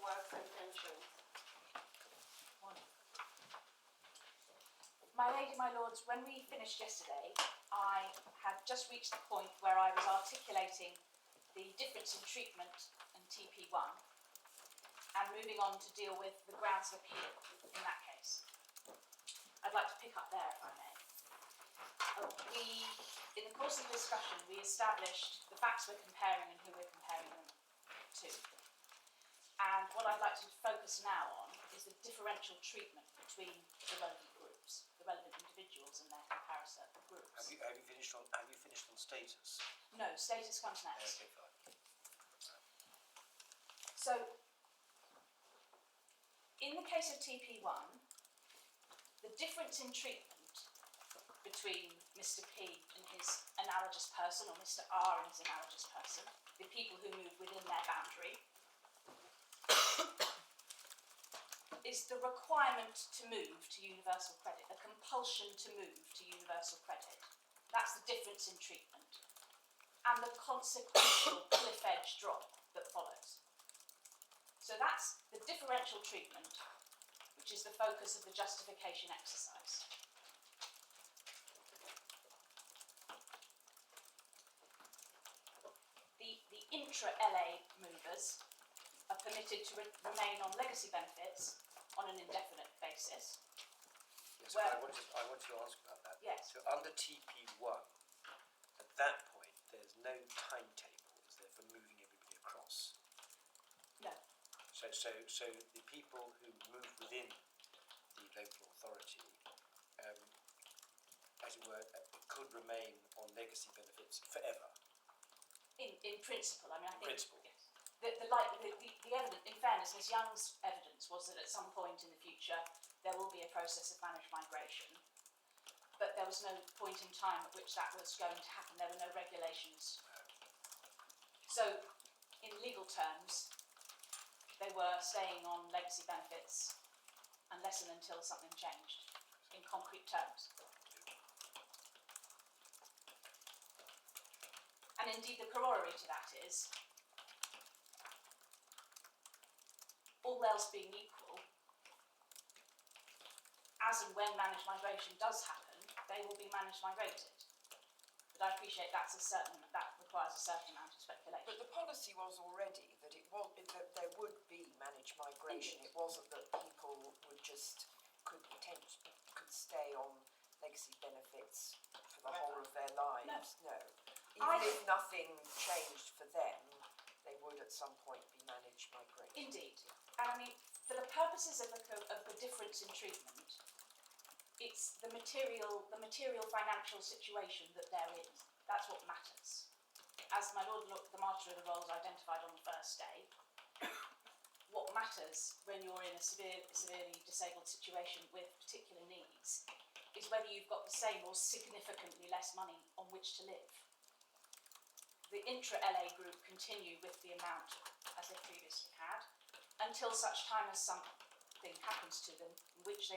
Works and Pensions. My lady, my lords, when we finished yesterday, I had just reached the point where I was articulating the difference in treatment in TP1 and moving on to deal with the grounds of appeal in that case. I'd like to pick up there, if I may. In the course of the discussion, we established the facts we're comparing and who we're comparing them to. And what I'd like to focus now on is the differential treatment between the relevant groups, the relevant individuals and their comparison groups. Have you finished on status? No, status comes next. Okay, fine. So, in the case of TP1, the difference in treatment between Mr. P and his analogous person, or Mr. R and his analogous person, the people who move within their boundary, is the requirement to move to universal credit, the compulsion to move to universal credit. That's the difference in treatment. And the consequential cliff edge drop that follows. So that's the differential treatment, which is the focus of the justification exercise. The intra-LA movers are permitted to remain on legacy benefits on an indefinite basis. Yes, Well, I want to ask about that. Yes. So under TP1, at that point, there's no timetable, is there, for moving everybody across? No. So the people who move within the local authority, as it were, could remain on legacy benefits forever. In principle, I mean, I think. Principle. Yes. The evidence, in fairness, Ms. Young's evidence was that at some point in the future there will be a process of managed migration, but there was no point in time at which that was going to happen. There were no regulations. So, in legal terms, they were staying on legacy benefits unless and until something changed, in concrete terms. And indeed, the corollary to that is, all else being equal, as and when managed migration does happen, they will be managed migrated. But I appreciate that requires a certain amount of speculation. But the policy was already that that there would be managed migration. Indeed. It wasn't that people could stay on legacy benefits for the whole of their lives. No. Even if nothing changed for them, they would at some point be managed migration. Indeed. And I mean, for the purposes of the difference in treatment, it's the material financial situation that they're in. That's what matters. As my Lord the Master of the Rolls identified on the first day, what matters when you're in a severely disabled situation with particular needs is whether you've got the same or significantly less money on which to live. The intra-LA group continue with the amount as they previously had, until such time as something happens to them, in which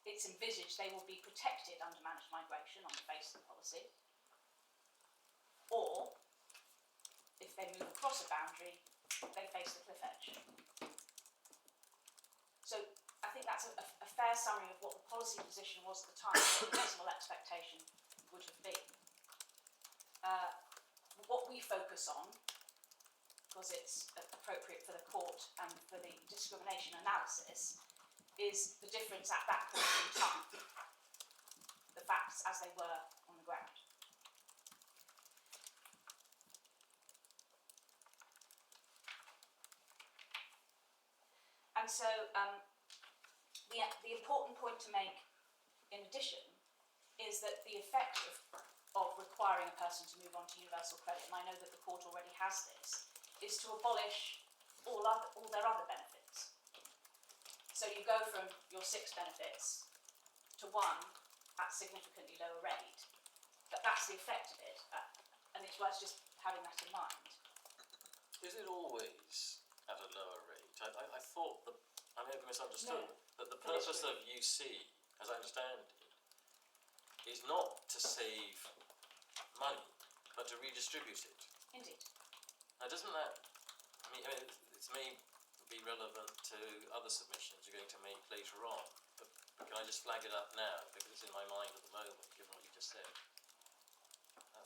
it's envisaged they will be protected under managed migration on the face of the policy, or, if they move across a boundary, they face the cliff edge. So, I think that's a fair summary of what the policy position was at the time, what the reasonable expectation would have been. What we focus on, because it's appropriate for the court and for the discrimination analysis, is the difference at that point in time, the facts as they were on the ground. And so the important point to make in addition is that the effect of requiring a person to move on to universal credit, and I know that the court already has this, is to abolish all their other benefits. So you go from your 6 benefits to 1 at significantly lower rate, but that's the effect of it, and it's worth just having that in mind. Is it always at a lower rate? I thought that, I may have misunderstood, that the purpose of UC, as I understand it, is not to save money, but to redistribute it. Indeed. Now, doesn't that, I mean, it's me be relevant to other submissions you're going to make later on. But can I just flag it up now, because it's in my mind at the moment, given what you just said.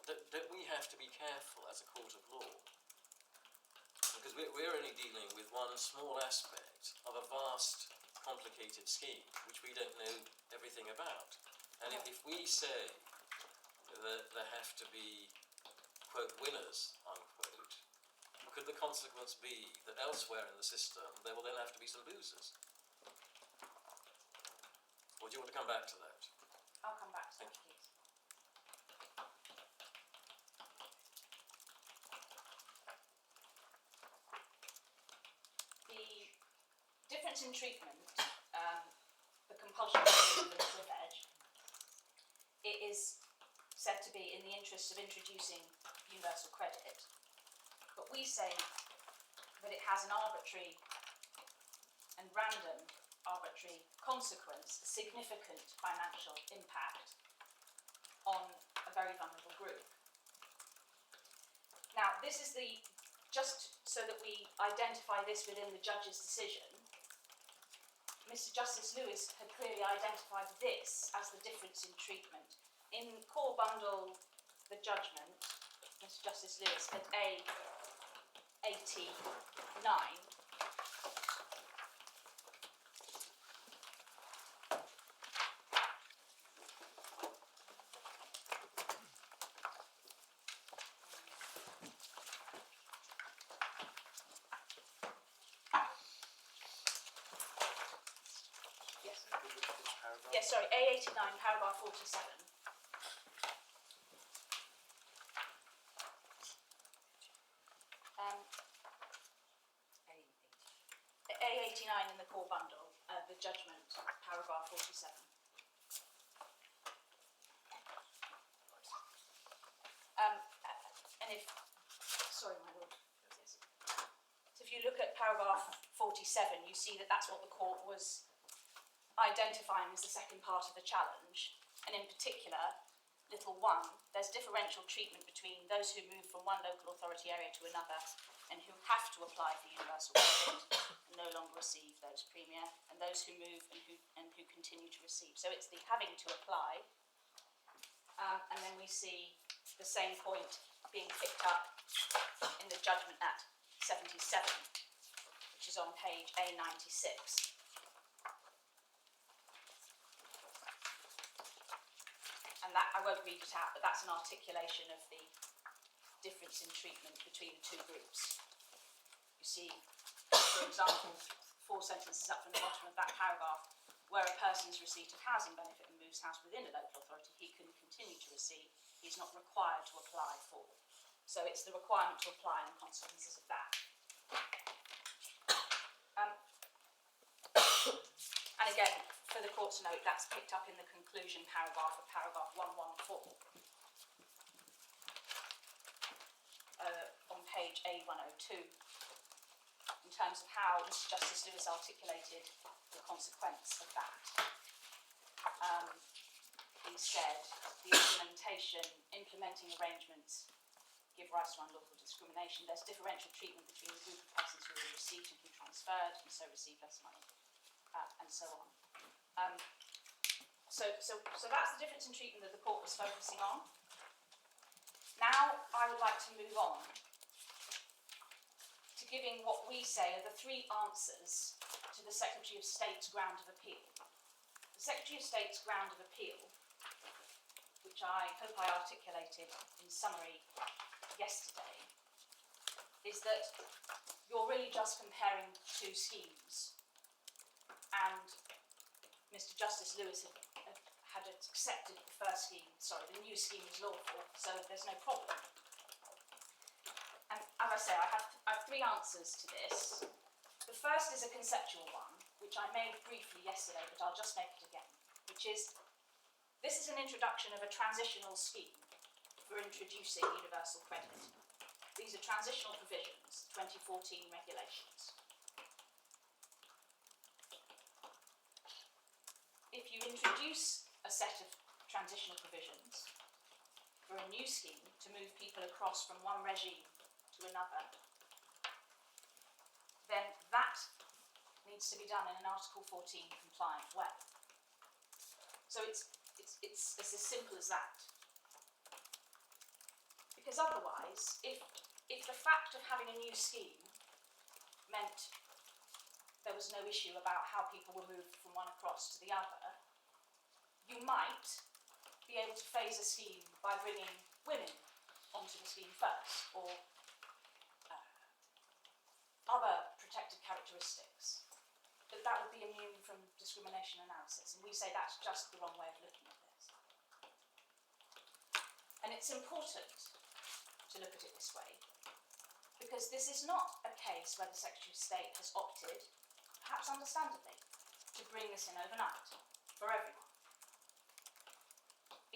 Don't we have to be careful as a court of law? Because we're only dealing with one small aspect of a vast, complicated scheme, which we don't know everything about. And if we say that there have to be, quote, winners, unquote, could the consequence be that elsewhere in the system there will then have to be some losers? Or do you want to come back to that? I'll come back to that, please. The difference in treatment, the compulsion of the cliff edge, it is said to be in the interest of introducing universal credit, but we say that it has an arbitrary and random arbitrary consequence, a significant financial impact on a very vulnerable group. Now, this is just so that we identify this within the judge's decision, Mr. Justice Lewis had clearly identified this as the difference in treatment. In core bundle, the judgment, Mr. Justice Lewis at A89, yes, sorry, A89, paragraph 47. A89 in the core bundle, the judgment, paragraph 47. And if, sorry, my lord. Yes. So if you look at paragraph 47, you see that that's what the court was identifying as the second part of the challenge, and in particular, little 1, there's differential treatment between those who move from one local authority area to another and who have to apply for universal credit and no longer receive those premia, and those who move and who continue to receive. So it's the having to apply, and then we see the same point being picked up in the judgment at 77, which is on page A96. And that, I won't read it out, but that's an articulation of the difference in treatment between the two groups. You see, for example, 4 sentences up from the bottom of that paragraph, where a person's receipt of housing benefit and moves house within a local authority, he can continue to receive, he's not required to apply for. So it's the requirement to apply and the consequences of that. And again, for the court to note, that's picked up in the conclusion paragraph of paragraph 114 on page A102, in terms of how Mr. Justice Lewis articulated the consequence of that. He said the implementing arrangements give rise to unlawful discrimination. There's differential treatment between the group of persons who are received and who transferred and so receive less money. And so on. So that's the difference in treatment that the court was focusing on. Now I would like to move on to giving what we say are the 3 answers to the Secretary of State's ground of appeal. The Secretary of State's ground of appeal, which I hope I articulated in summary yesterday, is that you're really just comparing 2 schemes. And Mr. Justice Lewis had accepted the first scheme, the new scheme is lawful, so there's no problem. And as I say, I have 3 answers to this. The first is a conceptual one, which I made briefly yesterday, but I'll just make it again, which is, this is an introduction of a transitional scheme for introducing universal credit. These are transitional provisions, 2014 regulations. If you introduce a set of transitional provisions for a new scheme to move people across from one regime to another, then that needs to be done in an Article 14 compliant way. So it's as simple as that. Because otherwise, if the fact of having a new scheme meant there was no issue about how people were moved from one across to the other, you might be able to phase a scheme by bringing women onto the scheme first, or other protected characteristics. But that would be immune from discrimination analysis, and we say that's just the wrong way of looking at this. And it's important to look at it this way, because this is not a case where the Secretary of State has opted, perhaps understandably, to bring this in overnight for everyone.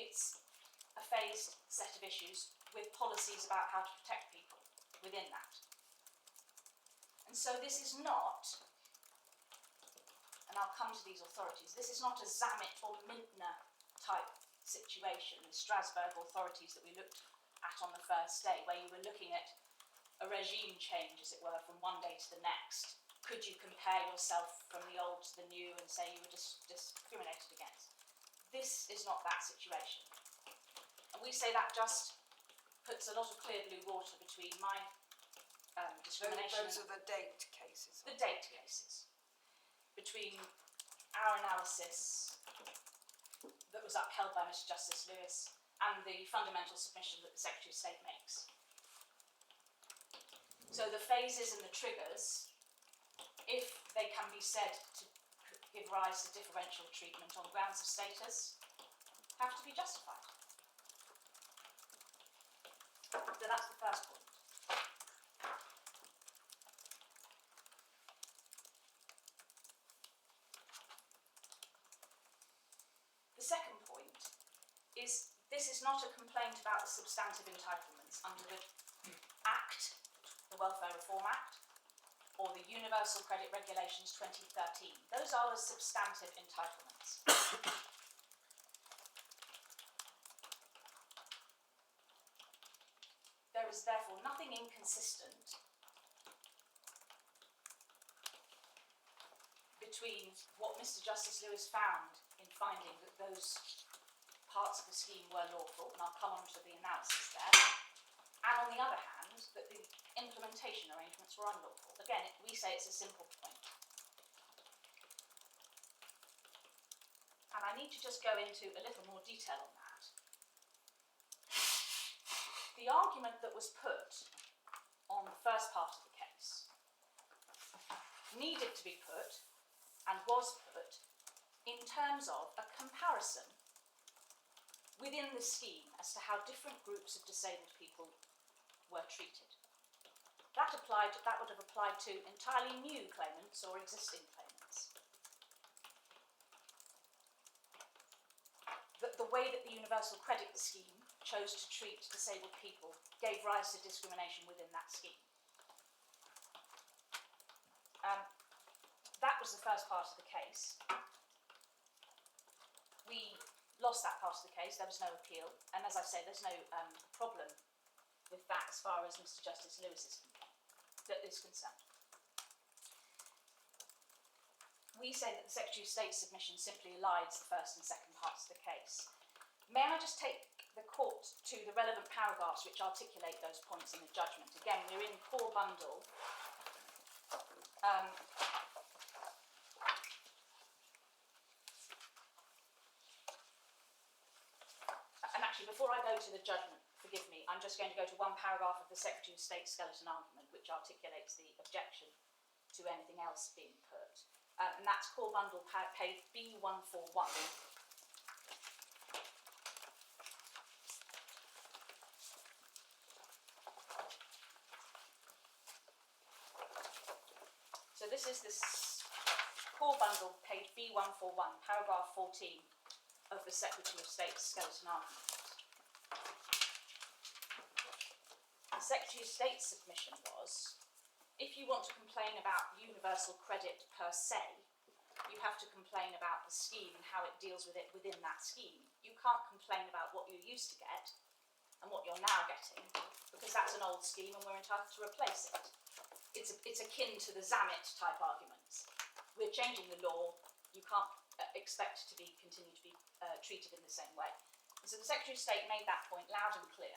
It's a phased set of issues with policies about how to protect people within that. And so this is not, and I'll come to these authorities, this is not a Zammit or Mintner type situation, the Strasbourg authorities that we looked at on the first day, where you were looking at a regime change, as it were, from one day to the next. Could you compare yourself from the old to the new and say you were discriminated against? This is not that situation. And we say that just puts a lot of clear blue water between my discrimination Those are the date cases. the date cases, between our analysis that was upheld by Mr. Justice Lewis and the fundamental submission that the Secretary of State makes. So the phases and the triggers, if they can be said to give rise to differential treatment on grounds of status, have to be justified. So that's the first point. The second point is this is not a complaint about the substantive entitlements under the Act, the Welfare Reform Act, or the Universal Credit Regulations 2013. Those are the substantive entitlements. There is therefore nothing inconsistent between what Mr. Justice Lewis found in finding that those parts of the scheme were lawful, and I'll come on to the analysis there, and on the other hand, that the implementation arrangements were unlawful. Again, we say it's a simple point. And I need to just go into a little more detail on that. The argument that was put on the first part of the case needed to be put, and was put, in terms of a comparison within the scheme as to how different groups of disabled people were treated. That would have applied to entirely new claimants or existing claimants. The way that the Universal Credit Scheme chose to treat disabled people gave rise to discrimination within that scheme. That was the first part of the case. We lost that part of the case, there was no appeal, and as I say, there's no problem with that as far as Mr. Justice Lewis is concerned. We say that the Secretary of State's submission simply elides the first and second parts of the case. May I just take the court to the relevant paragraphs which articulate those points in the judgment? Again, we're in core bundle. And actually, before I go to the judgment, forgive me, I'm just going to go to one paragraph of the Secretary of State's skeleton argument, which articulates the objection to anything else being put. And that's core bundle page B141. So this is this core bundle, page B141, paragraph 14 of the Secretary of State's skeleton argument. The Secretary of State's submission was, if you want to complain about universal credit per se, you have to complain about the scheme and how it deals with it within that scheme. You can't complain about what you used to get and what you're now getting, because that's an old scheme and we're entitled to replace it. It's akin to the Zammit type arguments. we're changing the law, you can't expect to continue to be treated in the same way. And so the Secretary of State made that point loud and clear.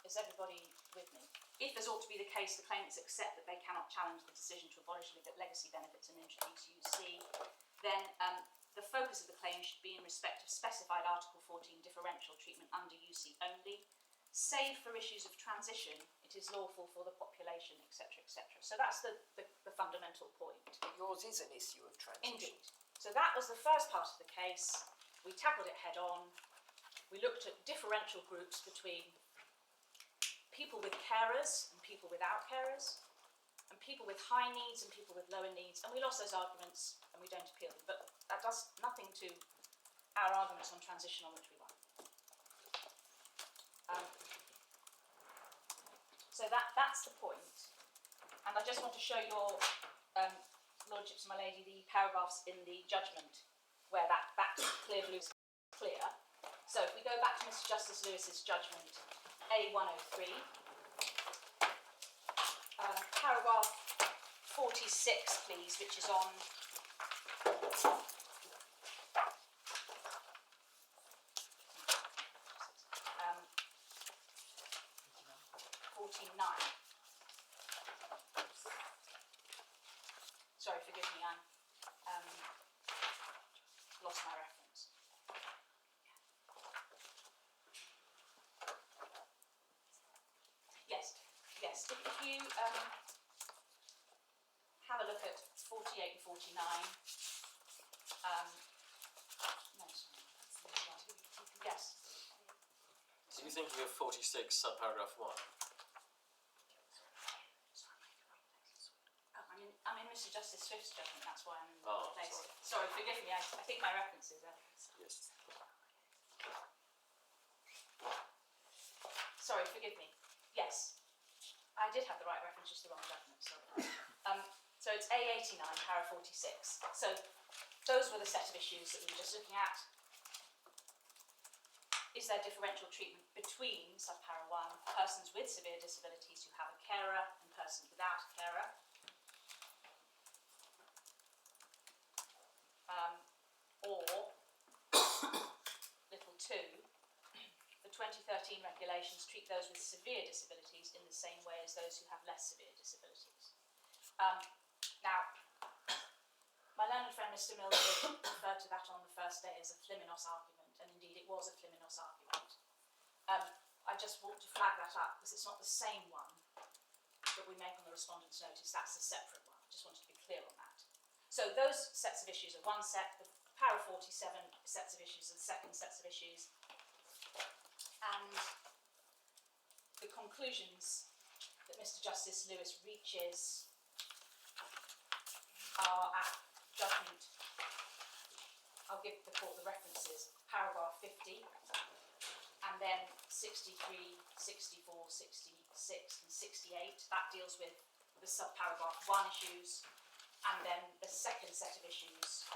Is everybody with me? If there's ought to be the case, the claimants accept that they cannot challenge the decision to abolish legacy benefits and introduce UC, then the focus of the claim should be in respect of specified Article 14 differential treatment under UC only. Save for issues of transition, it is lawful for the population, etc., etc. So that's the fundamental point. But yours is an issue of transition. Indeed. So that was the first part of the case. We tackled it head on. We looked at differential groups between people with carers and people without carers, and people with high needs and people with lower needs, and we lost those arguments and we don't appeal them. But that does nothing to our arguments on transition, on which we won. So that's the point. And I just want to show your Lordships, my lady, the paragraphs in the judgment where that clear blue is clear. So if we go back to Mr. Justice Lewis's judgment, A103, paragraph 46, please, which is on 49. Sorry, forgive me, I'm lost my reference. Yes. If you have a look at 48 and 49. No, sorry. Yes. So you're thinking of 46 subparagraph 1? I'm in Mr. Justice Swift's judgment, that's why I'm in the Oh, place. sorry. Sorry, forgive me, I think my reference is there. Yes. Sorry, forgive me. Yes, I did have the right reference, just the wrong judgment, sorry. So it's A89, para 46. So those were the set of issues that we were just looking at. Is there differential treatment between subpara 1, persons with severe disabilities who have a carer and persons without a carer? Or, little 2, the 2013 regulations treat those with severe disabilities in the same way as those who have less severe disabilities. Now, my learned friend Mr. Milford referred to that on the first day as a flimenos argument, and indeed it was a flimenos argument. I just want to flag that up because it's not the same one that we make on the respondent's notice, that's a separate one. I just wanted to be clear on that. So those sets of issues are one set, the para 47 sets of issues are the second sets of issues, and the conclusions that Mr. Justice Lewis reaches are at judgment. I'll give the court the references, paragraph 50, and then 63, 64, 66 and 68. That deals with the subparagraph 1 issues, and then the second set of issues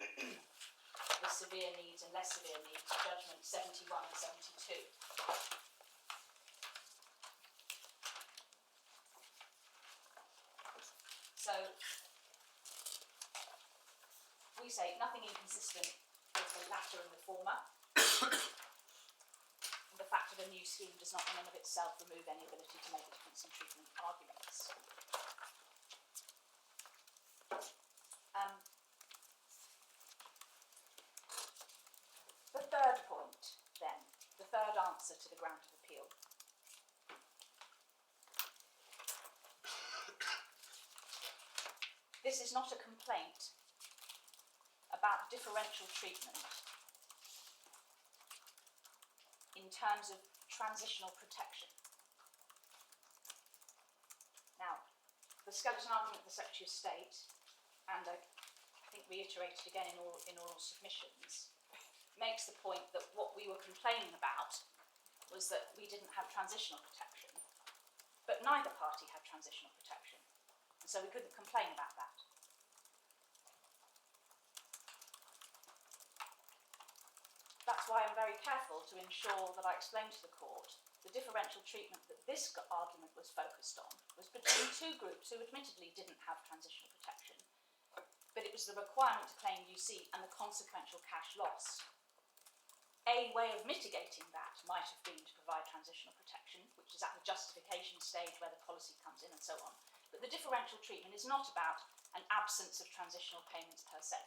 with severe needs and less severe needs, judgment 71 and 72. So we say nothing inconsistent with the latter and the former. The fact of a new scheme does not in and of itself remove any ability to make a difference in treatment arguments. The third point, then, the third answer to the grant of appeal. This is not a complaint about differential treatment in terms of transitional protection. Now, the skeleton argument of the Secretary of State, and I think reiterated again in oral submissions, makes the point that what we were complaining about was that we didn't have transitional protection, but neither party had transitional protection, and so we couldn't complain about that. That's why I'm very careful to ensure that I explain to the court the differential treatment that this argument was focused on was between two groups who admittedly didn't have transitional protection, but it was the requirement to claim UC and the consequential cash loss. A way of mitigating that might have been to provide transitional protection, which is at the justification stage where the policy comes in and so on. But the differential treatment is not about an absence of transitional payments per se.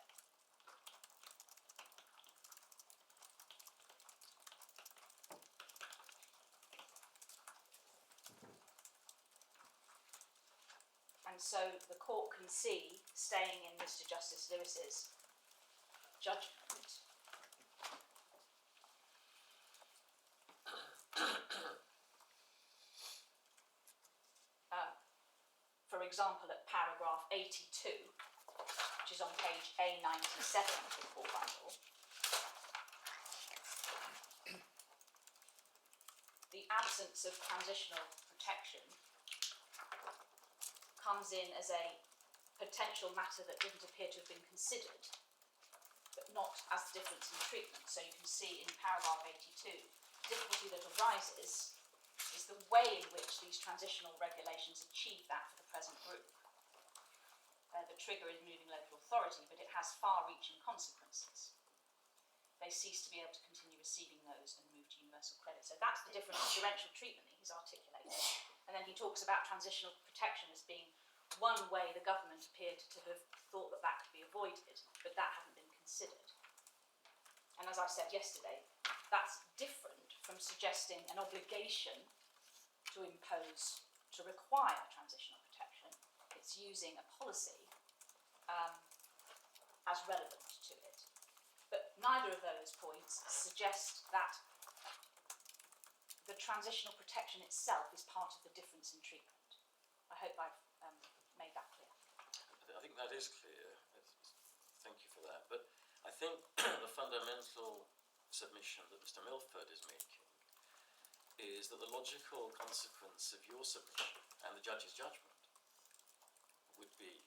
And so the court can see, staying in Mr. Justice Lewis's judgment, for example, at paragraph 82, which is on page A97 of the court bundle, the absence of transitional protection comes in as a potential matter that didn't appear to have been considered, but not as the difference in treatment. So you can see in paragraph 82, the difficulty that arises is the way in which these transitional regulations achieve that for the present group. The trigger is moving local authority, but it has far-reaching consequences. They cease to be able to continue receiving those and move to universal credit. So that's the differential treatment that he's articulated. And then he talks about transitional protection as being one way the government appeared to have thought that that could be avoided, but that hadn't been considered. And as I said yesterday, that's different from suggesting an obligation to impose, to require transitional protection. It's using a policy as relevant to it. But neither of those points suggest that the transitional protection itself is part of the difference in treatment. I hope I've made that clear. I think that is clear. Thank you for that. But I think the fundamental submission that Mr. Milford is making is that the logical consequence of your submission and the judge's judgment would be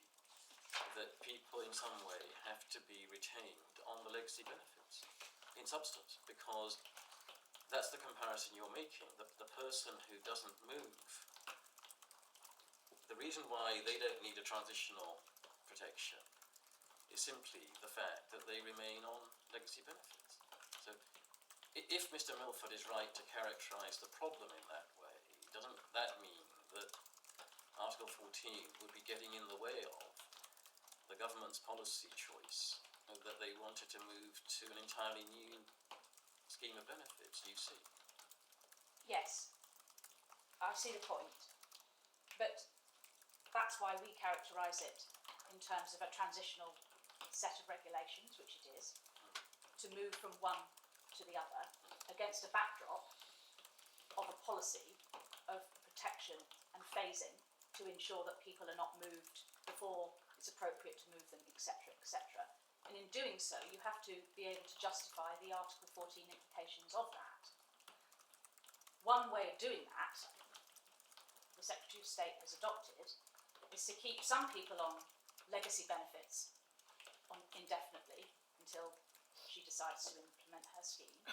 that people in some way have to be retained on the legacy benefits in substance, because that's the comparison you're making. The person who doesn't move, the reason why they don't need a transitional protection is simply the fact that they remain on legacy benefits. So if Mr. Milford is right to characterise the problem in that way, doesn't that mean that Article 14 would be getting in the way of the government's policy choice that they wanted to move to an entirely new scheme of benefits, you see? Yes, I see the point. But that's why we characterise it in terms of a transitional set of regulations, which it is, to move from one to the other against a backdrop of a policy of protection and phasing to ensure that people are not moved before it's appropriate to move them, etc., etc. And in doing so, you have to be able to justify the Article 14 implications of that. One way of doing that, the Secretary of State has adopted, is to keep some people on legacy benefits indefinitely until she decides to implement her scheme,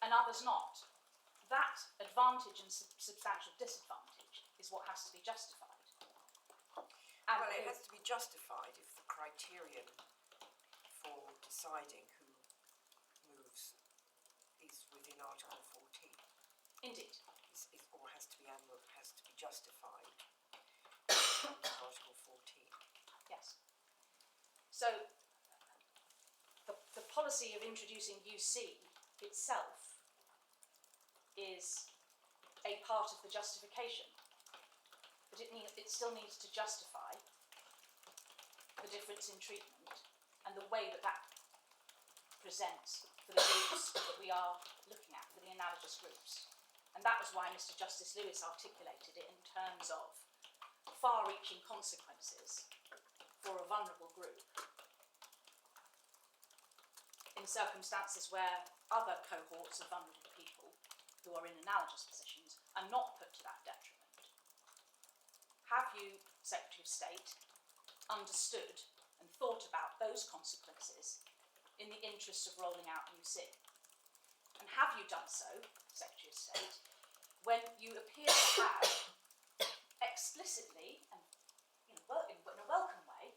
and others not. That advantage and substantial disadvantage is what has to be justified. And well, it has to be justified if the criterion for deciding who moves is within Article 14. Indeed. Or has to be justified under Article 14. Yes. So the policy of introducing UC itself is a part of the justification, but it still needs to justify the difference in treatment and the way that that presents for the groups that we are looking at, for the analogous groups. And that was why Mr. Justice Lewis articulated it in terms of far-reaching consequences for a vulnerable group in circumstances where other cohorts of vulnerable people who are in analogous positions are not put to that detriment. Have you, Secretary of State, understood and thought about those consequences in the interest of rolling out UC? And have you done so, Secretary of State, when you appear to have explicitly and in a welcome way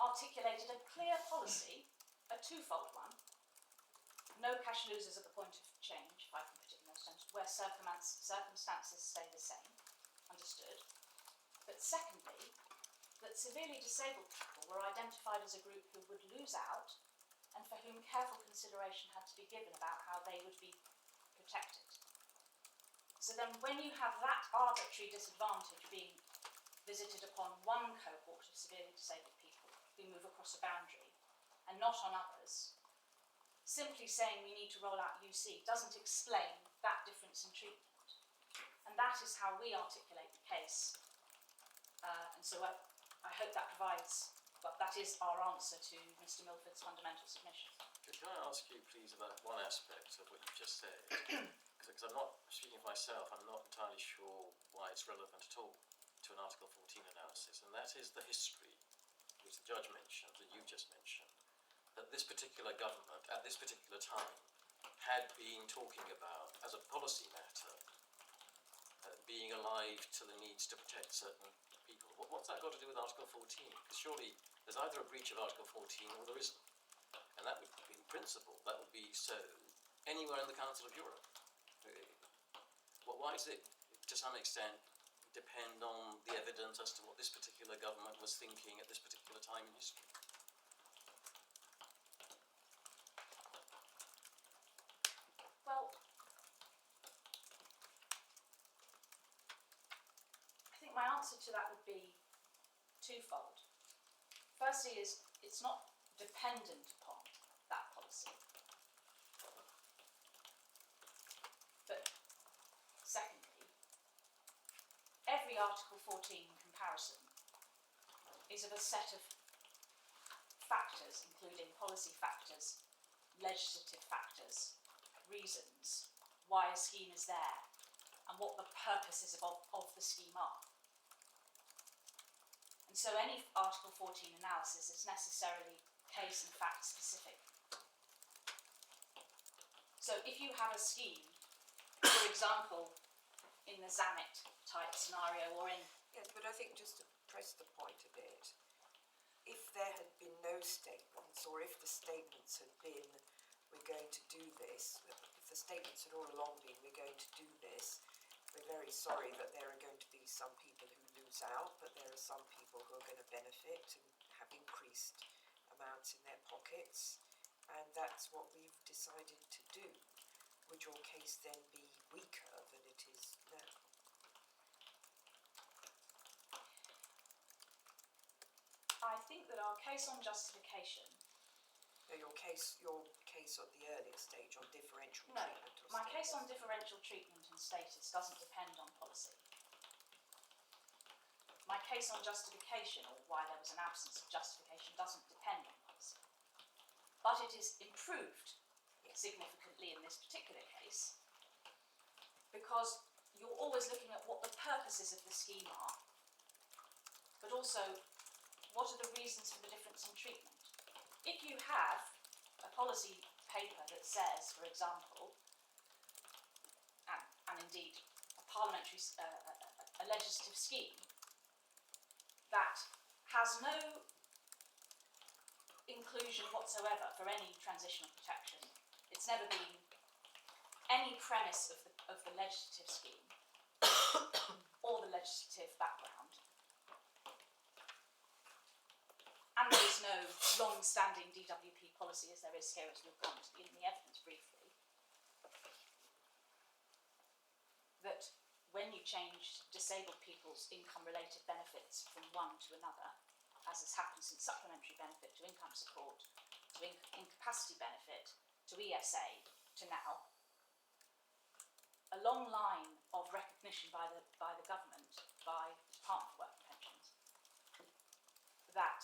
articulated a clear policy, a twofold one. No cash losers at the point of change, if I can put it in those terms, where circumstances stay the same, understood. But secondly, that severely disabled people were identified as a group who would lose out and for whom careful consideration had to be given about how they would be protected. So then when you have that arbitrary disadvantage being visited upon one cohort of severely disabled people who move across a boundary and not on others, simply saying we need to roll out UC doesn't explain that difference in treatment. And that is how we articulate the case. And so I hope that provides, well, that is our answer to Mr. Milford's fundamental submission. Can I ask you, please, about one aspect of what you've just said? Because I'm not, speaking for myself, I'm not entirely sure why it's relevant at all to an Article 14 analysis, and that is the history, which the judge mentioned, that you just mentioned, that this particular government, at this particular time, had been talking about, as a policy matter, being alive to the needs to protect certain people. What's that got to do with Article 14? Because surely there's either a breach of Article 14 or there isn't. And that would, in principle, that would be so anywhere in the Council of Europe. Why does it, to some extent, depend on the evidence as to what this particular government was thinking at this particular time in history? Well, I think my answer to that would be twofold. Firstly is, it's not dependent upon that policy. But secondly, every Article 14 comparison is of a set of factors, including policy factors, legislative factors, reasons why a scheme is there, and what the purposes of the scheme are. And so any Article 14 analysis is necessarily case and fact specific. So if you have a scheme, for example, in the Zamet type scenario, or in... Yes, but I think just to press the point a bit, if there had been no statements, or if the statements had been, we're going to do this, if the statements had all along been, we're going to do this, we're very sorry that there are going to be some people who lose out, but there are some people who are going to benefit and have increased amounts in their pockets, and that's what we've decided to do. Would your case then be weaker than it is now? I think that our case on justification... No, your case at the earlier stage on differential No, treatment or my status. case on differential treatment and status doesn't depend on policy. My case on justification, or why there was an absence of justification, doesn't depend on policy. But it is improved significantly in this particular case because you're always looking at what the purposes of the scheme are, but also what are the reasons for the difference in treatment. If you have a policy paper that says, for example, and indeed a parliamentary, a legislative scheme that has no inclusion whatsoever for any transitional protection, it's never been any premise of the legislative scheme or the legislative background, and there is no long-standing DWP policy as there is here, as we've gone to in the evidence briefly, that when you change disabled people's income-related benefits from one to another, as has happened since supplementary benefit to income support, to incapacity benefit, to ESA, to now, a long line of recognition by the government, by the Department for Work and Pensions, that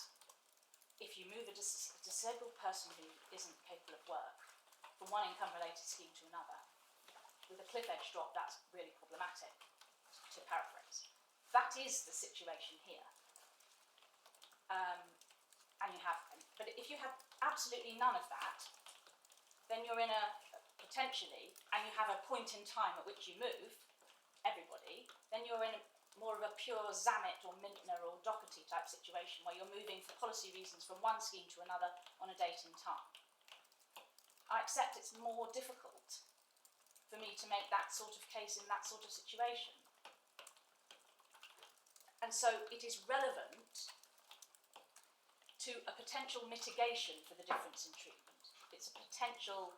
if you move a disabled person who isn't capable of work from one income-related scheme to another, with a cliff edge drop, that's really problematic, to paraphrase. That is the situation here. And you have, but if you have absolutely none of that, then you're in a, potentially, and you have a point in time at which you move, then you're in more of a pure Zammit or Mintner or Doherty type situation where you're moving for policy reasons from one scheme to another on a date and time. I accept it's more difficult for me to make that sort of case in that sort of situation. And so it is relevant to a potential mitigation for the difference in treatment. It's a potential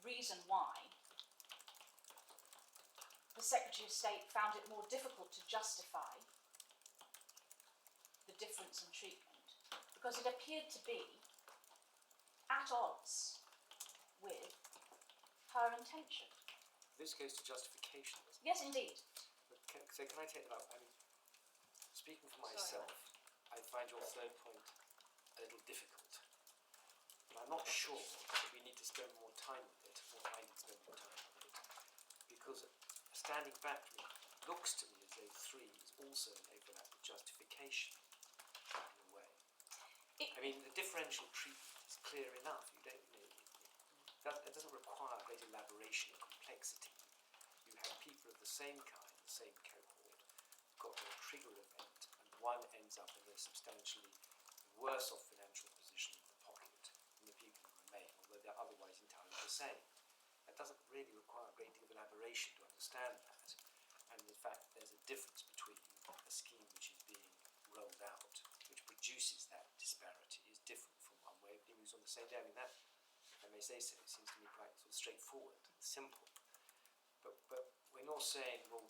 reason why the Secretary of State found it more difficult to justify the difference in treatment because it appeared to be at odds with her intention. This goes to justification, doesn't it? Yes, indeed. But so can I take that up? I mean, speaking for Sorry. myself, I find your third point a little difficult. But I'm not sure that we need to spend more time with it, or I need to spend more time with it. Because standing back from it, looks to me as though 3 is also an overlap with justification, in a way. I mean, the differential treatment is clear enough. You don't, it doesn't require great elaboration or complexity. You have people of the same kind, the same cohort, got a trigger event, and one ends up in a substantially worse off financial position in the pocket than the people who remain, although they're otherwise entirely the same. That doesn't really require a great deal of elaboration to understand that. And the fact that there's a difference between a scheme which is being rolled out, which produces that disparity, is different from one where everybody moves on the same day. I mean, that, if I may say so, it seems to me quite sort of straightforward and simple. But when you're saying, well,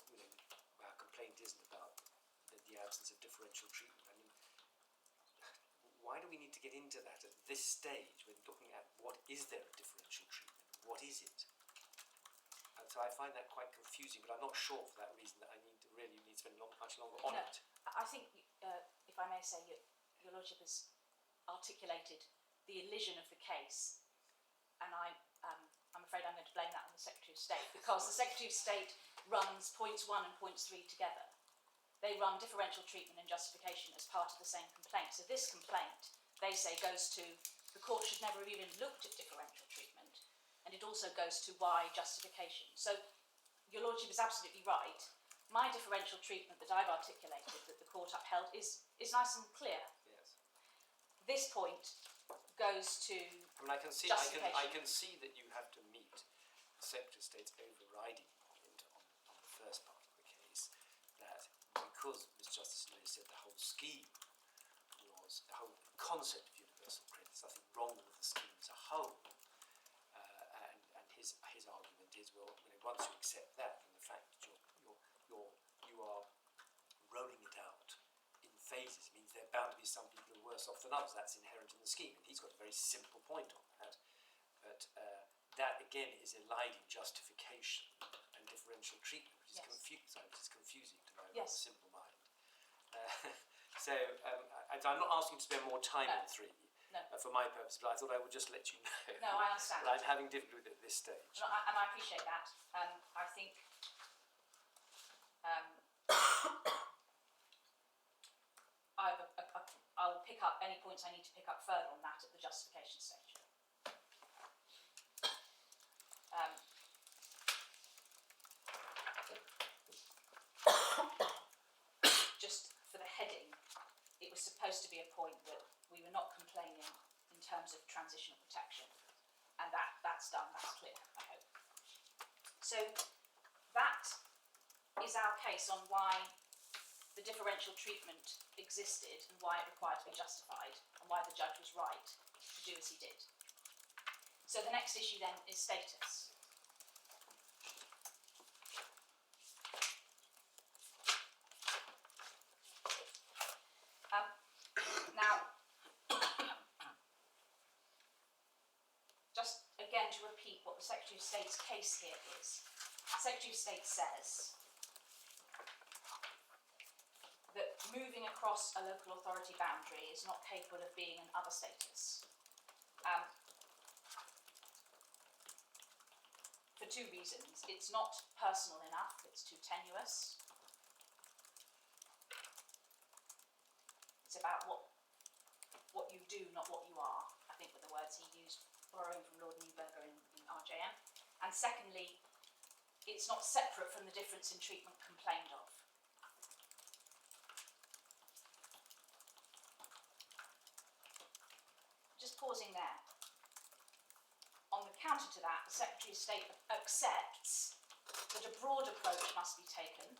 our complaint isn't about the absence of differential treatment, I mean, why do we need to get into that at this stage when looking at what is there of differential treatment? What is it? And so I find that quite confusing, but I'm not sure for that reason that I need to spend much longer on it. I think, if I may say, Your Lordship has articulated the elision of the case, and I'm afraid I'm going to blame that on the Secretary of State, because the Secretary of State runs points 1 and points 3 together. They run differential treatment and justification as part of the same complaint. So this complaint, they say, goes to the court should never have even looked at differential treatment, and it also goes to why justification. So Your Lordship is absolutely right. My differential treatment that I've articulated that the court upheld is nice and clear. Yes. This point goes to I mean, I can see that you have to meet the Secretary of State's overriding point on the first part of the case, that because Ms. Justice Singh said the whole scheme was, the whole concept of universal credit, there's nothing wrong with the scheme as a whole. And his argument is, well, once you accept that, then the fact that you are rolling it out in phases means there are bound to be some people who are worse off than others. That's inherent in the scheme, and he's got a very simple point on that. But that again is eliding justification and differential treatment, which is confusing to my rather simple mind. I'm not asking to spend more time on 3. No. For my purpose, but I thought I would just let you know. No, I understand. That I'm having difficulty with it at this stage. And I appreciate that. I think I'll pick up any points I need to pick up further on that at the justification stage. Just for the heading, it was supposed to be a point that we were not complaining in terms of transitional protection, and that's done, that's clear, I hope. So that is our case on why the differential treatment existed and why it required to be justified and why the judge was right to do as he did. So the next issue then is status. Now, just again to repeat what the Secretary of State's case here is. The Secretary of State says that moving across a local authority boundary is not capable of being an other status. For 2 reasons. It's not personal enough, it's too tenuous. It's about what you do, not what you are, I think were the words he used, borrowing from Lord Neuberger in RJM. And secondly, it's not separate from the difference in treatment complained of. pausing there. On the counter to that, the Secretary of State accepts that a broad approach must be taken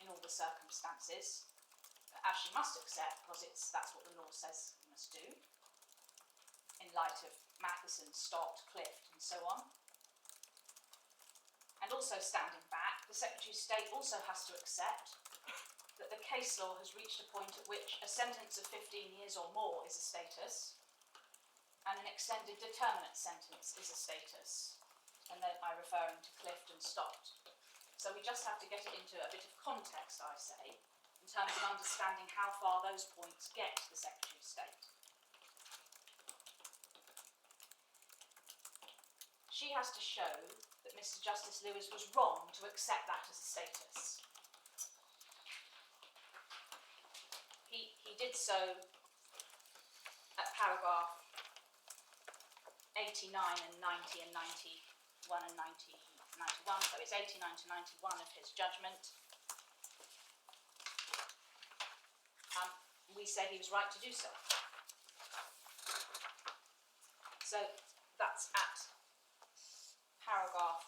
in all the circumstances, as she must accept, because that's what the law says you must do, in light of Matheson, Stott, Clift, and so on. And also standing back, the Secretary of State also has to accept that the case law has reached a point at which a sentence of 15 years or more is a status, and an extended determinate sentence is a status. And then I'm referring to Clift and Stott. So we just have to get it into a bit of context, I say, in terms of understanding how far those points get to the Secretary of State. She has to show that Mr. Justice Lewis was wrong to accept that as a status. He did so at paragraph 89 and 90 and 91 and 91, so it's 89 to 91 of his judgment. We say he was right to do so. So that's at paragraph.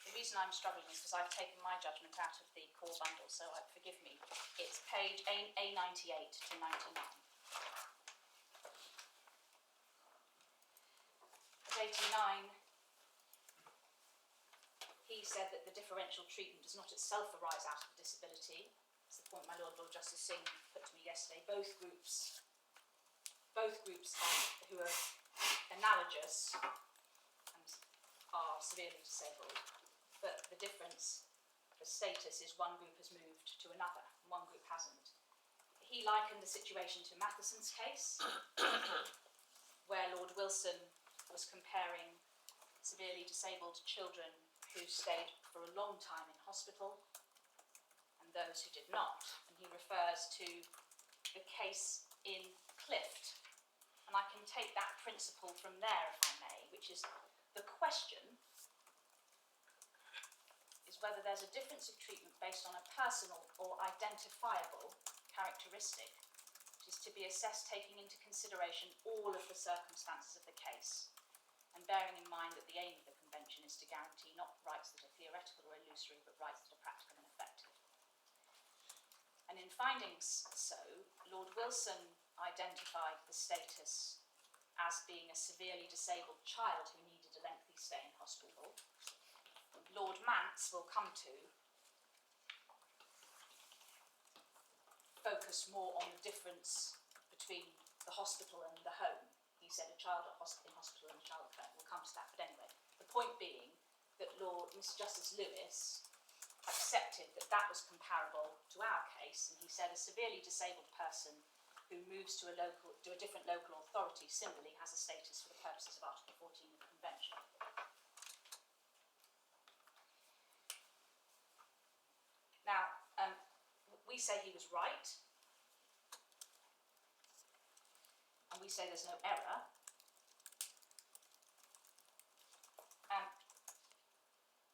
The reason I'm struggling is because I've taken my judgment out of the core bundle, so forgive me. It's page A98 to 99. At 89, he said that the differential treatment does not itself arise out of the disability. It's the point my Lord Justice Singh put to me yesterday. Both groups who are analogous and are severely disabled, but the difference, the status, is one group has moved to another and one group hasn't. He likened the situation to Matheson's case, where Lord Wilson was comparing severely disabled children who stayed for a long time in hospital and those who did not. And he refers to the case in Clift. And I can take that principle from there, if I may, which is the question is whether there's a difference of treatment based on a personal or identifiable characteristic, which is to be assessed taking into consideration all of the circumstances of the case, and bearing in mind that the aim of the Convention is to guarantee not rights that are theoretical or illusory, but rights that are practical and effective. And in finding so, Lord Wilson identified the status as being a severely disabled child who needed a lengthy stay in hospital. Lord Mance will come to focus more on the difference between the hospital and the home. He said a child in hospital and a child at home. We'll come to that, but anyway, the point being that Mr. Justice Lewis accepted that that was comparable to our case, and he said a severely disabled person who moves to a different local authority similarly has a status for the purposes of Article 14 of the Convention. Now, we say he was right, and we say there's no error.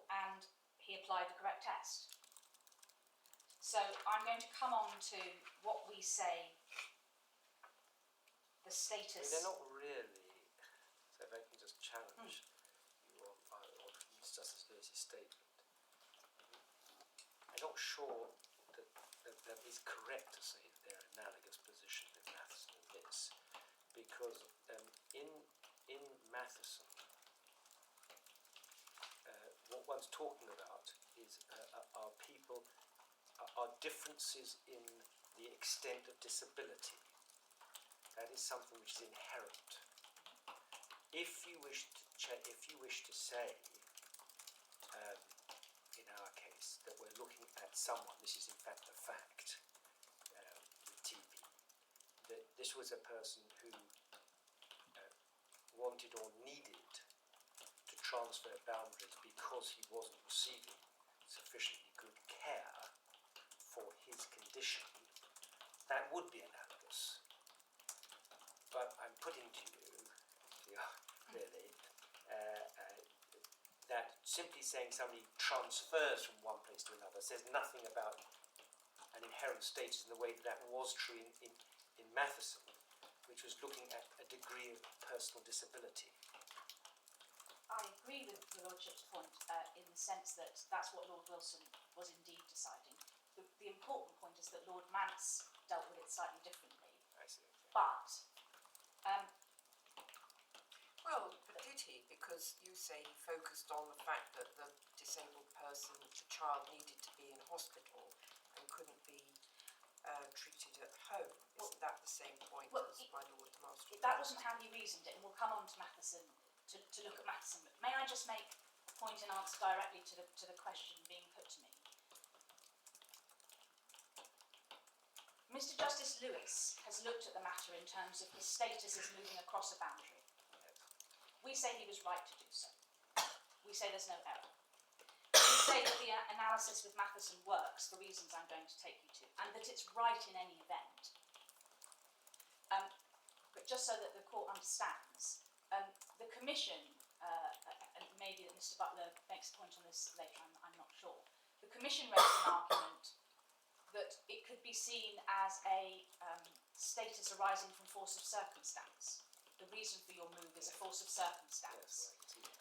And he applied the correct test. So I'm going to come on to what we say the status. I mean, they're not really. So if I can just challenge you on Mr. Justice Lewis's statement, I'm not sure that it's correct to say that they're analogous positions with Matheson and this, because in Matheson, what one's talking about is are differences in the extent of disability. That is something which is inherent. If you wish to say, in our case, that we're looking at someone, this is in fact a fact with TV, that this was a person who wanted or needed to transfer boundaries because he wasn't receiving sufficiently good care for his condition, that would be analogous. But I'm putting to you really, that simply saying somebody transfers from one place to another says nothing about an inherent status in the way that that was true in Matheson, which was looking at a degree of personal disability. I agree with the Lordship's point in the sense that that's what Lord Wilson was indeed deciding. The important point is that Lord Mance dealt with it slightly differently. I see. But, Well, did he? Because you say he focused on the fact that the disabled person, the child, needed to be in hospital and couldn't be treated at home. Isn't that the same point well, as my Lord the Master? that wasn't how he reasoned it, and we'll come on to Matheson, to look at Matheson. But may I just make a point in answer directly to the question being put to me? Mr. Justice Lewis has looked at the matter in terms of his status as moving across a boundary. We say he was right to do so. We say there's no error. We say that the analysis with Matheson works for reasons I'm going to take you to, and that it's right in any event. But just so that the court understands, the Commission, and maybe that Mr. Butler makes a point on this later, I'm not sure. The Commission raised an argument that it could be seen as a status arising from force of circumstance. The reason for your move is a force of circumstance.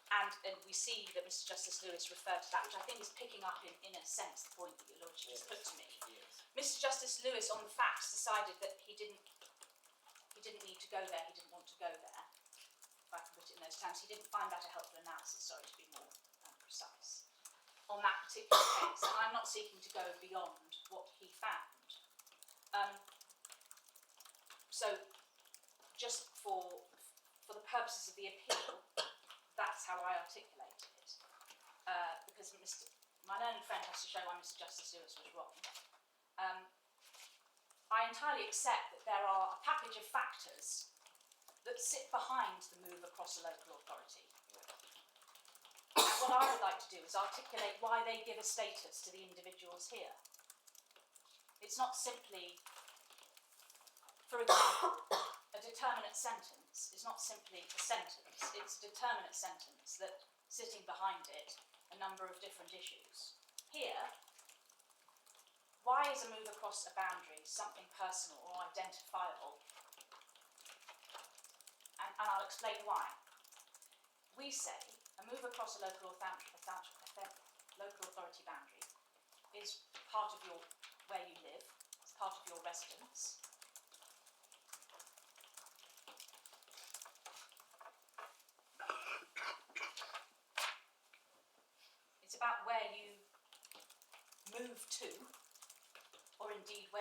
And we see that Mr. Justice Lewis referred to that, which I think is picking up in a sense the point that your Lordship has put to me. Mr. Justice Lewis, on the facts, decided that he didn't need to go there, he didn't want to go there. If I can put it in those terms, he didn't find that a helpful analysis, sorry to be more precise, on that particular case. And I'm not seeking to go beyond what he found. So, just for the purposes of the appeal, that's how I articulated it. Because my learned friend has to show why Mr. Justice Lewis was wrong. I entirely accept that there are a package of factors that sit behind the move across a local authority. And what I would like to do is articulate why they give a status to the individuals here. It's not simply, for example, a determinate sentence is not simply a sentence, it's a determinate sentence that, sitting behind it, a number of different issues. Here, why is a move across a boundary something personal or identifiable? And I'll explain why. We say a move across a local authority boundary is part of where you live, it's part of your residence. It's about where you move to, or indeed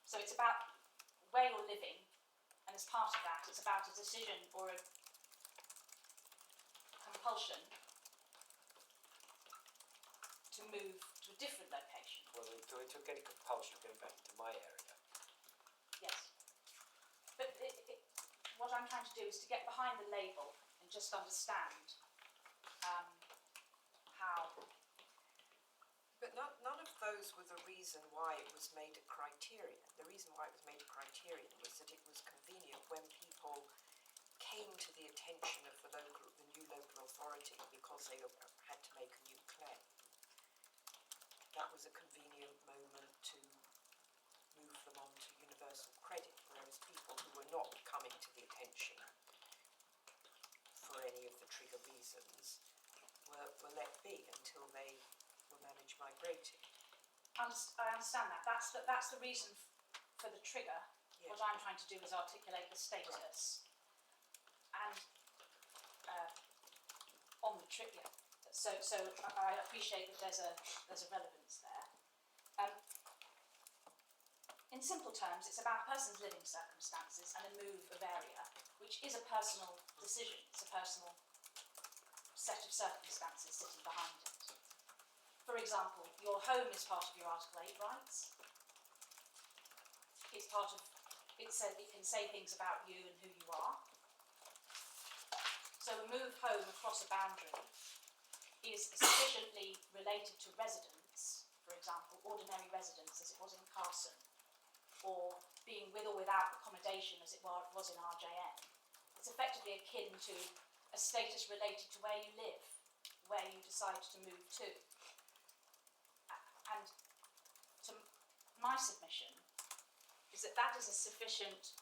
so it's about where you're living, and as part of that, it's about a decision or a compulsion to move to a different location. Well, to get a compulsion going back into my area. Yes. But what I'm trying to do is to get behind the label and just understand how. But none of those were the reason why it was made a criterion. The reason why it was made a criterion was that it was convenient when people came to the attention of the new local authority because they had to make a new claim. That was a convenient moment to move them on to universal credit, whereas people who were not coming to the attention for any of the trigger reasons were let be until they were managed migrating. I understand that. That's the reason for the trigger. Yeah. What I'm trying to do is articulate the status. Right. And on the trigger. So I appreciate that there's a relevance there. In simple terms, it's about a person's living circumstances and a move of area, which is a personal decision. It's a personal set of circumstances sitting behind it. For example, your home is part of your Article 8 rights. It's part of, it can say things about you and who you are. So a move home across a boundary is sufficiently related to residence, for example, ordinary residence as it was in Carson, or being with or without accommodation as it was in RJN. It's effectively akin to a status related to where you live, where you decide to move to. And my submission is that that is a sufficient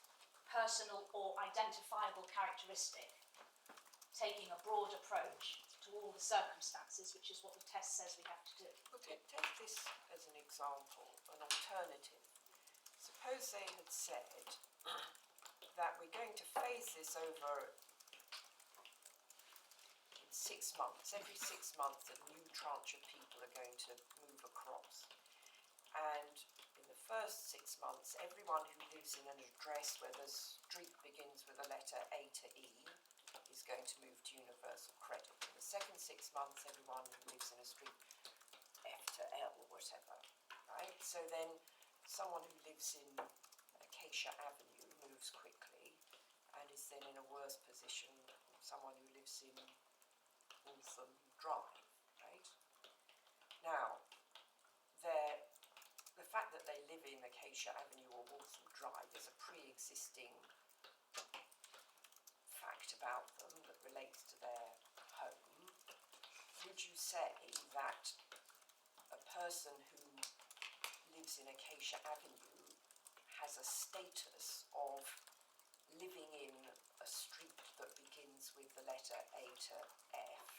personal or identifiable characteristic, taking a broad approach to all the circumstances, which is what the test says we have to do. Okay, take this as an example, an alternative. Suppose they had said that we're going to phase this over in 6 months. Every 6 months a new tranche of people are going to move across. And in the first 6 months, everyone who lives in an address where the street begins with the letter A to E is going to move to universal credit. In the second 6 months, everyone who lives in a street F to L or whatever, right? So then someone who lives in Acacia Avenue moves quickly and is then in a worse position than someone who lives in Waltham Drive, right? Now, the fact that they live in Acacia Avenue or Waltham Drive is a pre-existing fact about them that relates to their home. Would you say that a person who lives in Acacia Avenue has a status of living in a street that begins with the letter A to F,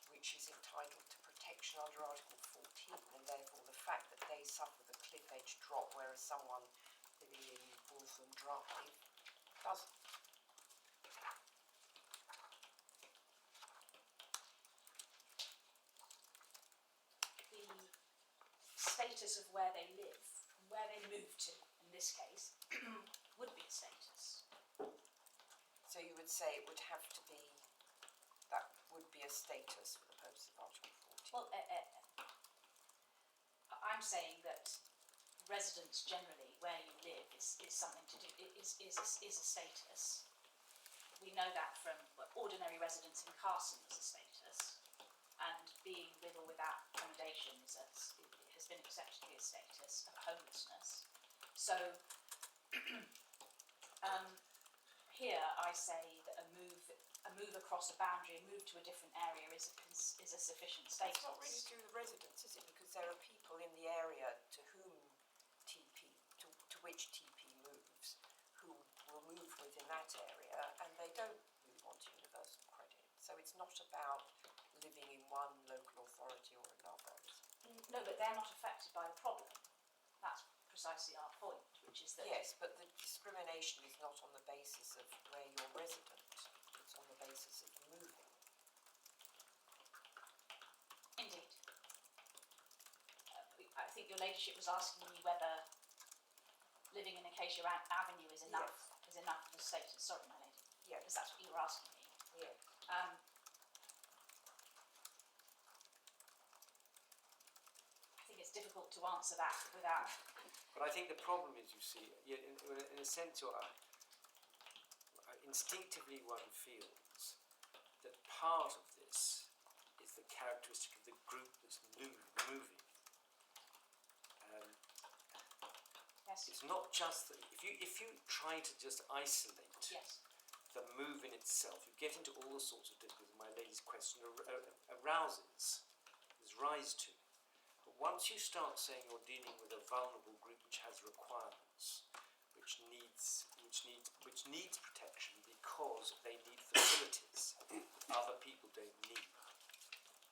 which is entitled to protection under Article 14, and therefore the fact that they suffer the cliff edge drop, whereas someone living in Waltham Drive doesn't? The status of where they live, where they move to, in this case, would be a status. So you would say it would have to be, that would be a status for the purpose of Article 14? Well, I'm saying that residence generally, where you live, is something to do, is a status. We know that from ordinary residence in Carson is a status, and being with or without accommodation has been accepted to be a status of homelessness. So here I say that a move across a boundary, a move to a different area is a sufficient status. It's not really to do with residents, is it? Because there are people in the area to whom to which TP moves, who will move within that area, and they don't move on to universal credit. So it's not about living in one local authority or another. No, but they're not affected by the problem. That's precisely our point, which is that... Yes, but the discrimination is not on the basis of where you're resident. It's on the basis of moving. Indeed. I think your ladyship was asking me whether living in Acacia Avenue is enough, Yes. is enough of a status. Sorry, my lady, Yes. because that's what you were asking me. Yes. I think it's difficult to answer that without... But I think the problem is, you see, in a sense, instinctively one feels that part of this is the characteristic of the group that's moving. Yes. It's not just that if you try to just isolate Yes. the move in itself, you get into all the sorts of difficulties my lady's question arouses, gives rise to. But once you start saying you're dealing with a vulnerable group which has requirements, which needs protection because they need facilities other people don't need,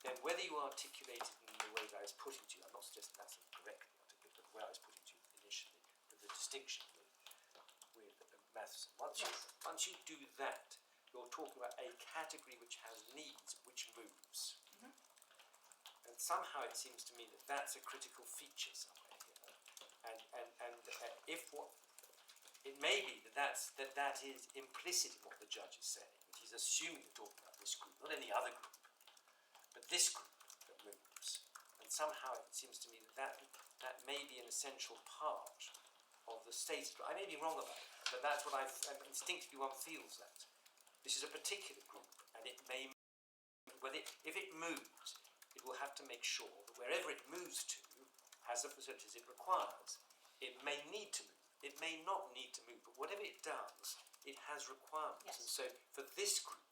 then whether you articulate it in the way that I was putting to you, I'm not suggesting that's correctly articulated, but the way I was putting to you initially, with the distinction with Matheson. Once you do that, you're talking about a category which has needs, which moves. Mhm. And somehow it seems to me that that's a critical feature somewhere here. And if what it may be that is implicit in what the judge is saying, that he's assuming you're talking about this group, not any other group, but this group that moves. And somehow it seems to me that may be an essential part of the status. I may be wrong about that, but that's what instinctively one feels that. This is a particular group, and it may, if it moves, it will have to make sure that wherever it moves to has the facilities it requires. It may need to move, it may not need to move, but whatever it does, it has requirements. Yes. And so for this group,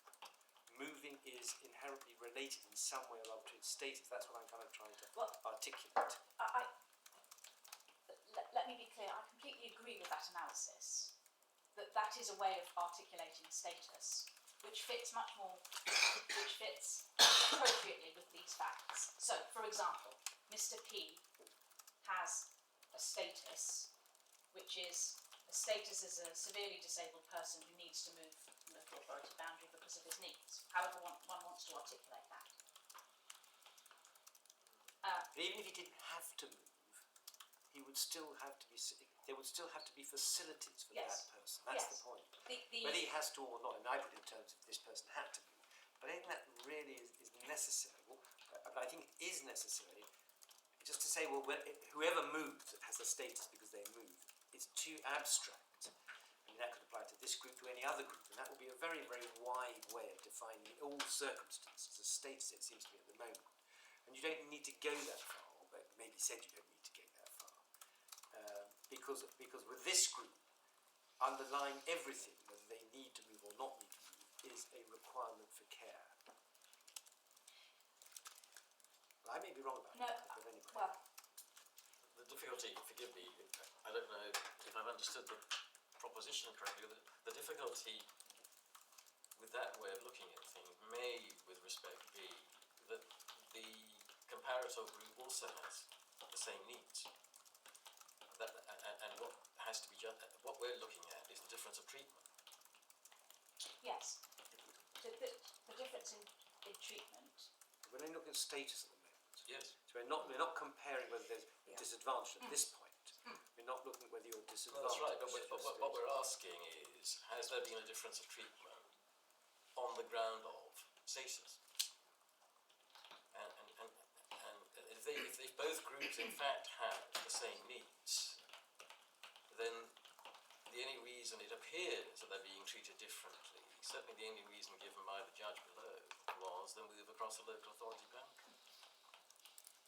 moving is inherently related in some way or other to its status. That's what I'm kind of trying to articulate. status, which fits appropriately with these facts. So, for example, Mr. P has a status, which is a status as a severely disabled person who needs to move from the local authority boundary because of his needs, however one wants to articulate that. But even if he didn't have to move, he would still have to be. There would still have to be facilities for Yes. that person. That's Yes. the point. The Whether he has to or not, and I put it in terms of this person had to move, but I think that really is necessary. Well, but I think it is necessary just to say, well, whoever moves has a status because they moved. It's too abstract. I mean, that could apply to this group, to any other group, and that would be a very, very wide way of defining in all circumstances a status, it seems to me, at the moment. And you don't need to go that far, but maybe said you don't need to go that far. Because with this group, underlying everything, whether they need to move or not need to move, is a requirement for care. Well, I may be wrong about No, that, but anyway. well, The difficulty, forgive me, I don't know if I've understood the proposition correctly, the difficulty with that way of looking at things may, with respect, be that the comparator group also has the same needs. And what has to be what we're looking at is the difference of treatment. yes. The difference in treatment. We're only looking at status at the moment. Yes. So we're not comparing whether there's Yeah. disadvantage at this point. We're not looking at whether you're No, disadvantaged. that's right, but what we're asking is, has there been a difference of treatment on the ground of status? And if both groups in fact have the same needs, then the only reason it appears that they're being treated differently, certainly the only reason given by the judge below, was the move across the local authority boundary.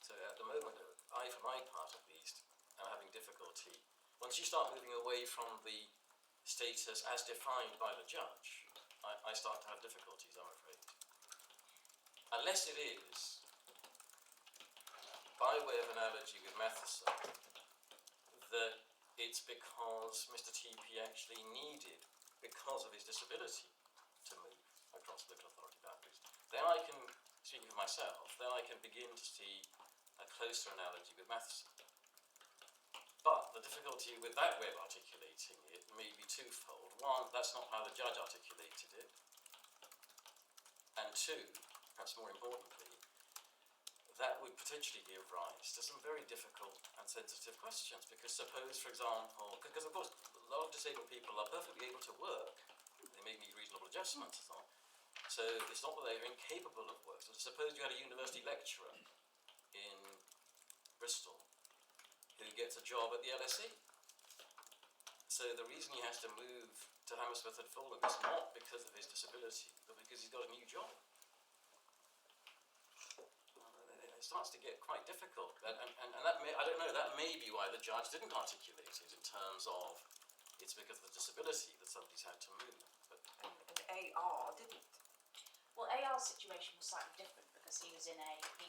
So at the moment, I, for my part at least, am having difficulty. Once you start moving away from the status as defined by the judge, I start to have difficulties, I'm afraid. Unless it is, by way of analogy with Matheson, that it's because Mr. TP actually needed, because of his disability, to move across local authority boundaries. Then I can, speaking for myself, then I can begin to see a closer analogy with Matheson. But the difficulty with that way of articulating it may be twofold. One, that's not how the judge articulated it. And two, perhaps more importantly, that would potentially give rise to some very difficult and sensitive questions. Because suppose, for example, because of course a lot of disabled people are perfectly able to work, they may need reasonable adjustments and so on. So it's not that they're incapable of work. So suppose you had a university lecturer in Bristol who gets a job at the LSE. So the reason he has to move to Hammersmith and Fulham is not because of his disability, but because he's got a new job. It starts to get quite difficult, and that may, I don't know, that may be why the judge didn't articulate it in terms of it's because of the disability that somebody's had to move. But And AR didn't. Well, AR's situation was slightly different because he's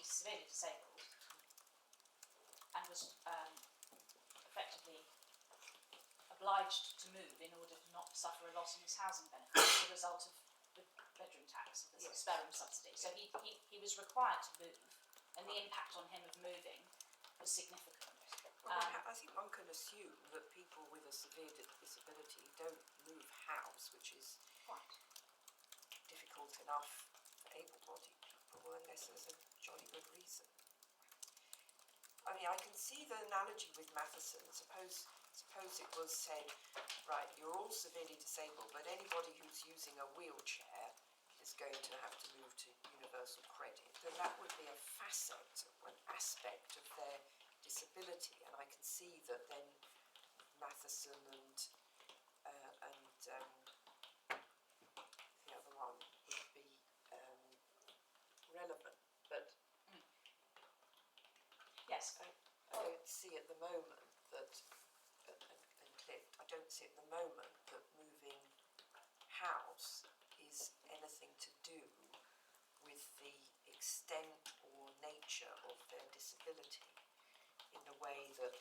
severely disabled and was effectively obliged to move in order to not suffer a loss in his housing benefit as a result of the bedroom tax, the Yes. spare room subsidy. So he was required to move, and the impact on him of moving was significant. Well, I think one can assume that people with a severe disability don't move house, which is Quite. difficult enough for able-bodied people, unless there's a jolly good reason. I mean, I can see the analogy with Matheson. Suppose it was said, right, you're all severely disabled, but anybody who's using a wheelchair is going to have to move to universal credit. Then that would be a facet, or an aspect of their disability, and I can see that then Matheson and the other one would be relevant, but Yes. I don't see at the moment that, and Cliff, I don't see at the moment that moving house is anything to do with the extent or nature of their disability, in the way that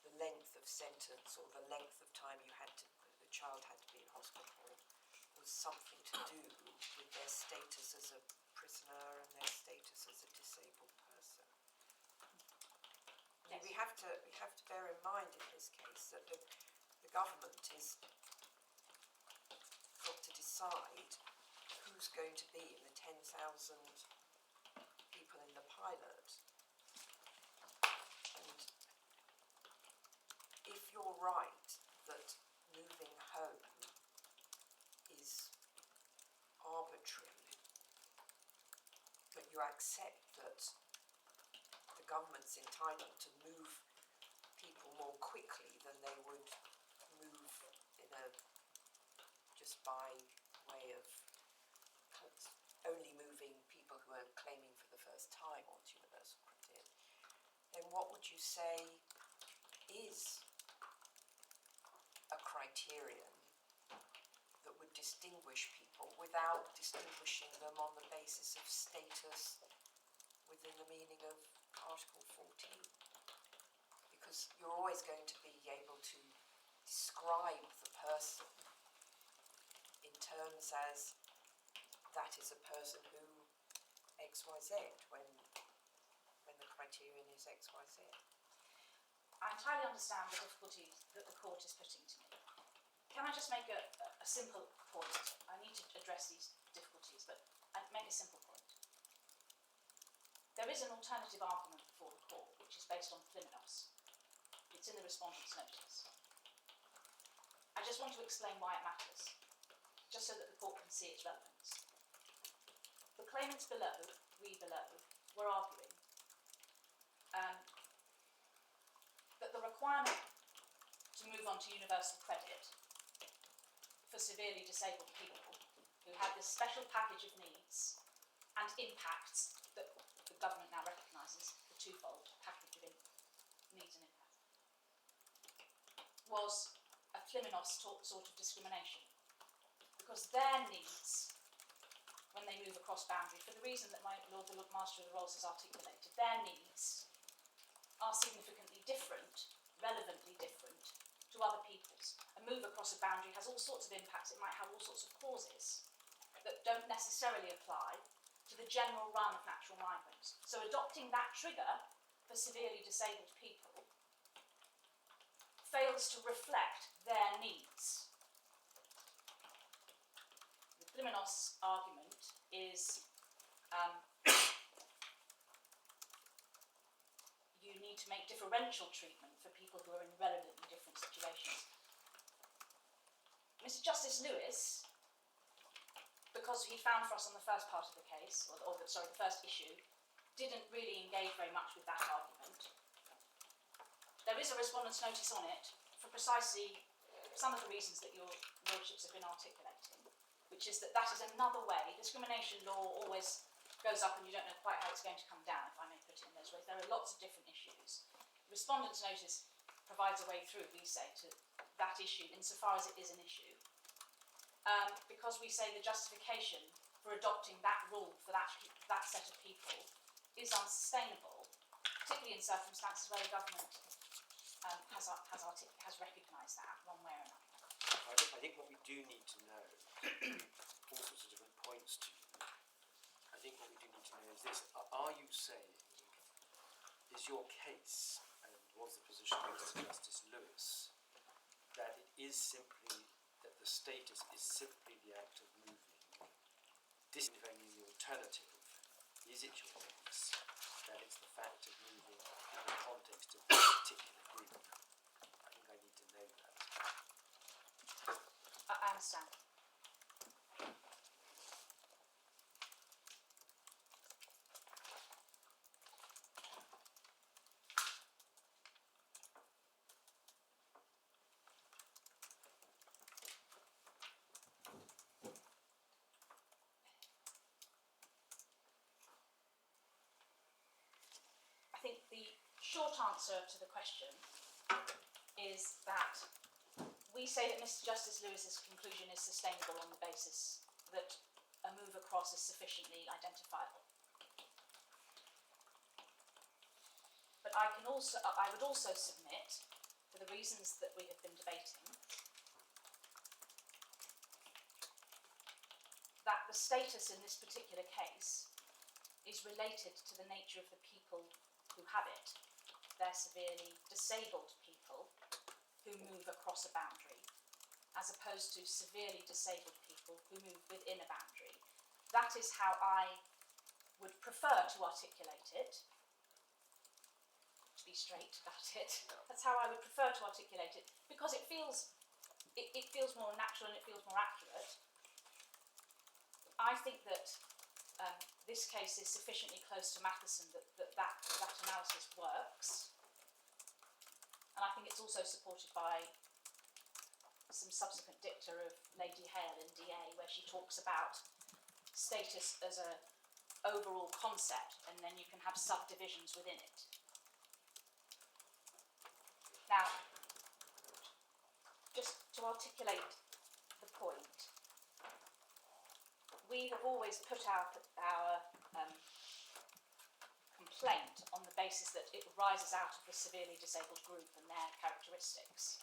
the length of sentence or the length of time the child had to be in hospital was something to do with their status as a prisoner and their status as a disabled person. Yes. We have to bear in mind in this case that the government is got to decide who's going to be in the 10,000 people in the pilot. And if you're right that moving home is arbitrary, but you accept that the government's entitled to move people more quickly than they would move in a just by way of only moving people who are claiming for the first time onto universal credit, then what would you say is a criterion that would distinguish people without distinguishing them on the basis of status within the meaning of Article 14? Because you're always going to be able to describe the person in terms as that is a person who XYZ when the criterion is XYZ. I entirely understand the difficulties that the court is putting to me. Can I just make a simple point? I need to address these difficulties, but I make a simple point. There is an alternative argument before the court, which is based on Miscellaneous. It's in the Respondents' notice. I just want to explain why it matters, just so that the court can see its relevance. The claimants below, we below, were arguing that the requirement to move on to universal credit for severely disabled people who have this special package of needs and impacts that the government now recognises, the twofold package of needs and impact, was a Miscellaneous sort of discrimination. Because their needs, when they move across boundary, for the reason that my Lord the Master of the Rolls has articulated, their needs are significantly different, relevantly different to other people's. A move across a boundary has all sorts of impacts, it might have all sorts of causes that don't necessarily apply to the general run of natural migrants. So adopting that trigger for severely disabled people fails to reflect their needs. The Miscellaneous argument is you need to make differential treatment for people who are in relevantly different situations. Mr. Justice Lewis, because he found for us on the first part of the case, the first issue, didn't really engage very much with that argument. There is a Respondent's notice on it for precisely some of the reasons that your lordships have been articulating, which is that is another way. Discrimination law always goes up and you don't know quite how it's going to come down, if I may put it in those ways. There are lots of different issues. The Respondent's notice provides a way through, we say, to that issue insofar as it is an issue. Because we say the justification for adopting that rule for that set of people is unsustainable, particularly in circumstances where the government has recognised that one way or another. I think what we do need to know, all sorts of different points to you, I think what we do need to know is this: are you saying, is your case, and was the position of Justice Lewis, that it is simply, that the status is simply the act of moving, disinvaining the alternative? Is it your case that it's the fact of moving in the context of this particular group? I think I need to know that. I understand. I think the short answer to the question is that we say that Mr. Justice Lewis's conclusion is sustainable on the basis that a move across is sufficiently identifiable. But I would also submit, for the reasons that we have been debating, the status in this particular case is related to the nature of the people who have it. They're severely disabled people who move across a boundary, as opposed to severely disabled people who move within a boundary. That is how I would prefer to articulate it, to be straight about it. That's how I would prefer to articulate it, because it feels more natural and it feels more accurate. I think that this case is sufficiently close to Matheson that analysis works, and I think it's also supported by some subsequent dicta of Lady Hale in DA, where she talks about status as a overall concept, and then you can have subdivisions within it. Now, just to articulate the point, we have always put our complaint on the basis that it rises out of the severely disabled group and their characteristics.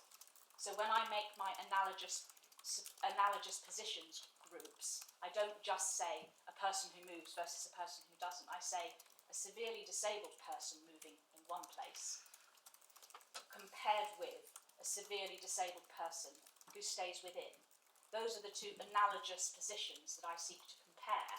So when I make my analogous positions groups, I don't just say a person who moves versus a person who doesn't. I say a severely disabled person moving in one place compared with a severely disabled person who stays within. Those are the two analogous positions that I seek to compare.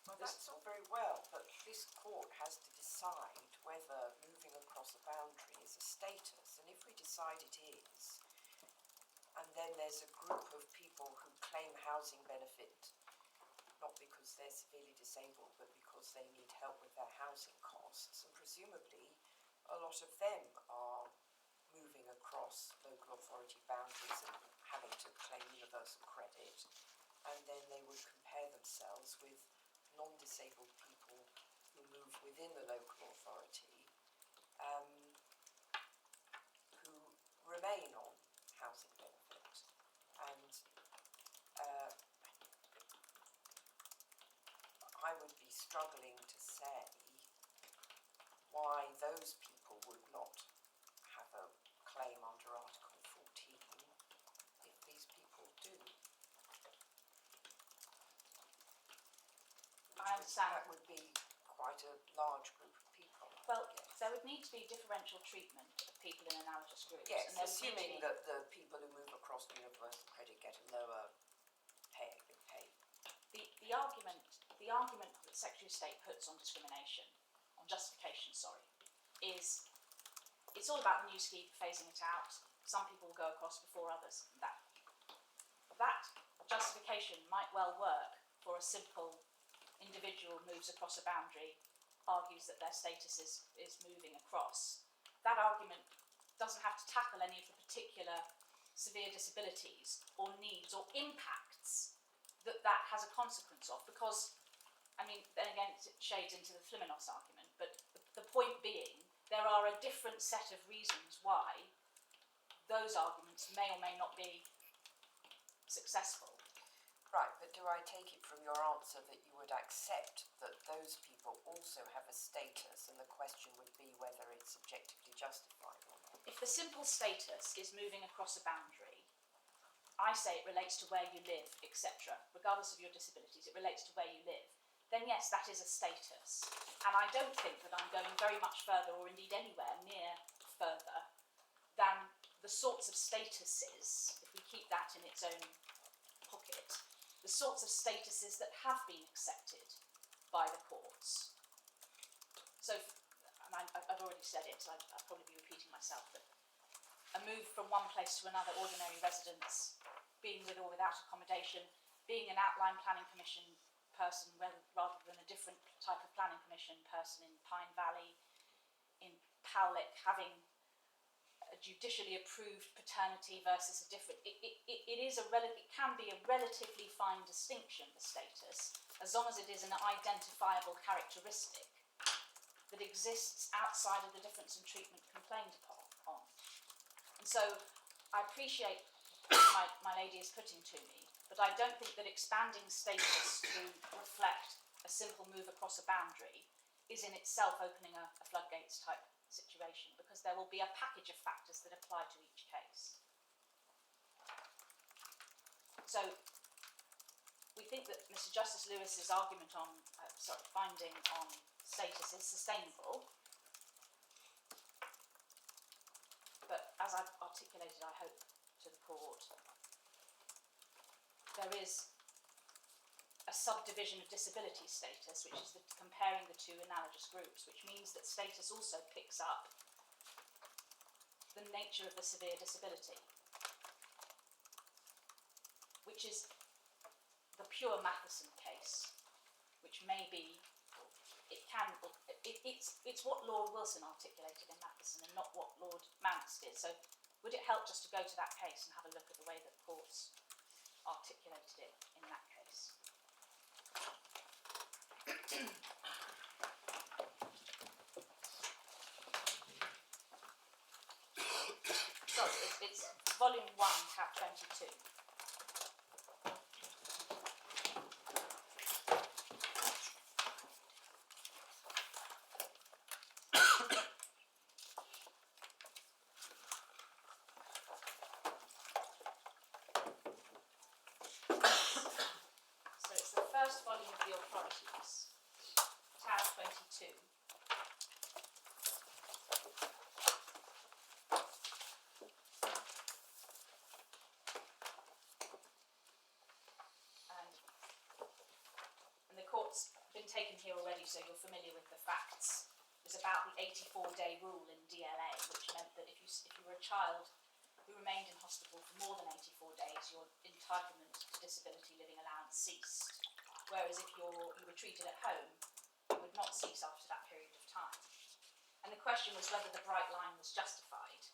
Well, that's all very well, but this court has to decide whether moving across a boundary is a status, and if we decide it is, and then there's a group of people who claim housing benefit, not because they're severely disabled, but because they need help with their housing costs, and presumably a lot of them are moving across local authority boundaries and having to claim universal credit, and then they would compare themselves with non-disabled people who move within the local authority, who remain on housing benefit. And I would be struggling to say why those people would not have a claim under Article 14 if these people do. I understand. That would be quite a large group of people. Well, yes. there would need to be differential treatment of people in analogous groups. Yes, and there would assuming need to be, that the people who move across universal credit get a lower pay. the argument that Secretary of State puts on discrimination, on justification, is it's all about the new scheme phasing it out. Some people will go across before others. That justification might well work for a simple individual moves across a boundary, argues that their status is moving across. That argument doesn't have to tackle any of the particular severe disabilities or needs or impacts that has a consequence of, because, I mean, then again it shades into the Flimenos argument, but the point being, there are a different set of reasons why those arguments may or may not be successful. Right, but do I take it from your answer that you would accept that those people also have a status, and the question would be whether it's objectively justified or not? If the simple status is moving across a boundary, I say it relates to where you live, etc., regardless of your disabilities, it relates to where you live, then yes, that is a status. And I don't think that I'm going very much further, or indeed anywhere near further, than the sorts of statuses, if we keep that in its own pocket, the sorts of statuses that have been accepted by the courts. So, and I've already said it, so I'll probably be repeating myself, but a move from one place to another, ordinary residence, being with or without accommodation, being an outline planning commission person rather than a different type of planning commission person in Pine Valley, in Powlick, having a judicially approved paternity versus a different, it can be a relatively fine distinction, the status, as long as it is an identifiable characteristic that exists outside of the difference in treatment complained upon. And so I appreciate what my lady is putting to me, but I don't think that expanding status to reflect a simple move across a boundary is in itself opening a floodgates type situation, because there will be a package of factors that apply to each case. So we think that Mr. Justice Lewis's argument on, finding on status is sustainable. But as I've articulated, I hope, to the court, there is a subdivision of disability status, which is comparing the two analogous groups, which means that status also picks up the nature of the severe disability, which is the pure Matheson case, which may be, it's what Lord Wilson articulated in Matheson and not what Lord Mounts did. So would it help just to go to that case and have a look at the way that courts articulated it in that case? Sorry, it's volume 1, tab 22. So it's the first volume of the authorities, tab 22. And the court's been taken here already, so you're familiar with the facts. It was about the 84-day rule in DLA, which meant that if you were a child who remained in hospital for more than 84 days, your entitlement to disability living allowance ceased. Whereas if you were treated at home, it would not cease after that period of time. And the question was whether the bright line was justified.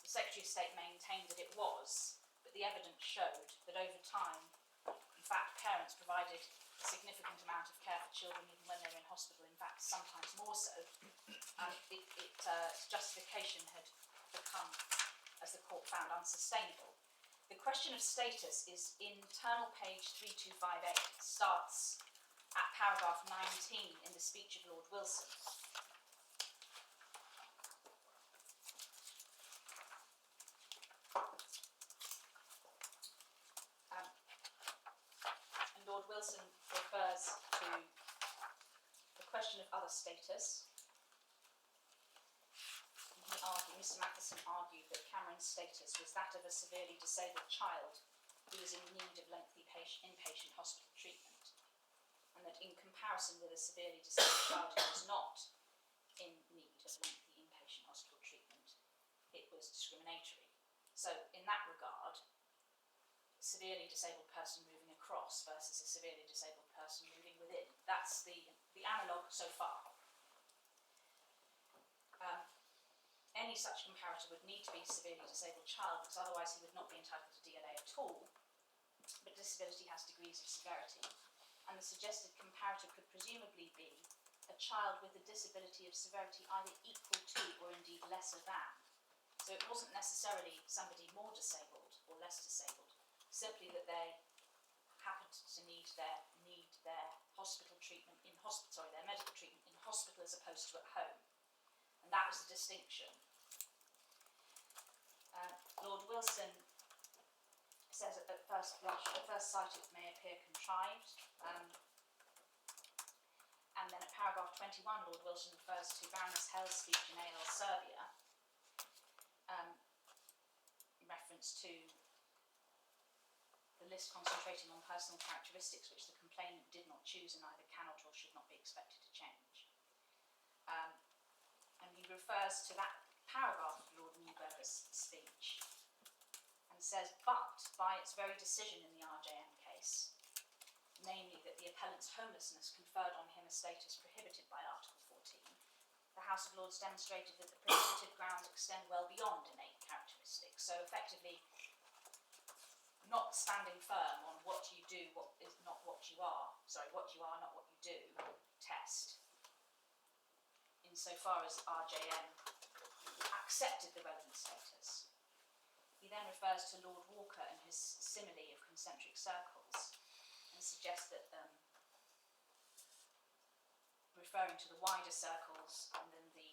The Secretary of State maintained that it was, but the evidence showed that over time, in fact, parents provided a significant amount of care for children even when they were in hospital, in fact, sometimes more so. And its justification had become, as the court found, unsustainable. The question of status is internal page 3258. It starts at paragraph 19 in the speech of Lord Wilson. And Lord Wilson refers to the question of other status. Mr. Matheson argued that Cameron's status was that of a severely disabled child who was in need of lengthy inpatient hospital treatment, and that in comparison with a severely disabled child who was not in need of lengthy inpatient hospital treatment, it was discriminatory. So in that regard, a severely disabled person moving across versus a severely disabled person moving within, that's the analogue so far. Any such comparator would need to be a severely disabled child, because otherwise he would not be entitled to DLA at all. But disability has degrees of severity, and the suggested comparator could presumably be a child with a disability of severity either equal to or indeed lesser than. So it wasn't necessarily somebody more disabled or less disabled, simply that they happened to need their hospital treatment in hospital, their medical treatment in hospital as opposed to at home. And that was the distinction. Lord Wilson says at first blush, at first sight it may appear contrived, and then at paragraph 21 Lord Wilson refers to Baroness Hell's speech in AL Serbia, in reference to the list concentrating on personal characteristics which the complainant did not choose and either cannot or should not be expected to change. And he refers to that paragraph of Lord Neuberger's speech and says, but by its very decision in the RJM case, namely that the appellant's homelessness conferred on him a status prohibited by Article 14, the House of Lords demonstrated that the prohibited grounds extend well beyond innate characteristics. So effectively, not standing firm on what you do, what is not what you are, what you are, not what you do, test. Insofar as RJM accepted the relevant status. He then refers to Lord Walker and his simile of concentric circles and suggests that referring to the wider circles and then the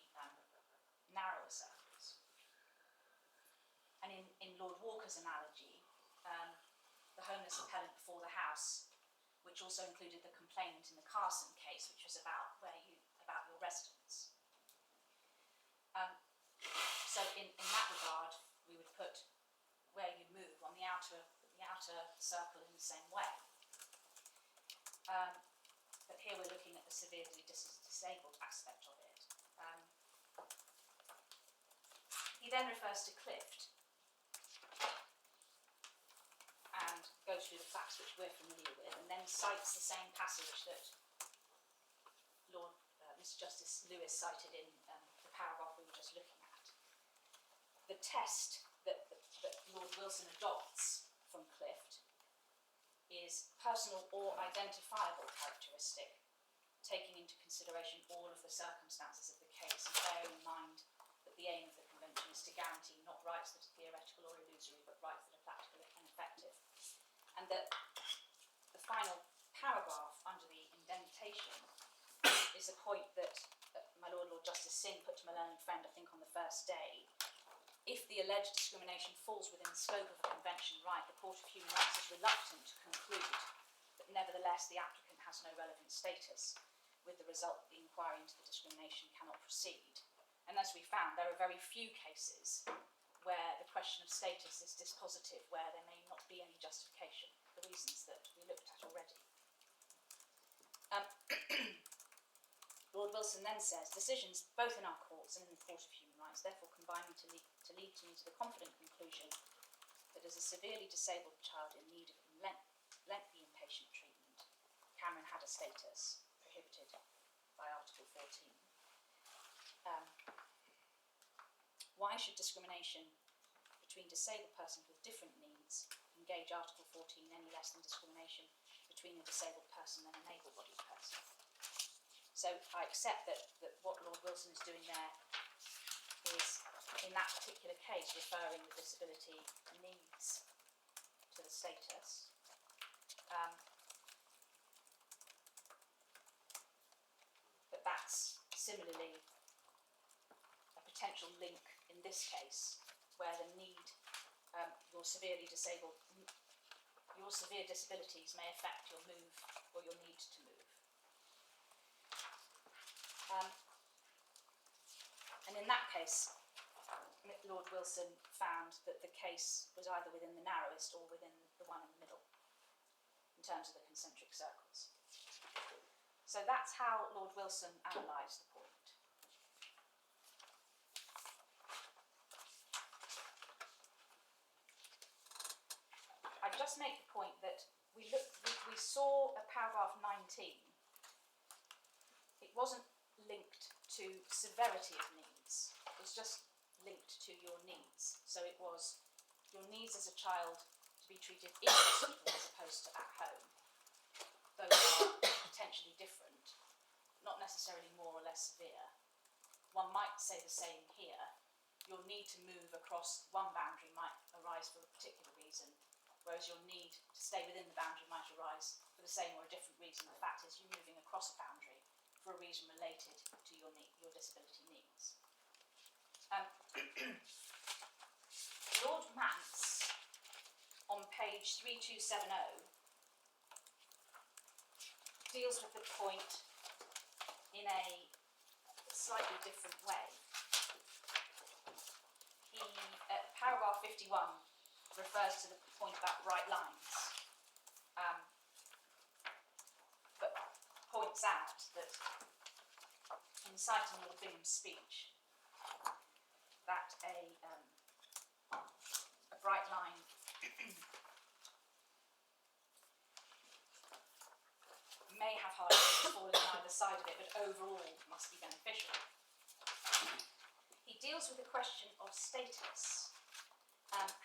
narrower circles. And in Lord Walker's analogy, the homeless appellant before the House also included the complainant in the Carson case, which was about your residence. So in that regard, we would put where you move on the outer circle in the same way. But here we're looking at the severely disabled aspect of it. He then refers to Clift and goes through the facts which we're familiar with, and then cites the same passage that Mr. Justice Lewis cited in the paragraph we were just looking at. The test that Lord Wilson adopts from Clift is personal or identifiable characteristic, taking into consideration all of the circumstances of the case and bearing in mind that the aim of the Convention is to guarantee not rights that are theoretical or illusory, but rights that are practical and effective. And that the final paragraph under the indentation is a point that my Lord Justice Singh put to my learned friend, I think, on the first day. If the alleged discrimination falls within the scope of a convention right, the Court of Human Rights is reluctant to conclude that nevertheless the applicant has no relevant status, with the result that the inquiry into the discrimination cannot proceed. And as we found, there are very few cases where the question of status is dispositive, where there may not be any justification, for the reasons that we looked at already. Lord Wilson then says, decisions both in our courts and in the Court of Human Rights therefore combining to lead me to the confident conclusion that as a severely disabled child in need of lengthy inpatient treatment, Cameron had a status prohibited by Article 14. Why should discrimination between disabled persons with different needs engage Article 14 any less than discrimination between a disabled person and an able-bodied person? So I accept that what Lord Wilson is doing there is, in that particular case, referring the disability needs to the status. But that's similarly a potential link in this case, where the need, your severe disabilities may affect your move or your need to move. And in that case, Lord Wilson found that the case was either within the narrowest or within the one in the middle, in terms of the concentric circles. So that's how Lord Wilson analysed the point. I just make the point that we saw a paragraph 19. It wasn't linked to severity of needs. It was just linked to your needs. So it was your needs as a child to be treated in hospital as opposed to at home. Those are potentially different, not necessarily more or less severe. One might say the same here. Your need to move across one boundary might arise for a particular reason, whereas your need to stay within the boundary might arise for the same or a different reason. The fact is you're moving across a boundary for a reason related to your disability needs. Lord Mance, on page 3270, deals with the point in a slightly different way. He, at paragraph 51, refers to the point about bright lines, but points out that in citing Lord Bingham's speech, that a bright line may have hard edges falling on either side of it, but overall must be beneficial. He deals with the question of status,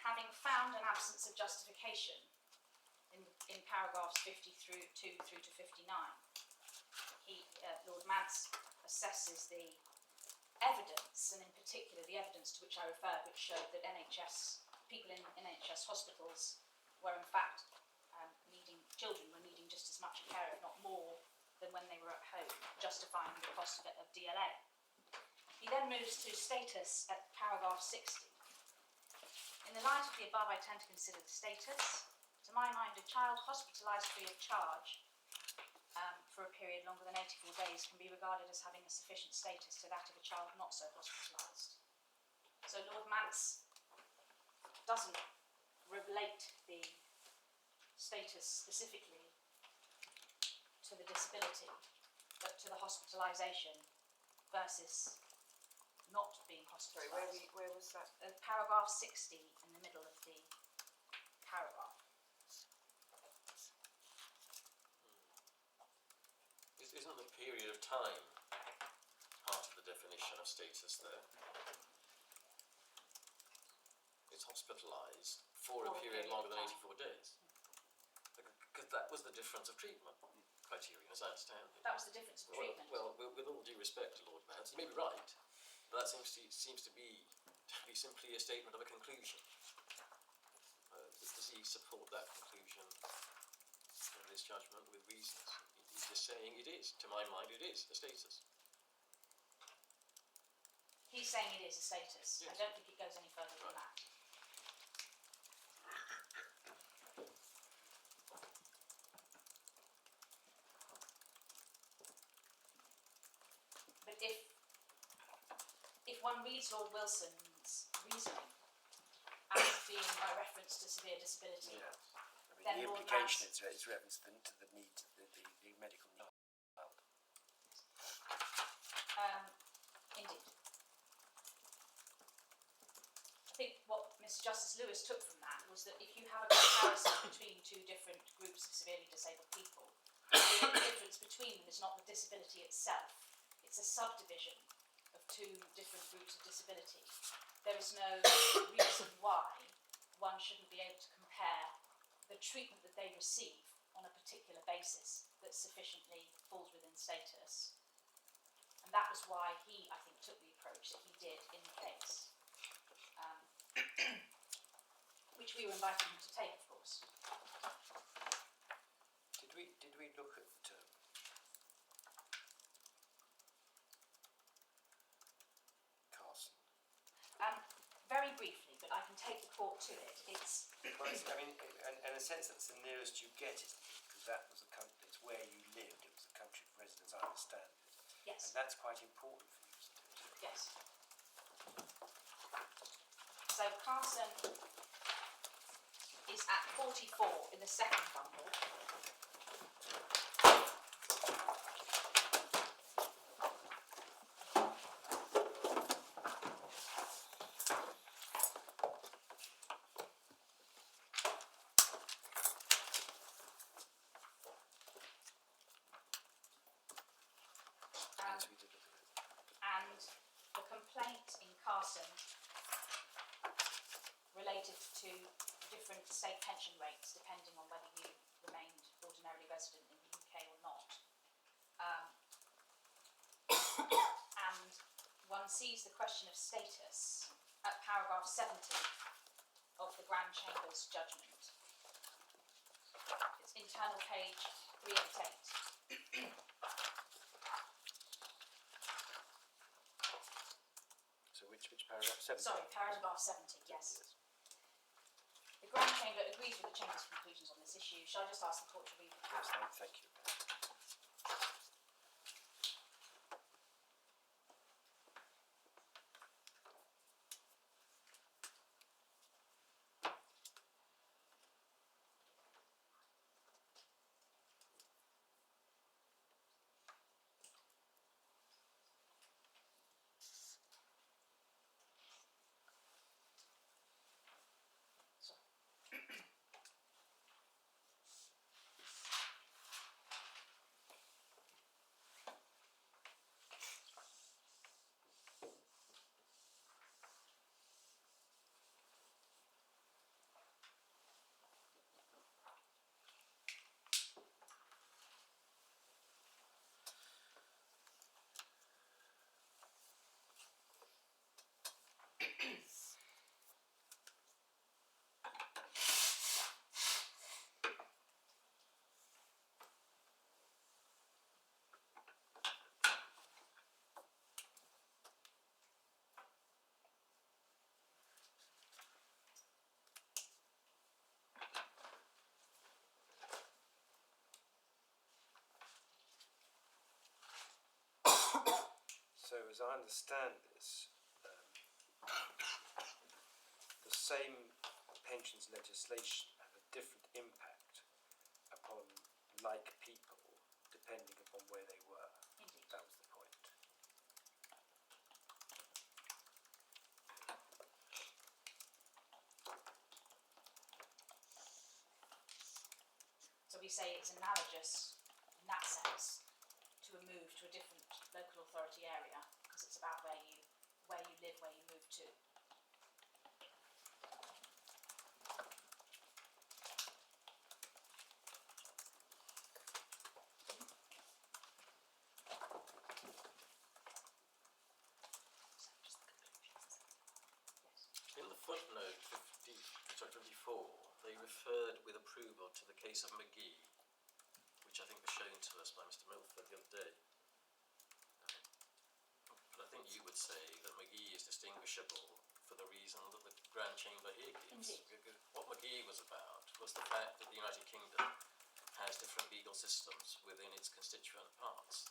having found an absence of justification in paragraphs 52 through to 59. Lord Mance assesses the evidence, and in particular the evidence to which I referred, which showed that people in NHS hospitals were in fact children were needing just as much care, if not more, than when they were at home, justifying the cost of DLA. He then moves to status at paragraph 60. In the light of the above, I tend to consider the status. To my mind, a child hospitalised free of charge for a period longer than 84 days can be regarded as having a sufficient status to that of a child not so hospitalised. So Lord Mance doesn't relate the status specifically to the disability, but to the hospitalisation versus not being Sorry, hospitalised. where was that? Paragraph 60 in the middle of the paragraph. Isn't the period of time part of the definition of status there? It's hospitalised for a period longer than 84 days. Because that was the difference of treatment criterion, as I understand it. That was the difference of treatment. Well, with all due respect to Lord Mance, he may be right, but that seems to be simply a statement of a conclusion. Does he support that conclusion in this judgment with reasons? He's just saying it is. To my mind, it is a status. He's saying it is a status. Yes. I don't think it goes any further than that. But if one reads Lord Wilson's reasoning as being by reference to severe disability, Yeah. I Then mean, the Lord implication Mance- is reference to the need, the medical need. indeed. I think what Mr. Justice Lewis took from that was that if you have a comparison between two different groups of severely disabled people, the only difference between them is not the disability itself, it's a subdivision of two different groups of disability. There is no reason why one shouldn't be able to compare the treatment that they receive on a particular basis that sufficiently falls within status. And that was why he, I think, took the approach that he did in the case, which we were inviting him to take, of course. Did we look at Carson? Very briefly, but I can take the court to it. It's Well, I mean, in a sense, that's the nearest you get, isn't it? Because that was a country, it's where you lived. It was a country of residence, I understand it. yes, And that's quite important for you, isn't it? yes. So Carson is at 44 in the second bundle. Yes, we did look at it. And the complaint in Carson related to different state pension rates depending on whether you remained ordinarily resident in the UK or not. And one sees the question of status at paragraph 70 of the Grand Chamber's judgment. It's internal page 388. So which paragraph? 7? Sorry, paragraph 70, yes. The Grand Chamber agrees with the Chamber's conclusions on this issue. Shall I just ask the court to read the Yes, paragraph? thank you. as I understand this, the same pensions legislation had a different impact upon like people depending upon where they were. Indeed. That was the point. So we say it's analogous in that sense to a move to a different local authority area because it's about where you live, where you move to. Yes. In the footnote 24, they referred with approval to the case of McGee, which I think was shown to us by Mr. Milford the other day. But I think you would say that McGee is distinguishable for the reason that the Grand Chamber here gives. Indeed. What McGee was about was the fact that the United Kingdom has different legal systems within its constituent parts.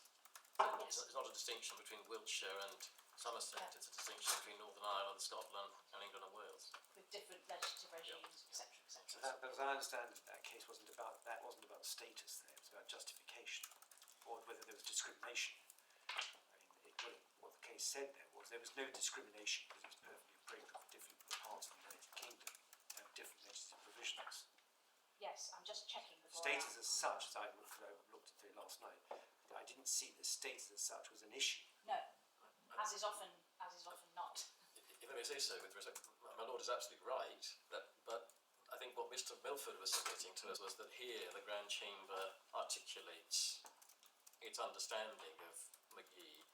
And Yes. it's not a distinction between Wiltshire and Somerset, it's a distinction between Northern Ireland, Scotland, and England and Wales. With different legislative regimes, etc., etc. So that, but as I understand it, that case wasn't about status there, it was about justification, or whether there was discrimination. I mean, what the case said there was no discrimination because it was perfectly appropriate for different parts of the United Kingdom to have different legislative provisions. Yes, I'm just checking before. Status as such, as I looked at it last night, I didn't see the status as such was an issue. No, as is often not. If I may say so, with respect, my lord is absolutely right, but I think what Mr. Milford was submitting to us was that here the Grand Chamber articulates its understanding of McGee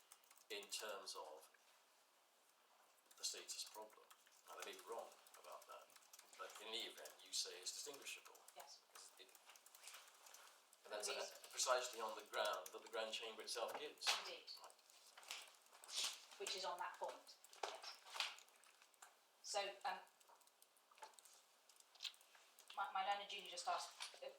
in terms of the status problem. Now, they may be wrong about that, but in any event, you say it's distinguishable. Yes. And that's precisely on the ground that the Grand Chamber itself gives. Indeed. Which is on that point. Yes. So, my learned junior just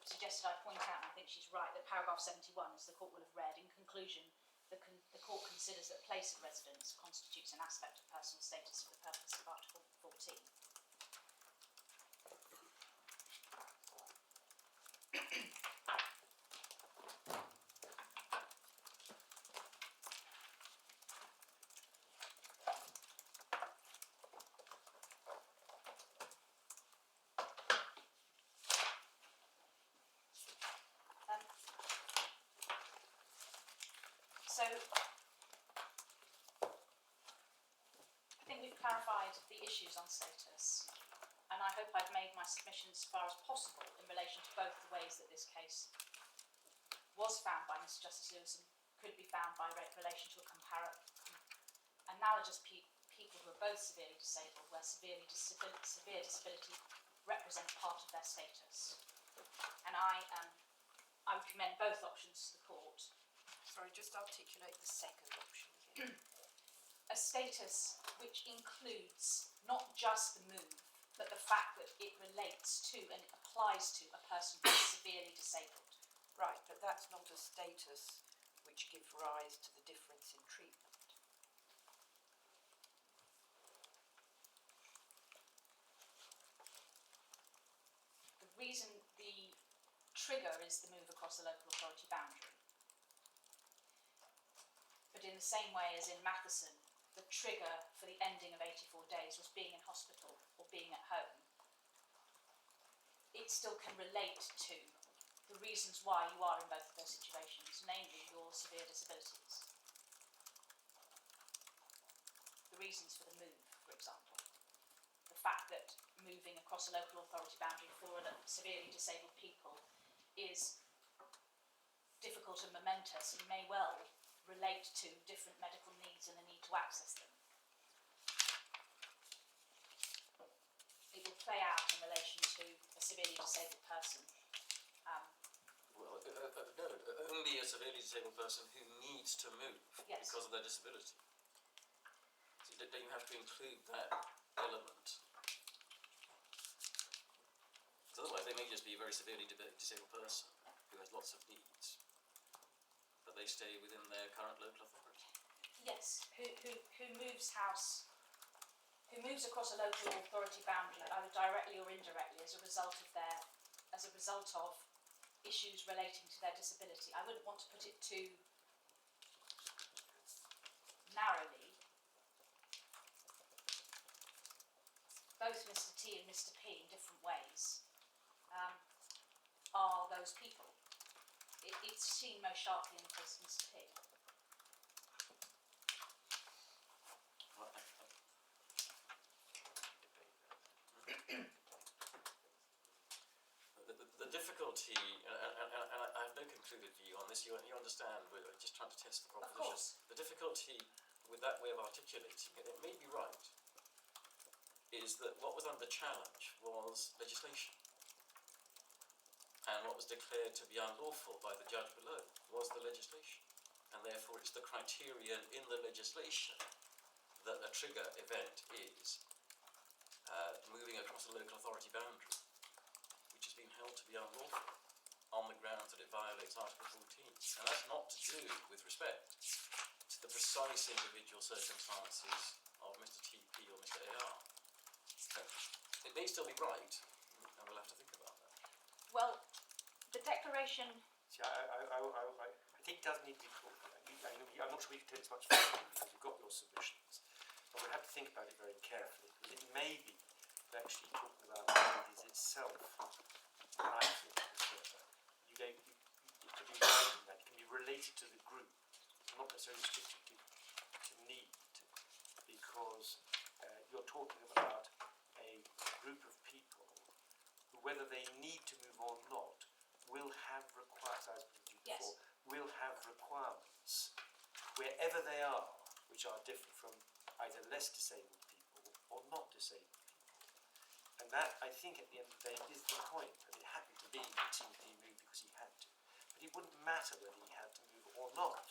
suggested I point out, and I think she's right, that paragraph 71, as the court will have read, in conclusion, the court considers that place of residence constitutes an aspect of personal status for the purpose of Article 14. So, I think we've clarified the issues on status, and I hope I've made my submissions as far as possible in relation to both the ways that this case was found by Mr. Justice Lewis and could be found by relation to analogous people who are both severely disabled, where severe disability represents part of their status. And I would commend both options to the court. Sorry, just articulate the second option again. A status which includes not just the move, but the fact that it relates to and it applies to a person who is severely disabled. Right, but that's not a status which gives rise to the difference in treatment. The reason the trigger is the move across the local authority boundary. But in the same way as in Matheson, the trigger for the ending of 84 days was being in hospital or being at home. It still can relate to the reasons why you are in both of those situations, namely your severe disabilities. The reasons for the move, for example. The fact that moving across a local authority boundary for severely disabled people is difficult and momentous and may well relate to different medical needs and the need to access them. It will play out in relation to a severely disabled person. No, only a severely disabled person who needs to move Yes. because of their disability. So don't you have to include that element? So otherwise they may just be a very severely disabled person who has lots of needs, but they stay within their current local authority. Yes, who moves house, who moves across a local authority boundary, either directly or indirectly, as a result of issues relating to their disability. I wouldn't want to put it too narrowly. Both Mr. T and Mr. P, in different ways, are those people. It's seen most sharply in the case of Mr. P. The difficulty, and I have no concluded view on this, you understand, we're just trying to test the Of proposition. course. The difficulty with that way of articulating it may be right, is that what was under challenge was legislation. And what was declared to be unlawful by the judge below was the legislation. And therefore it's the criterion in the legislation that a trigger event is moving across a local authority boundary, which has been held to be unlawful on the grounds that it violates Article 14. And that's not to do with respect to the precise individual circumstances of Mr. TP or Mr. AR. It may still be right, and we'll have to think about that. Well, the declaration, See, I think it does need to be talked about. I'm not sure we can take as much further because we've got your submissions, but we'll have to think about it very carefully. Because it may be that actually talking about language itself, I think, it could be more than that. It can be related to the group, not necessarily restricted to need, because you're talking about a group of people who, whether they need to move or not, will have requirements, as we did Yes. before, will have requirements wherever they are, which are different from either less disabled people or not disabled people. And that, I think, at the end of the day, is the point. And it happened to be that TP moved because he had to. But it wouldn't matter whether he had to move or not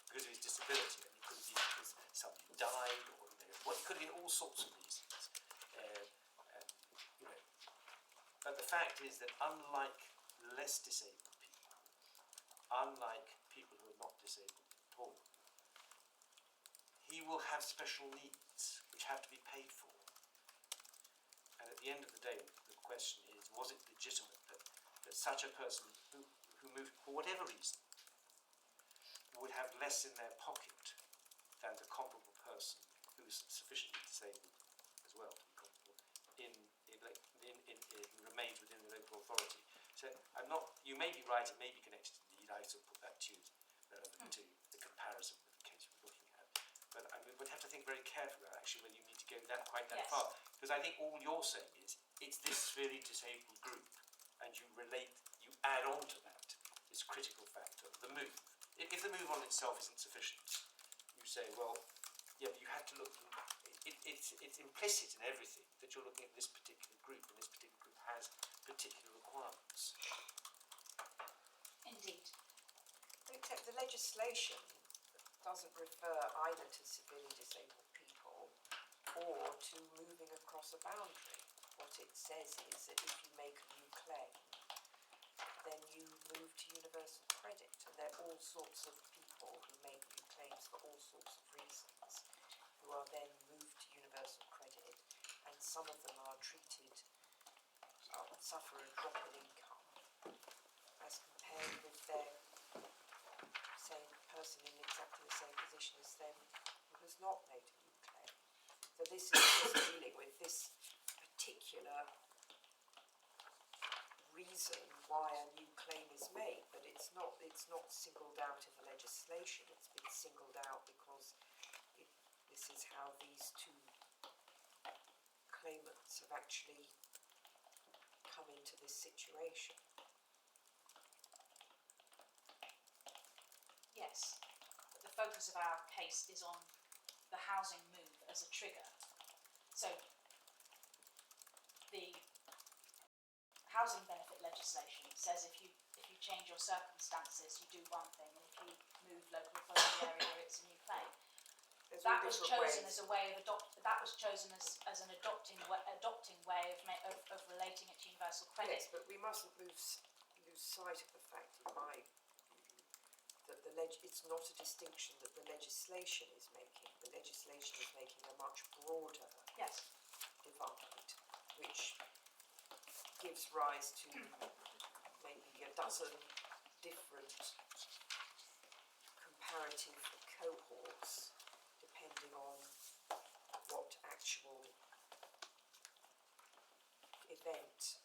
because of his disability. And it could have been because somebody died, or it could have been all sorts of reasons. But the fact is that unlike less disabled people, unlike people who are not disabled at all, he will have special needs which have to be paid for. And at the end of the day, the question is, was it legitimate that such a person who moved for whatever reason would have less in their pocket than the comparable person who is sufficiently disabled as well to be comparable who remains within the local authority. So you may be right, it may be connected indeed, I sort of put that to you relevant to the comparison with the case we're looking at. But I would have to think very carefully about actually whether you need to go quite that Yes. far. Because I think all you're saying is, it's this severely disabled group, and you add on to that this critical factor, the move. If the move on itself isn't sufficient, you say, well, yeah, but you had to look, it's implicit in everything that you're looking at this particular group, and this particular group has particular requirements. indeed, Except the legislation doesn't refer either to severely disabled people or to moving across a boundary. What it says is that if you make a new claim, then you move to universal credit, and there are all sorts of people who make new claims for all sorts of reasons, who are then moved to universal credit, and some of them are treated, suffer a drop in income as compared with their same person in exactly the same position as them who has not made a new claim. So this is just dealing with this particular reason why a new claim is made, but it's not singled out in the legislation. It's been singled out because this is how these two claimants have actually come into this situation. yes. But the focus of our case is on the housing move as a trigger. So the housing benefit legislation says if you change your circumstances, you do one thing, and if you move local authority area, it's a new claim. There's all That was different chosen ways. as a way of that was chosen as an adopting way of relating it to universal credit. Yes, but we mustn't lose sight of the fact, in my view, that it's not a distinction that the legislation is making. The legislation is making a much broader Yes. divide, which gives rise to maybe a dozen different comparative cohorts, depending on what actual event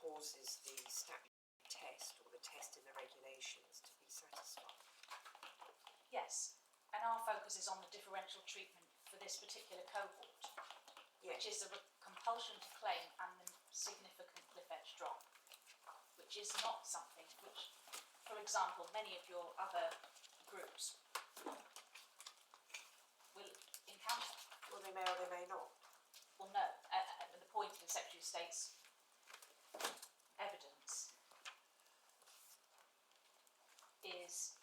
causes the statutory test or the test in the regulations to be satisfied. Yes, and our focus is on the differential treatment for this particular cohort, which is the compulsion to claim and the significant cliff edge drop, which is not something which, for example, many of your other groups will encounter. Well, they may or they may not. Well, no, the point of the Secretary of State's evidence is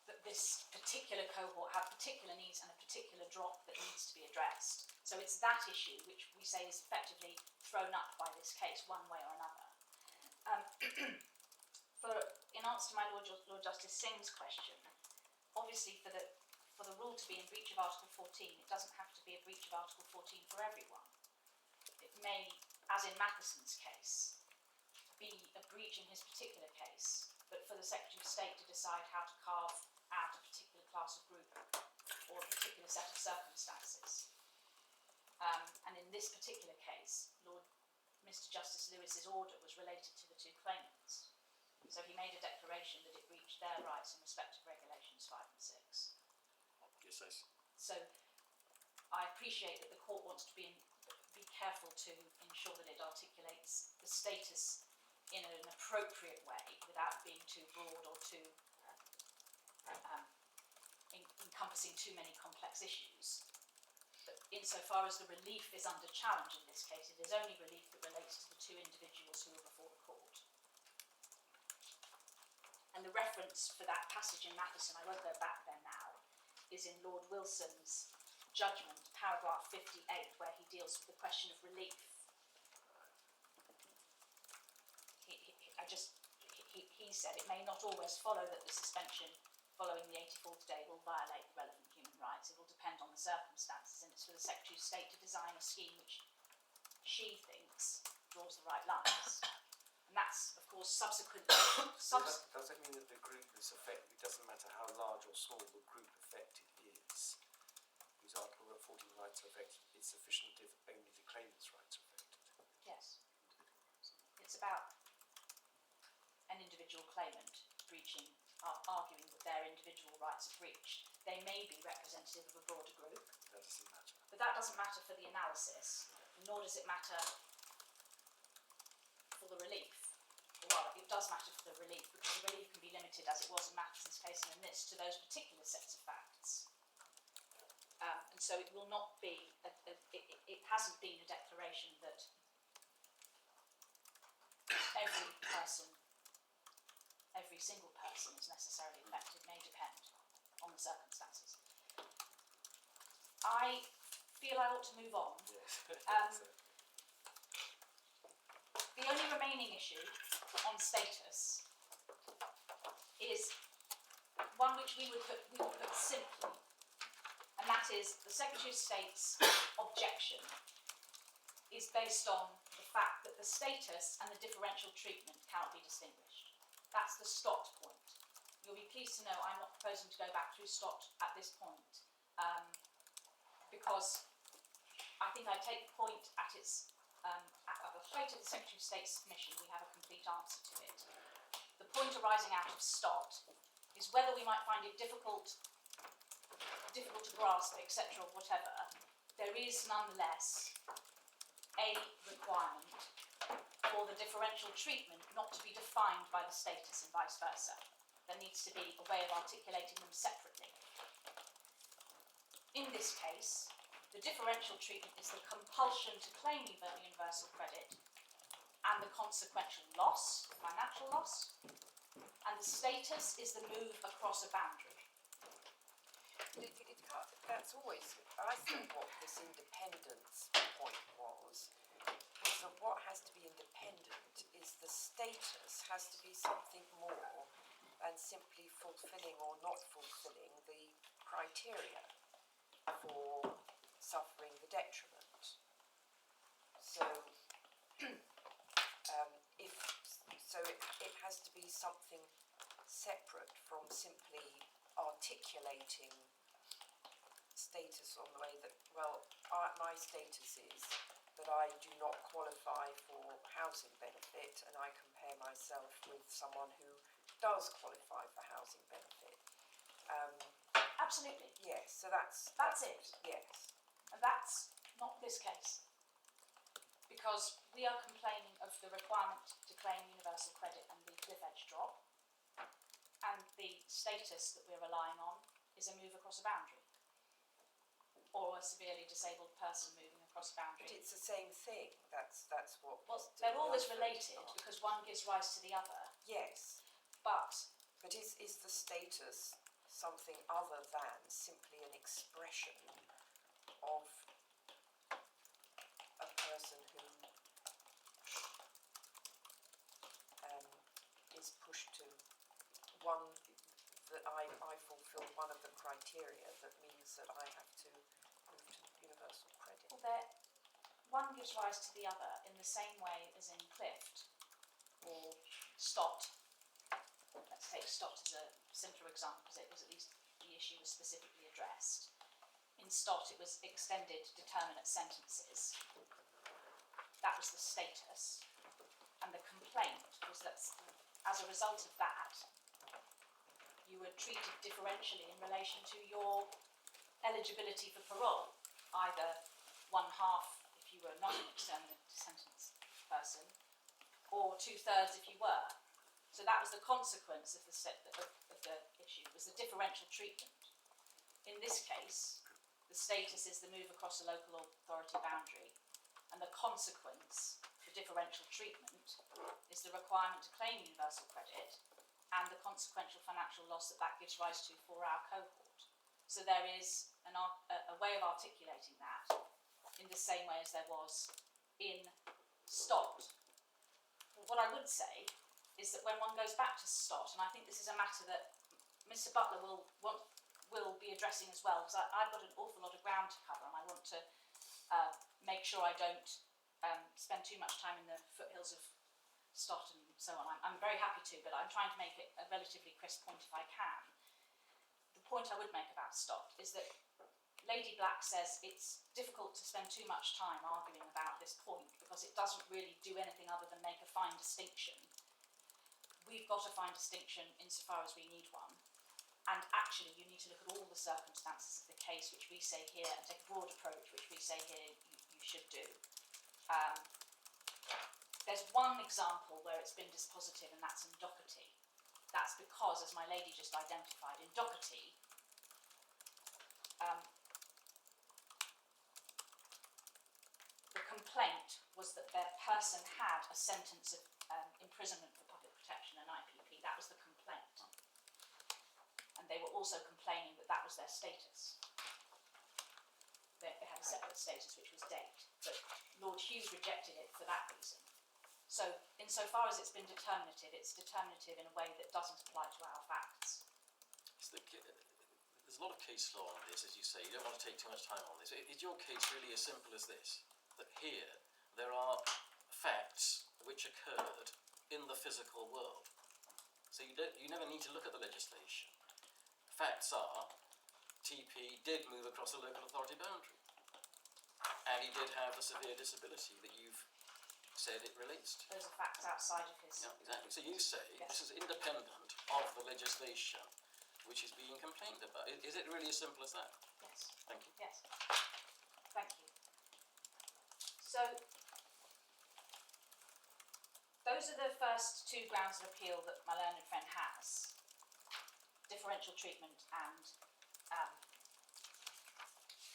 that this particular cohort have particular needs and a particular drop that needs to be addressed. So it's that issue which we say is effectively thrown up by this case one way or another. In answer to my Lord Justice Singh's question, obviously for the rule to be in breach of Article 14, it doesn't have to be a breach of Article 14 for everyone. It may, as in Matheson's case, be a breach in his particular case, but for the Secretary of State to decide how to carve out a particular class of group or a particular set of circumstances. And in this particular case, Mr. Justice Lewis's order was related to the two claimants. So he made a declaration that it breached their rights in respect of Regulations 5 and 6. Yes, I see. So I appreciate that the court wants to be careful to ensure that it articulates the status in an appropriate way without being too broad or too encompassing too many complex issues. But insofar as the relief is under challenge in this case, it is only relief that relates to the two individuals who are before the court. And the reference for that passage in Matheson, I won't go back there now, is in Lord Wilson's judgment, paragraph 58, where he deals with the question of relief. He said it may not always follow that the suspension following the 84th day will violate the relevant human rights. It will depend on the circumstances, and it's for the Secretary of State to design a scheme which she thinks draws the right lines. And that's, of course, subsequently... Does that mean that the group is affected, it doesn't matter how large or small the group affected is, whose Article 14 rights are affected, it's sufficient if only the claimant's rights are affected? Yes. It's about an individual claimant arguing that their individual rights are breached. They may be representative of a broader group. That doesn't matter. But that doesn't matter for the analysis, nor does it matter for the relief. Well, it does matter for the relief, because the relief can be limited, as it was in Matheson's case and in this, to those particular sets of facts. And so it will not be, it hasn't been a declaration that every single person is necessarily affected, may depend on the circumstances. I feel I ought to move on. Yes. The only remaining issue on status is one which we would put simply, and that is the Secretary of State's objection is based on the fact that the status and the differential treatment cannot be distinguished. That's the Stott point. You'll be pleased to know I'm not proposing to go back through Stott at this point, because I think I take the point at its at the height of the Secretary of State's submission. We have a complete answer to it. The point arising out of Stott is whether we might find it difficult to grasp, etc., or whatever. There is nonetheless a requirement for the differential treatment not to be defined by the status and vice versa. There needs to be a way of articulating them separately. In this case, the differential treatment is the compulsion to claim universal credit and the consequential loss, financial loss, and the status is the move across a boundary. That's always, I think, what this independence point was that what has to be independent is the status has to be something more than simply fulfilling or not fulfilling the criteria for suffering the detriment. So, if so, it has to be something separate from simply articulating status on the way that, well, my status is that I do not qualify for housing benefit, and I compare myself with someone who does qualify for housing benefit. Absolutely. Yes, so that's it. Yes. And that's not this case. Because we are complaining of the requirement to claim universal credit and the cliff edge drop, and the status that we're relying on is a move across a boundary, or a severely disabled person moving across a But boundary. it's the same thing. That's what. Well, Mr. they're always Milford related asked. because one gives rise to the other, Yes, but but is the status something other than simply an expression of a person who is pushed to one that I fulfil one of the criteria that means that I have to move to universal credit? well, one gives rise to the other in the same way as in Clift or Stott. Let's take Stott as a simpler example because it was at least the issue was specifically addressed. In Stott it was extended determinate sentences. That was the status. And the complaint was that as a result of that, you were treated differentially in relation to your eligibility for parole, either one half if you were not an extended sentence person, or 2/3 if you were. So that was the consequence of the issue, was the differential treatment. In this case, the status is the move across a local authority boundary, and the consequence for differential treatment is the requirement to claim universal credit and the consequential financial loss that gives rise to for our cohort. So there is a way of articulating that in the same way as there was in Stott. What I would say is that when one goes back to Stott, and I think this is a matter that Mr. Butler will be addressing as well, because I've got an awful lot of ground to cover, and I want to make sure I don't spend too much time in the foothills of Stott and so on. I'm very happy to, but I'm trying to make it a relatively crisp point if I can. The point I would make about Stott is that Lady Black says it's difficult to spend too much time arguing about this point because it doesn't really do anything other than make a fine distinction. We've got a fine distinction insofar as we need one, and actually you need to look at all the circumstances of the case, which we say here, and take a broad approach, which we say here you should do. There's one example where it's been dispositive, and that's in Doherty. That's because, as my lady just identified, in Doherty, the complaint was that their person had a sentence of imprisonment for public protection, an IPP. That was the complaint. And they were also complaining that that was their status. They had a separate status, which was date. But Lord Hughes rejected it for that reason. So, insofar as it's been determinative, it's determinative in a way that doesn't apply to our facts. There's a lot of case law on this, as you say. You don't want to take too much time on this. Is your case really as simple as this? That here there are facts which occurred in the physical world. So you never need to look at the legislation. Facts are, TP did move across a local authority boundary, and he did have the severe disability that you've said it relates to. Those are facts outside of his... Yeah, exactly. So you say Yes. this is independent of the legislation which is being complained about. Is it really as simple as that? Yes. Thank you. Yes. Thank you. So, those are the first two grounds of appeal that my learned friend has. Differential treatment and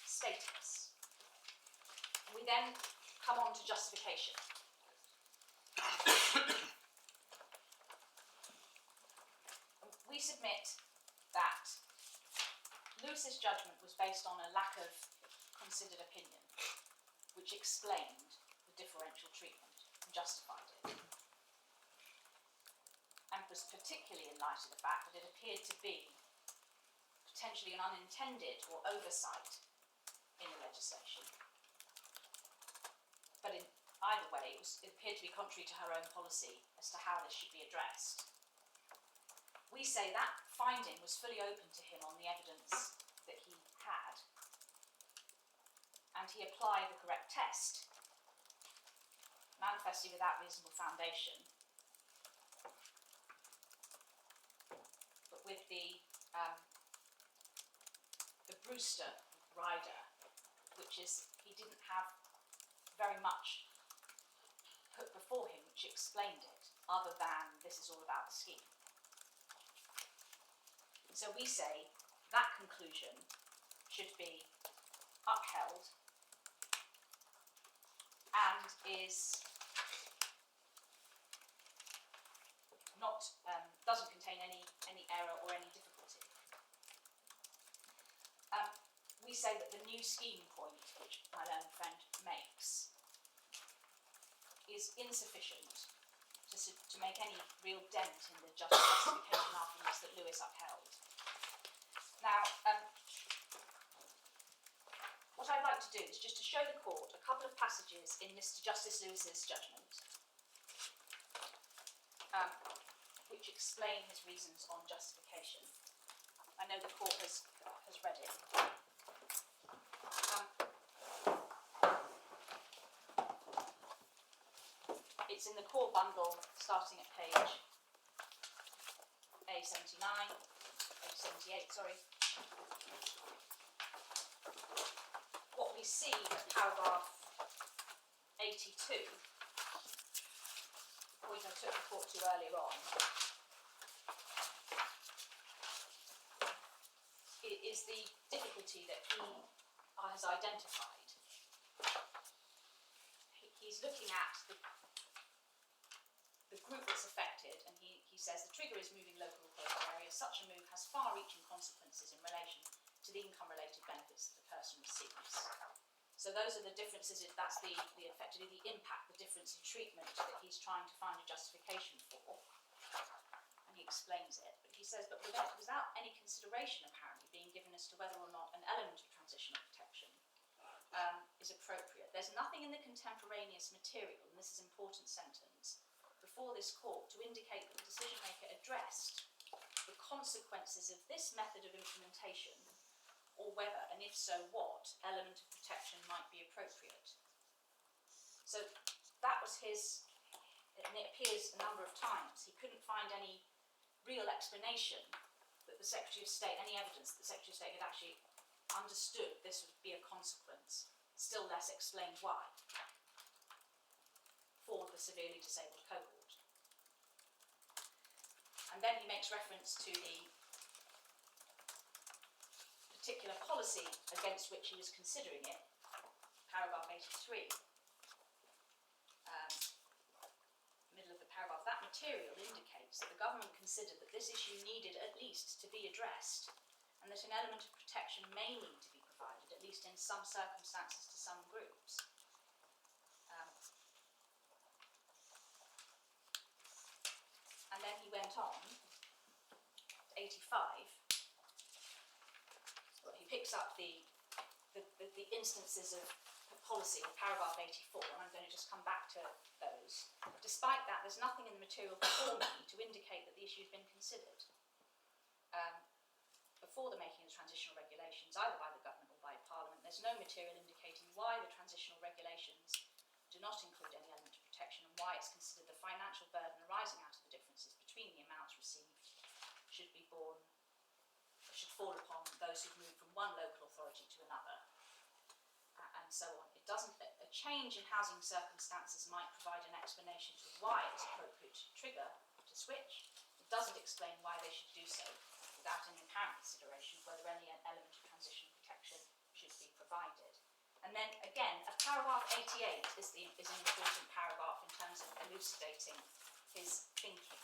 status. We then come on to justification. We submit that Lewis's judgment was based on a lack of considered opinion, which explained the differential treatment and justified it. And was particularly in light of the fact that it appeared to be potentially an unintended or oversight in the legislation. But in either way, it appeared to be contrary to her own policy as to how this should be addressed. We say that finding was fully open to him on the evidence that he had, and he applied the correct test, manifestly without reasonable foundation. But with the Brewster rider, which is, he didn't have very much put before him which explained it, other than this is all about the scheme. And so we say that conclusion should be upheld and is not, doesn't contain any error or any difficulty. We say that the new scheme point, which my learned friend makes, is insufficient to make any real dent in the justification arguments that Lewis upheld. Now, what I'd like to do is just to show the court a couple of passages in Mr. Justice Lewis's judgment, which explain his reasons on justification. I know the court has read it. It's in the core bundle, starting at page A79, page 78, sorry. What we see at paragraph 82, the point I took the court to earlier on, is the difficulty that he has identified. He's looking at the group that's affected, and he says the trigger is moving local authority areas. Such a move has far-reaching consequences in relation to the income-related benefits that the person receives. So those are the differences. That's the effectively the impact, the difference in treatment that he's trying to find a justification for, and he explains it. But he says, but without any consideration apparently being given as to whether or not an element of transitional protection is appropriate. There's nothing in the contemporaneous material, and this is an important sentence, before this court to indicate that the decision maker addressed the consequences of this method of implementation, or whether, and if so what, element of protection might be appropriate. So that was his, and it appears a number of times, he couldn't find any real explanation that the Secretary of State, any evidence that the Secretary of State had actually understood this would be a consequence, still less explained why, for the severely disabled cohort. And then he makes reference to the particular policy against which he was considering it, paragraph 83. Middle of the paragraph, that material indicates that the government considered that this issue needed at least to be addressed, and that an element of protection may need to be provided, at least in some circumstances to some groups. And then he went on, 85, well, he picks up the instances of policy in paragraph 84, and I'm going to just come back to those. Despite that, there's nothing in the material before me to indicate that the issue has been considered before the making of the transitional regulations, either by the government or by Parliament. There's no material indicating why the transitional regulations do not include any element of protection, and why it's considered the financial burden arising out of the differences between the amounts received should fall upon those who've moved from one local authority to another, and so on. It doesn't. A change in housing circumstances might provide an explanation to why it's appropriate to trigger to switch. It doesn't explain why they should do so without any apparent consideration of whether any element of transitional protection should be provided. And then again, paragraph 88 is an important paragraph in terms of elucidating his thinking.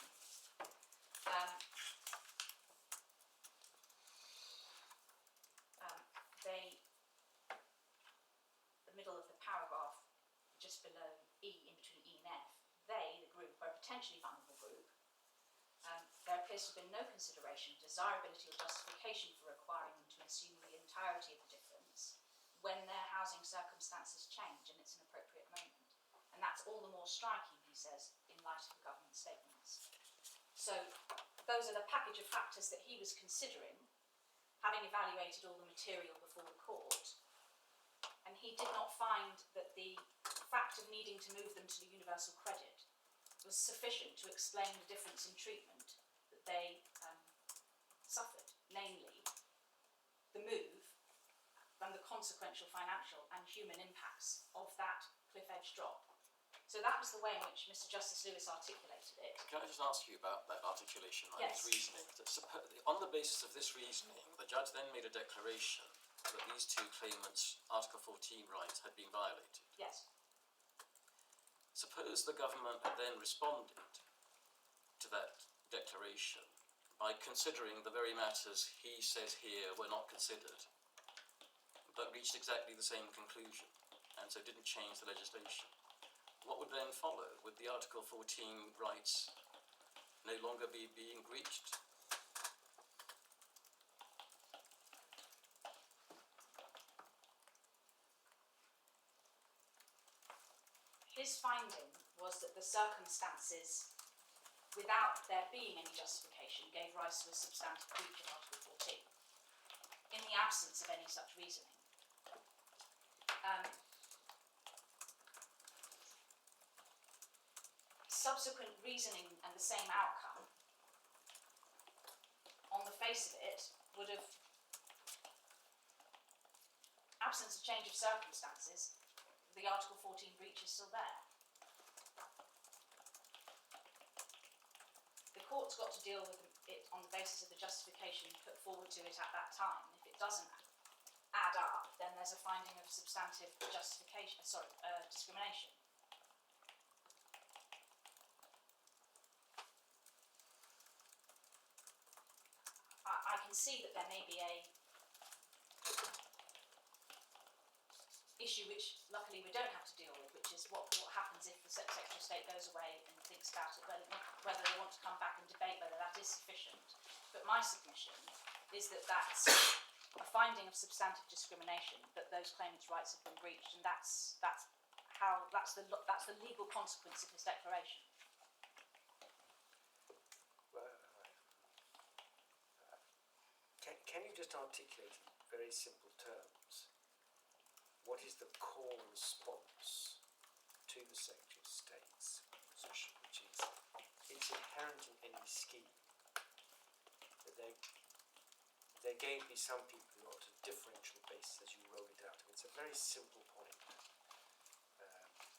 The middle of the paragraph, just below E, in between E and F, they, the group, are a potentially vulnerable group, there appears to have been no consideration, desirability or justification for requiring them to assume the entirety of the difference when their housing circumstances change and it's an appropriate moment. And that's all the more striking, he says, in light of the government statements. So those are the package of factors that he was considering, having evaluated all the material before the court, and he did not find that the fact of needing to move them to the universal credit was sufficient to explain the difference in treatment that they suffered, namely the move and the consequential financial and human impacts of that cliff edge drop. So that was the way in which Mr. Justice Lewis articulated it. Can I just ask you about that articulation and Yes. his reasoning? On the basis of this reasoning, the judge then made a declaration that these two claimants' Article 14 rights had been violated. Yes. Suppose the government had then responded to that declaration by considering the very matters he says here were not considered, but reached exactly the same conclusion, and so didn't change the legislation. What would then follow? Would the Article 14 rights no longer be being breached? His finding was that the circumstances, without there being any justification, gave rise to a substantive breach of Article 14, in the absence of any such reasoning. Subsequent reasoning and the same outcome, on the face of it, would have, absence of change of circumstances, the Article 14 breach is still there. The court's got to deal with it on the basis of the justification put forward to it at that time. If it doesn't add up, then there's a finding of substantive justification, discrimination. I can see that there may be a issue which luckily we don't have to deal with, which is what happens if the Secretary of State goes away and thinks about it, whether they want to come back and debate whether that is sufficient. But my submission is that that's a finding of substantive discrimination, that those claimants' rights have been breached, and that's the legal consequence of his declaration. Can you just articulate in very simple terms what is the core response to the Secretary of State's position, which is it's inherent in any scheme that there are going to be some people who are on a differential basis as you roll it out. I mean, it's a very simple point.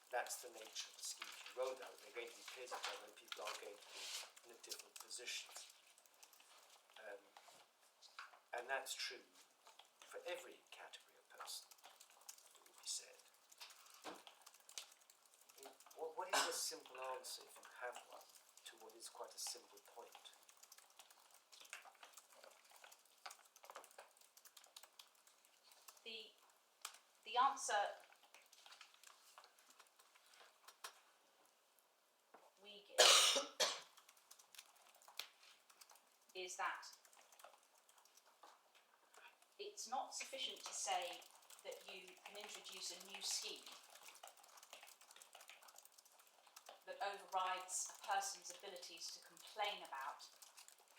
That's the nature of the scheme. If you roll it out, there are going to be periods of time when people are going to be in a different position. And that's true for every category of person, it would be said. What is the simple answer, if you have one, to what is quite a simple point? The answer we give is that it's not sufficient to say that you can introduce a new scheme that overrides a person's abilities to complain about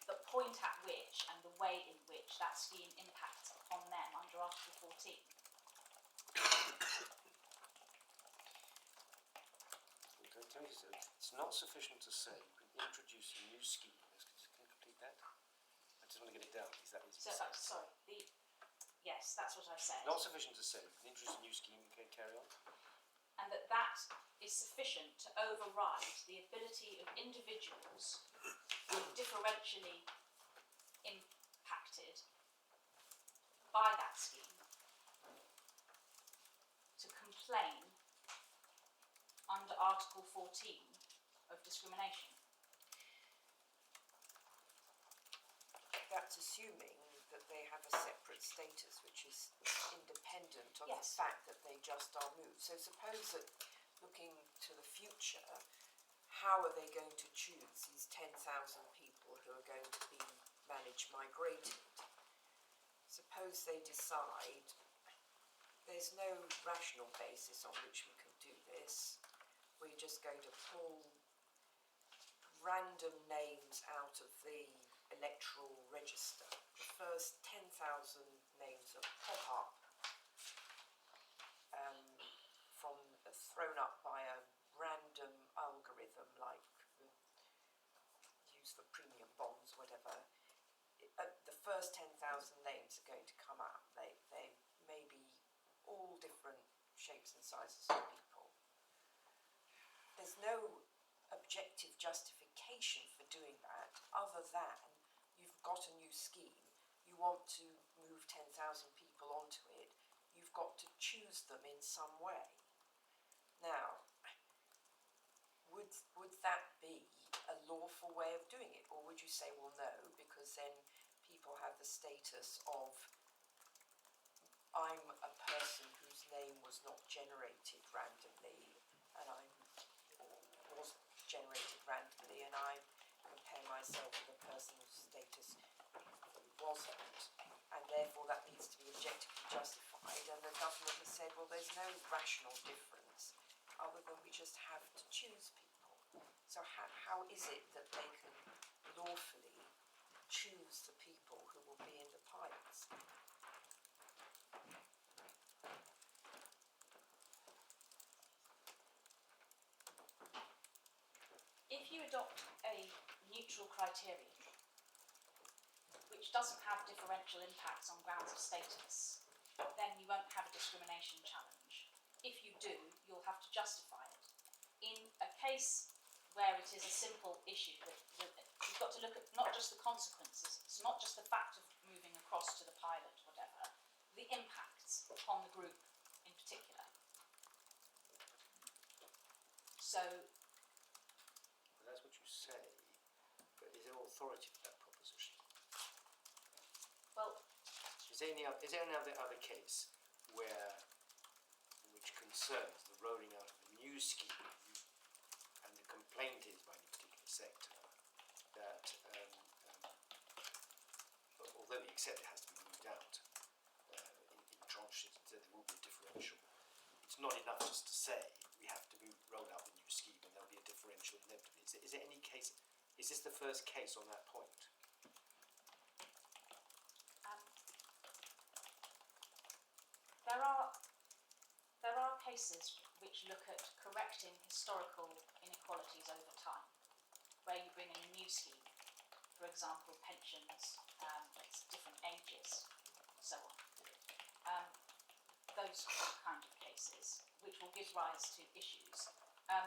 the point at which and the way in which that scheme impacts upon them under Article 14. It's not sufficient to say you can introduce a new scheme. Can you complete that? I just want to get it down because that is. So, yes, that's what I said. Not sufficient to say you can introduce a new scheme. Okay, carry on. And that is sufficient to override the ability of individuals who are differentially impacted by that scheme to complain under Article 14 of discrimination. That's assuming that they have a separate status which is independent of Yes. the fact that they just are moved. So suppose that, looking to the future, how are they going to choose these 10,000 people who are going to be managed migrated. Suppose they decide there's no rational basis on which we can do this. We're just going to pull random names out of the electoral register. The first 10,000 names that pop up thrown up by a random algorithm, like use the premium bonds, whatever. The first 10,000 names are going to come up. They may be all different shapes and sizes of people. There's no objective justification for doing that other than you've got a new scheme, you want to move 10,000 people onto it, you've got to choose them in some way. Now, would that be a lawful way of doing it, or would you say, well, no, because then people have the status of I'm a person whose name was not generated randomly, and was generated randomly, and I compare myself with a person whose status wasn't, and therefore that needs to be objectively justified, and the government has said, well, there's no rational difference other than we just have to choose people. So how is it that they can lawfully choose the people who will be in the pilots? If you adopt a neutral criterion, which doesn't have differential impacts on grounds of status, then you won't have a discrimination challenge. If you do, you'll have to justify it. In a case where it is a simple issue, that you've got to look at not just the consequences, it's not just the fact of moving across to the pilot, whatever, the impacts upon the group in particular. So, Well, that's what you say, but is there authority for that proposition? well, Is there any other case which concerns the rolling out of a new scheme, and the complaint is by any particular sector that, although we accept it has to be moved out in tranches, and so there will be a differential, it's not enough just to say we have to roll out the new scheme and there'll be a differential inevitably. Is there any case? Is this the first case on that point? There are cases which look at correcting historical inequalities over time, where you bring in a new scheme, for example, pensions, it's different ages, so on. Those kind of cases, which will give rise to issues. I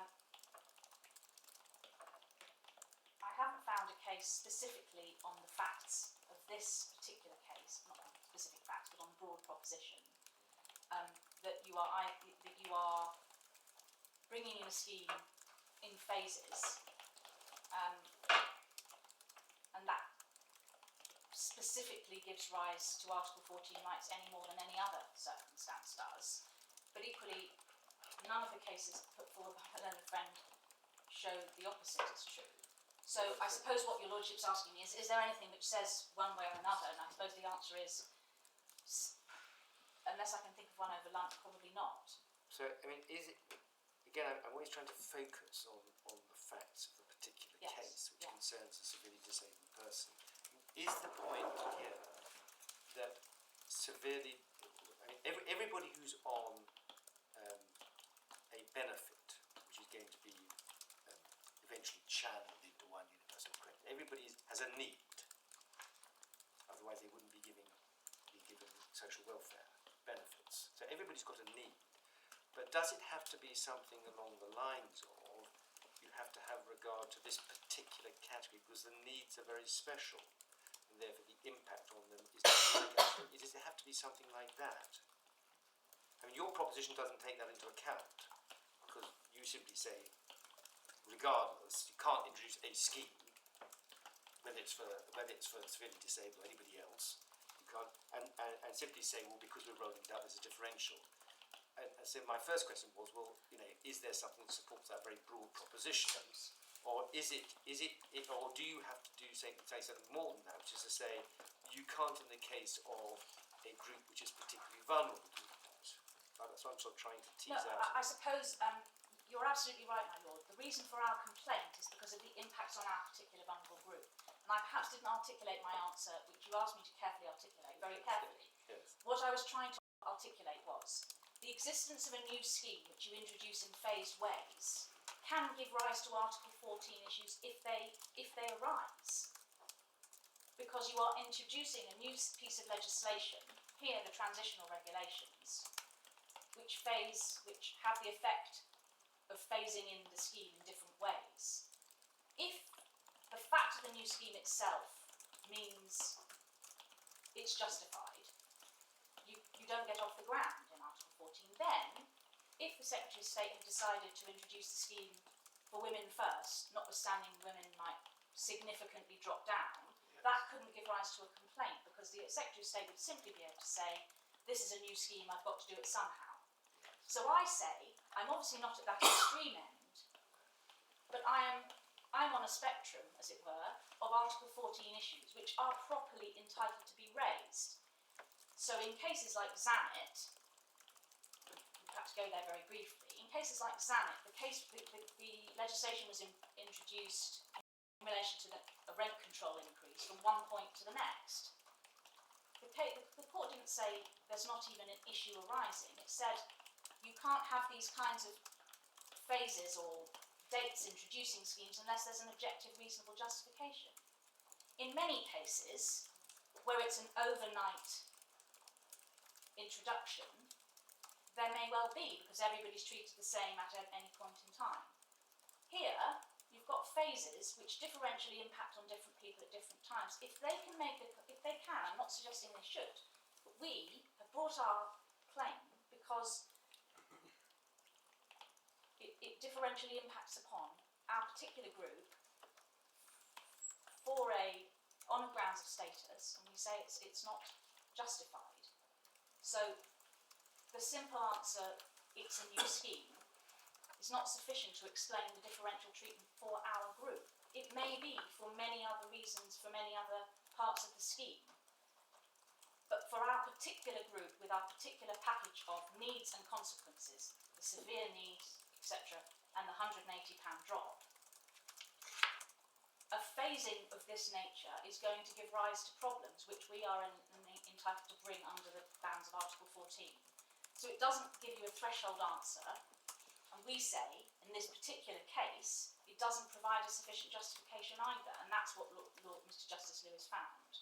haven't found a case specifically on the facts of this particular case, not on specific facts, but on broad proposition, that you are bringing in a scheme in phases, and that specifically gives rise to Article 14 rights any more than any other circumstance does. But equally, none of the cases put forward by my learned friend show the opposite is true. So I suppose what your lordship's asking me is there anything which says one way or another? And I suppose the answer is, unless I can think of one over lunch, probably not. So, I mean, is it, again, I'm always trying to focus on the facts of the particular Yes, case which yeah. concerns a severely disabled person. Is the point here that everybody who's on a benefit, which is going to be eventually channeled into one universal credit, everybody has a need, otherwise they wouldn't be given social welfare benefits. So everybody's got a need, but does it have to be something along the lines of you have to have regard to this particular category because the needs are very special and therefore the impact on them is does it have to be something like that? I mean, your proposition doesn't take that into account because you simply say regardless, you can't introduce a scheme whether it's for severely disabled or anybody else. And simply say, well, because we're rolling it out, there's a differential. And so my first question was, well, is there something that supports that very broad proposition? Or is it, or do you have to say something more than that, which is to say, you can't in the case of a group which is particularly vulnerable do that? That's what I'm sort of trying to tease No, out. I suppose you're absolutely right, my lord. The reason for our complaint is because of the impact on our particular vulnerable group. And I perhaps didn't articulate my answer, which you asked me to carefully articulate, very carefully. Yes. What I was trying to articulate was the existence of a new scheme which you introduce in phased ways can give rise to Article 14 issues if they arise. Because you are introducing a new piece of legislation, here the transitional regulations, which have the effect of phasing in the scheme in different ways. If the fact of the new scheme itself means it's justified, you don't get off the ground in Article 14. Then, if the Secretary of State had decided to introduce the scheme for women first, notwithstanding women might significantly drop down, that couldn't give rise to a complaint because the Secretary of State would simply be able to say, this is a new scheme, I've got to do it somehow. So I say, I'm obviously not at that extreme end, but I'm on a spectrum, as it were, of Article 14 issues, which are properly entitled to be raised. So in cases like Zanet, perhaps go there very briefly, in cases like Zanet, the legislation was introduced in relation to a rent control increase from one point to the next. The court didn't say there's not even an issue arising. It said you can't have these kinds of phases or dates introducing schemes unless there's an objective, reasonable justification. In many cases, where it's an overnight introduction, there may well be, because everybody's treated the same at any point in time. Here, you've got phases which differentially impact on different people at different times. If they can, I'm not suggesting they should, but we have brought our claim because it differentially impacts upon our particular group on grounds of status, and we say it's not justified. So the simple answer, it's a new scheme, is not sufficient to explain the differential treatment for our group. It may be for many other reasons, for many other parts of the scheme, but for our particular group, with our particular package of needs and consequences, the severe needs, etc., and the £180 drop, a phasing of this nature is going to give rise to problems which we are entitled to bring under the bounds of Article 14. So it doesn't give you a threshold answer, and we say, in this particular case, it doesn't provide a sufficient justification either, and that's what Mr. Justice Lewis found.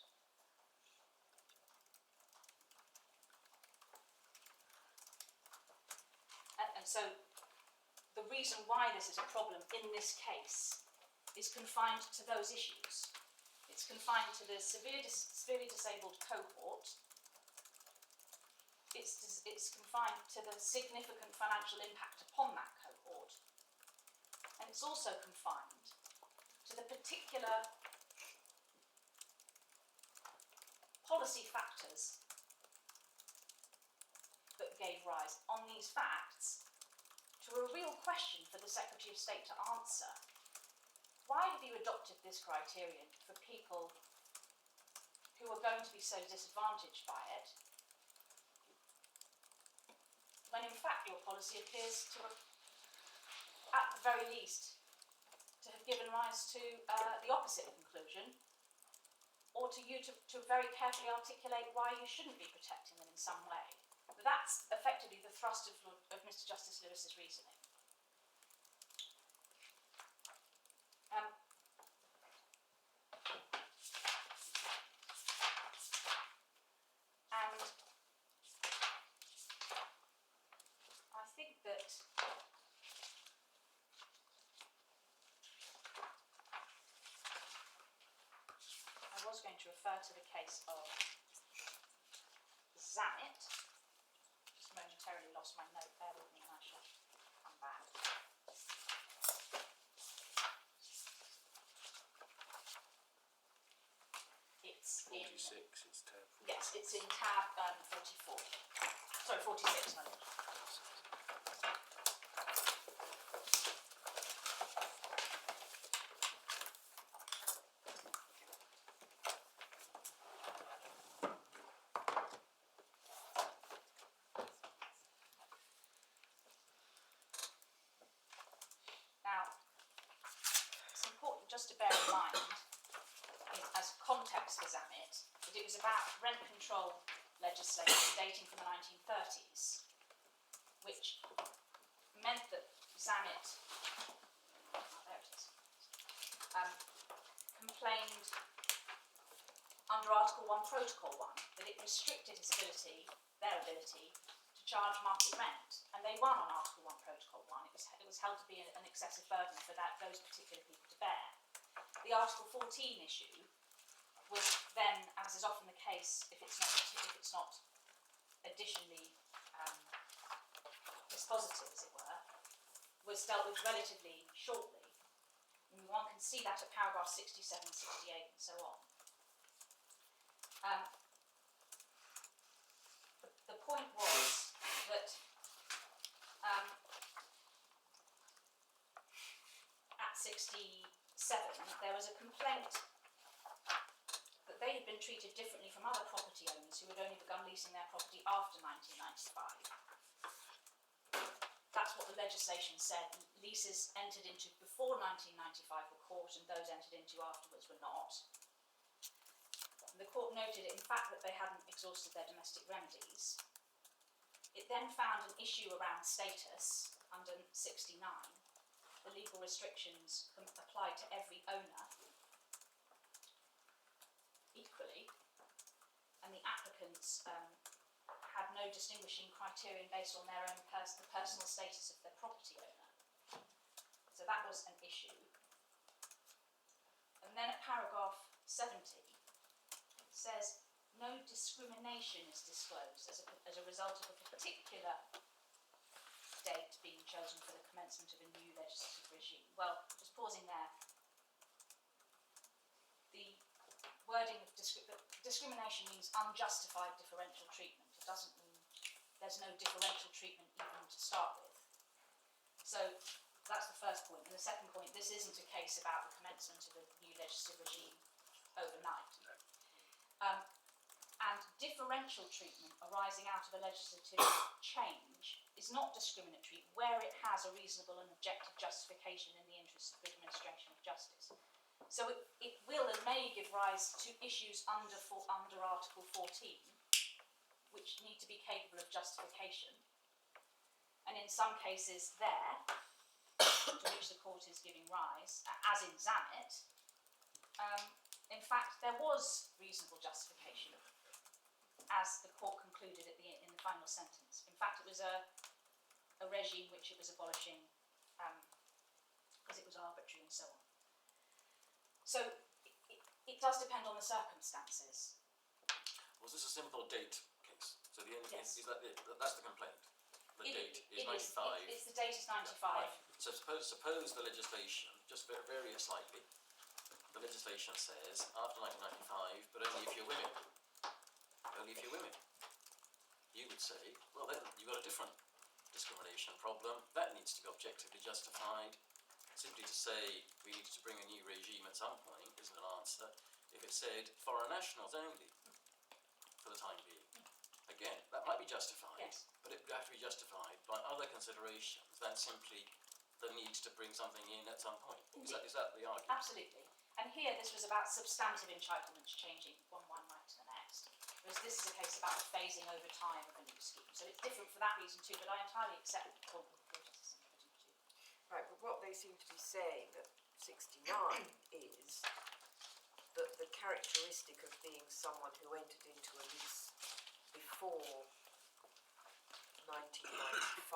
And so the reason why this is a problem in this case is confined to those issues. It's confined to the severely disabled cohort. It's confined to the significant financial impact upon that cohort. And it's also confined to the particular policy factors that gave rise on these facts to a real question for the Secretary of State to answer. Why have you adopted this criterion for people who are going to be so disadvantaged by it, when in fact your policy appears to have, at the very least, to have given rise to the opposite conclusion, or to you to very carefully articulate why you shouldn't be protecting them in some way? But that's effectively the thrust of Mr. Justice Lewis's reasoning. And I think that I was going to refer to the case of Zanet. Just momentarily lost my note, bear with me and I shall come back. It's 46, in, it's tab 46. yes, it's in tab 44. Sorry, 46, my lord. about rent control legislation dating from the 1930s, which meant that Zamet, there it is, complained under Article 1, Protocol 1, that it restricted their ability to charge market rent, and they won on Article 1, Protocol 1. It was held to be an excessive burden for those particular people to bear. The Article 14 issue was then, as is often the case, if it's not additionally dispositive, as it were, was dealt with relatively shortly. And one can see that at paragraph 67, 68, and so on. The point was that at 67 there was a complaint that they had been treated differently from other property owners who had only begun leasing their property after 1995. That's what the legislation said. Leases entered into before 1995 were caught, and those entered into afterwards were not. And the court noted, in fact, that they hadn't exhausted their domestic remedies. It then found an issue around status under 69. The legal restrictions applied to every owner equally, and the applicants had no distinguishing criterion based on their own the personal status of their property owner. So that was an issue. And then at paragraph 70, it says, no discrimination is disclosed as a result of a particular date being chosen for the commencement of a new legislative regime. Well, just pausing there, the wording of discrimination means unjustified differential treatment. It doesn't mean there's no differential treatment even to start with. So that's the first point. And the second point, this isn't a case about the commencement of a new legislative regime overnight. And differential treatment arising out of a legislative change is not discriminatory where it has a reasonable and objective justification in the interests of the administration of justice. So it will and may give rise to issues under Article 14, which need to be capable of justification. And in some cases there, to which the court is giving rise, as in Zamet, in fact there was reasonable justification, as the court concluded in the final sentence. In fact, it was a regime which it was abolishing because it was arbitrary and so on. So it does depend on the circumstances. Was this a simple date case? So the end Yes. is that that's the complaint? The date is 95. It's the date is 95. Right. So suppose the legislation, just vary it slightly, the legislation says after 1995, but only if you're women. Only if you're women. You would say, well then you've got a different discrimination problem. That needs to be objectively justified. Simply to say we need to bring a new regime at some point isn't an answer. If it said foreign nationals only for the time being, again, that might be justified, Yes. but it would have to be justified by other considerations than simply the need to bring something in at some point. Is that the argument? Absolutely. And here this was about substantive entitlements changing from one right to the next. Whereas this is a case about the phasing over time of a new scheme. So it's different for that reason too, but I entirely accept the point of Justice Singh putting too. Right, but what they seem to be saying at 69 is that the characteristic of being someone who entered into a lease before 1995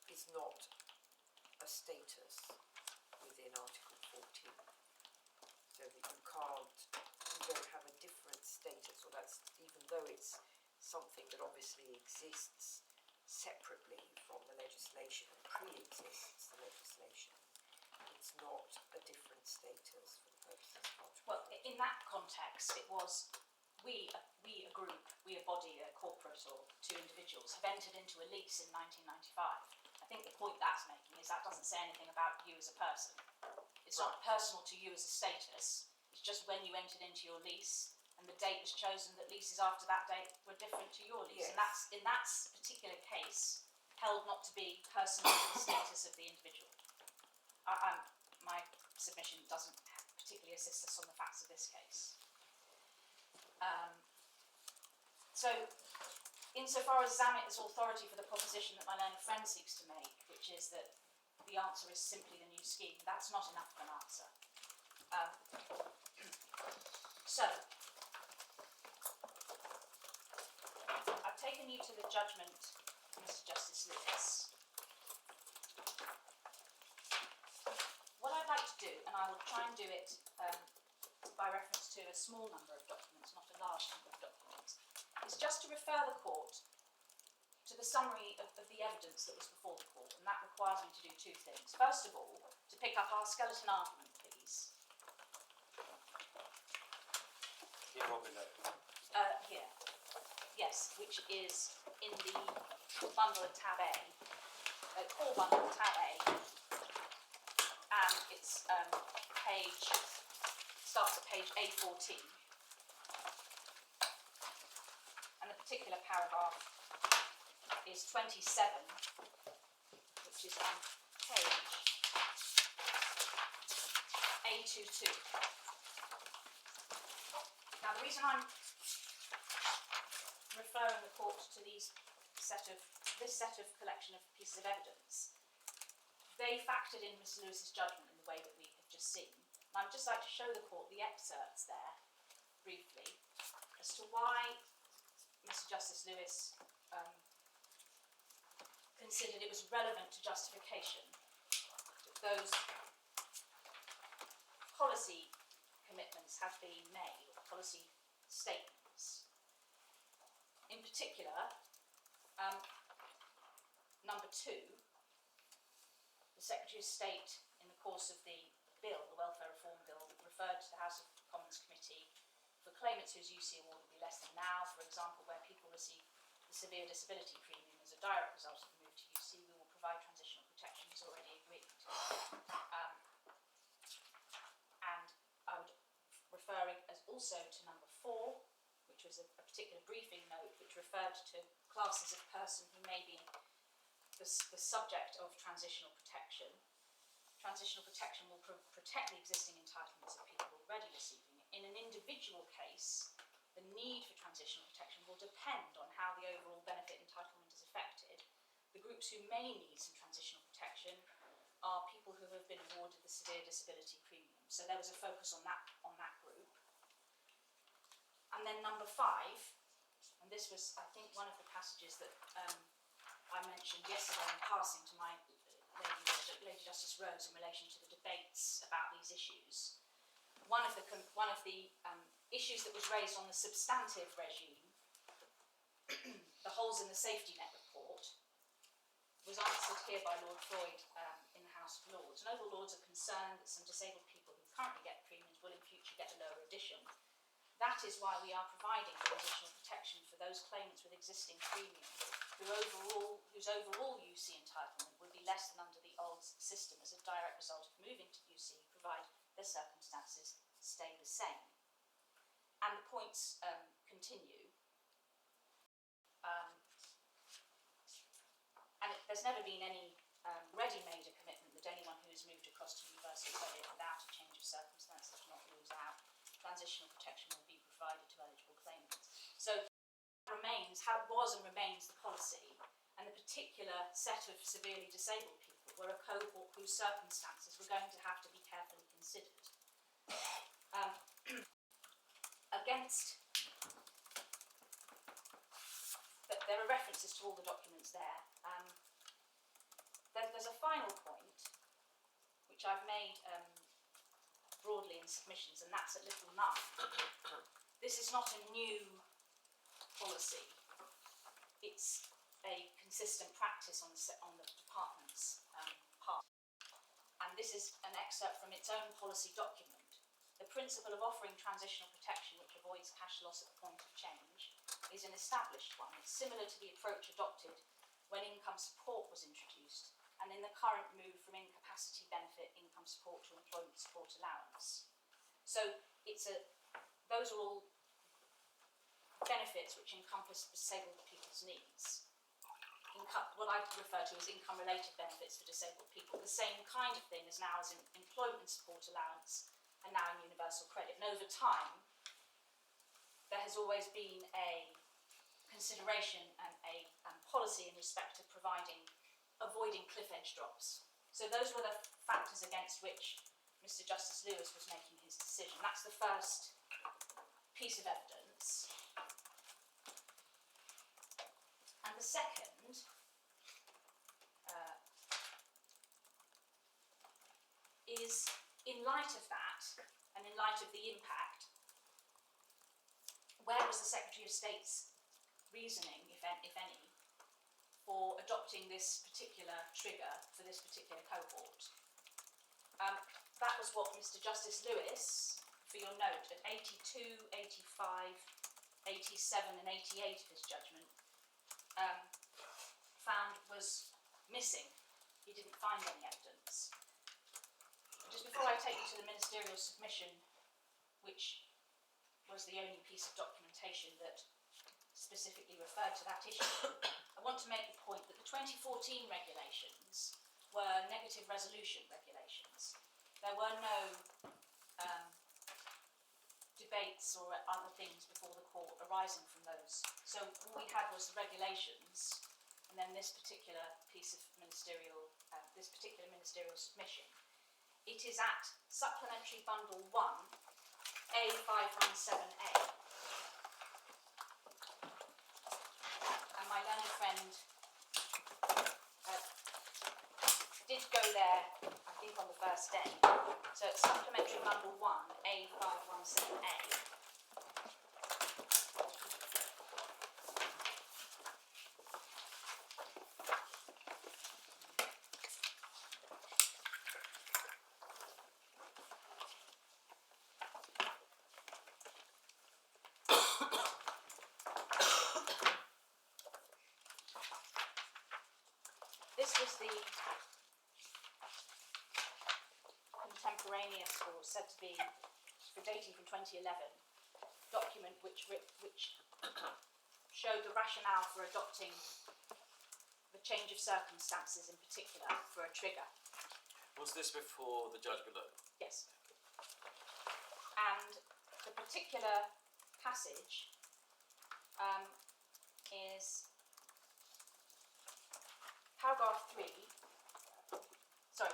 is not a status within Article 14. So that you don't have a different status, or that's, even though it's something that obviously exists separately from the legislation and pre-exists the legislation, it's not a different status for the purposes of Article. Well, in that context, it was we a group, we a body, a corporate or two individuals have entered into a lease in 1995. I think the point that's making is that doesn't say anything about you as a person. It's not personal to you as a status. It's just when you entered into your lease and the date was chosen that leases after that date were different to your lease. Yes. And that's, in that particular case, held not to be personal to the status of the individual. My submission doesn't particularly assist us on the facts of this case. So, insofar as Zamet is authority for the proposition that my learned friend seeks to make, which is that the answer is simply the new scheme, that's not enough of an answer. So, I've taken you to the judgment, Mr. Justice Lewis. What I'd like to do, and I will try and do it by reference to a small number of documents, not a large number of documents, is just to refer the court to the summary of the evidence that was before the court, and that requires me to do two things. First of all, to pick up our skeleton argument, please. Here or below. Here. Yes, which is in the bundle at tab A, core bundle tab A, and it's starts at page A14. And the particular paragraph is 27, which is on page A22. Now, the reason I'm referring the court to this set of collection of pieces of evidence, they factored in Mr. Lewis's judgment in the way that we have just seen. And I would just like to show the court the excerpts there, briefly, as to why Mr. Justice Lewis considered it was relevant to justification that those policy commitments have been made, or policy statements. In particular, number 2, the Secretary of State, in the course of the bill, the Welfare Reform Bill, referred to the House of Commons Committee for claimants whose UC award would be less than now. For example, where people receive the severe disability premium as a direct result of the move to UC, we will provide transitional protections already agreed. And I would refer it as also to number 4, which was a particular briefing note which referred to classes of person who may be the subject of transitional protection. Transitional protection will protect the existing entitlements of people already receiving it. In an individual case, the need for transitional protection will depend on how the overall benefit entitlement is affected. The groups who may need some transitional protection are people who have been awarded the severe disability premium. So there was a focus on that group. And then number 5, and this was, I think, one of the passages that I mentioned yesterday in passing to my Lady Justice Rose in relation to the debates about these issues. One of the issues that was raised on the substantive regime, the holes in the safety net report, was answered here by Lord Floyd in the House of Lords. Noble Lords are concerned that some disabled people who currently get premiums will in future get a lower addition. That is why we are providing transitional protection for those claimants with existing premium whose overall UC entitlement would be less than under the old system as a direct result of moving to UC, provided their circumstances stay the same. And the points continue. There's never been any ready-made commitment that anyone who has moved across to universal credit without a change of circumstances will not lose out. Transitional protection will be provided to eligible claimants. So was and remains the policy, and the particular set of severely disabled people were a cohort whose circumstances were going to have to be carefully considered. There are references to all the documents there. There's a final point, which I've made broadly in submissions, and that's at little 9. This is not a new policy. It's a consistent practice on the department's part. And this is an excerpt from its own policy document. The principle of offering transitional protection which avoids cash loss at the point of change is an established one. It's similar to the approach adopted when income support was introduced, and in the current move from incapacity benefit income support to employment support allowance. So those are all benefits which encompass disabled people's needs. What I refer to as income-related benefits for disabled people, the same kind of thing as now as in employment support allowance and now in universal credit. And over time, there has always been a consideration and a policy in respect of avoiding cliff edge drops. So those were the factors against which Mr. Justice Lewis was making his decision. That's the first piece of evidence. And the second is, in light of that, and in light of the impact, where was the Secretary of State's reasoning, if any, for adopting this particular trigger for this particular cohort? That was what Mr. Justice Lewis, for your note, at 82, 85, 87 and 88 of his judgment, found was missing. He didn't find any evidence. Just before I take you to the ministerial submission, which was the only piece of documentation that specifically referred to that issue, I want to make the point that the 2014 regulations were negative resolution regulations. There were no debates or other things before the court arising from those. So all we had was the regulations, and then this particular piece of ministerial submission. It is at Supplementary Bundle 1, A517A. And my learned friend did go there, I think, on the first day. So it's Supplementary Bundle 1, A517A. This was the contemporaneous, or said to be dating from 2011, document which showed the rationale for adopting the change of circumstances in particular for a trigger. Was this before the judge below? Yes. And the particular passage is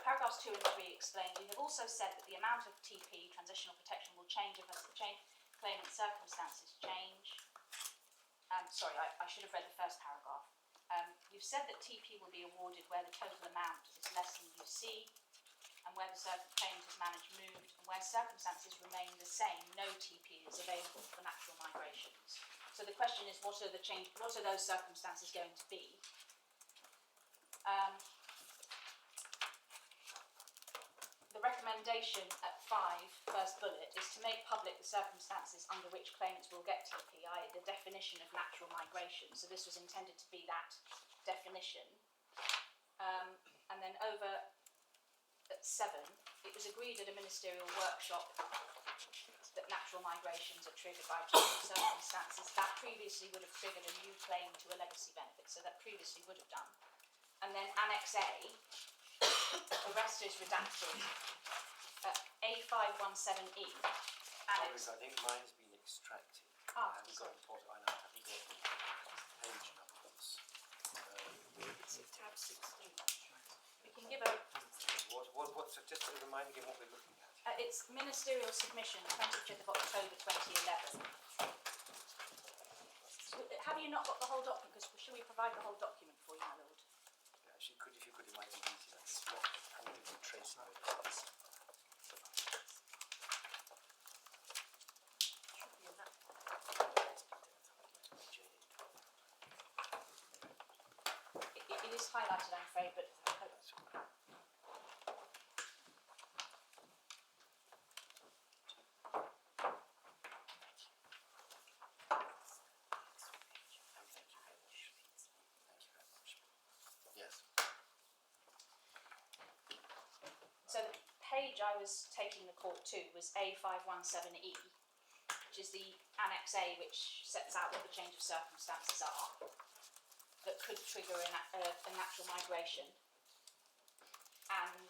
paragraphs 2 and 3 explain, we have also said that the amount of TP, transitional protection, will change as the claimant's circumstances change. I should have read the first paragraph. We've said that TP will be awarded where the total amount is less than UC, and where the claimant has managed moved, and where circumstances remain the same, no TP is available for natural migrations. So the question is, what are those circumstances going to be? The recommendation at 5, first bullet, is to make public the circumstances under which claimants will get TP, i.e. the definition of natural migration. So this was intended to be that definition. And then over at 7, it was agreed at a ministerial workshop that natural migrations are triggered by changing circumstances. That previously would have triggered a new claim to a legacy benefit, so that previously would have done. And then Annex A, the rest is redacted. A517E, Annex. I think mine's been extracted. Ah, I haven't got the bottom. I haven't got the page numbers. It's tab 16. We can give a. What's just to remind again what we're looking at? It's ministerial submission, 25th of October 2011. Have you not got the whole document? Because should we provide the whole document for you, my lord? Yeah, if you could, it might be easier. It's not having to be tracing over this. It is highlighted, I'm afraid, but I hope. Yes. So the page I was taking the court to was A517E, which is the Annex A, which sets out what the change of circumstances are that could trigger a natural migration. And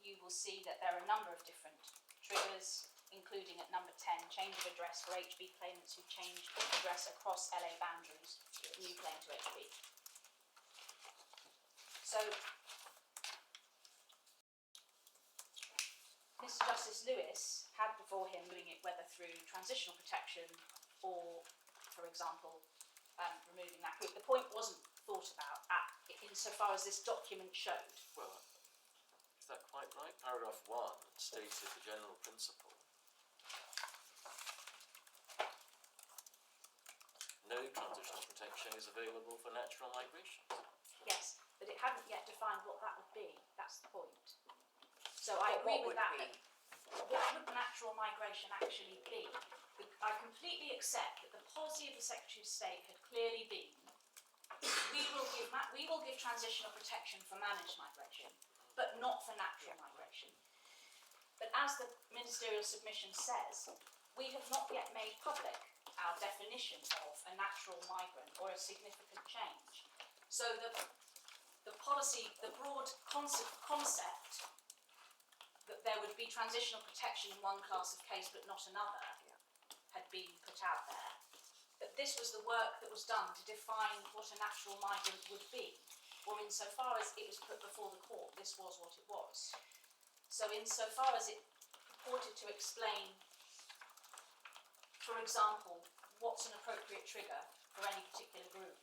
you will see that there are a number of different triggers. including at number 10, change of address for HB claimants who change address across LA boundaries, new claim to HB. So, Mr. Justice Lewis had before him doing it whether through transitional protection or, for example, removing that group. The point wasn't thought about insofar as this document showed. Well, is that quite right? Paragraph 1 stated the general principle. No transitional protection is available for natural migration. Yes, but it hadn't yet defined what that would be. That's the point. So I agree with that. What would natural migration actually be? I completely accept that the policy of the Secretary of State had clearly been we will give transitional protection for managed migration, but not for natural migration. But as the ministerial submission says, we have not yet made public our definition of a natural migrant or a significant change. So the policy, the broad concept that there would be transitional protection in one class of case but not another had been put out there. But this was the work that was done to define what a natural migrant would be, or insofar as it was put before the court, this was what it was. So insofar as it purported to explain, for example, what's an appropriate trigger for any particular group,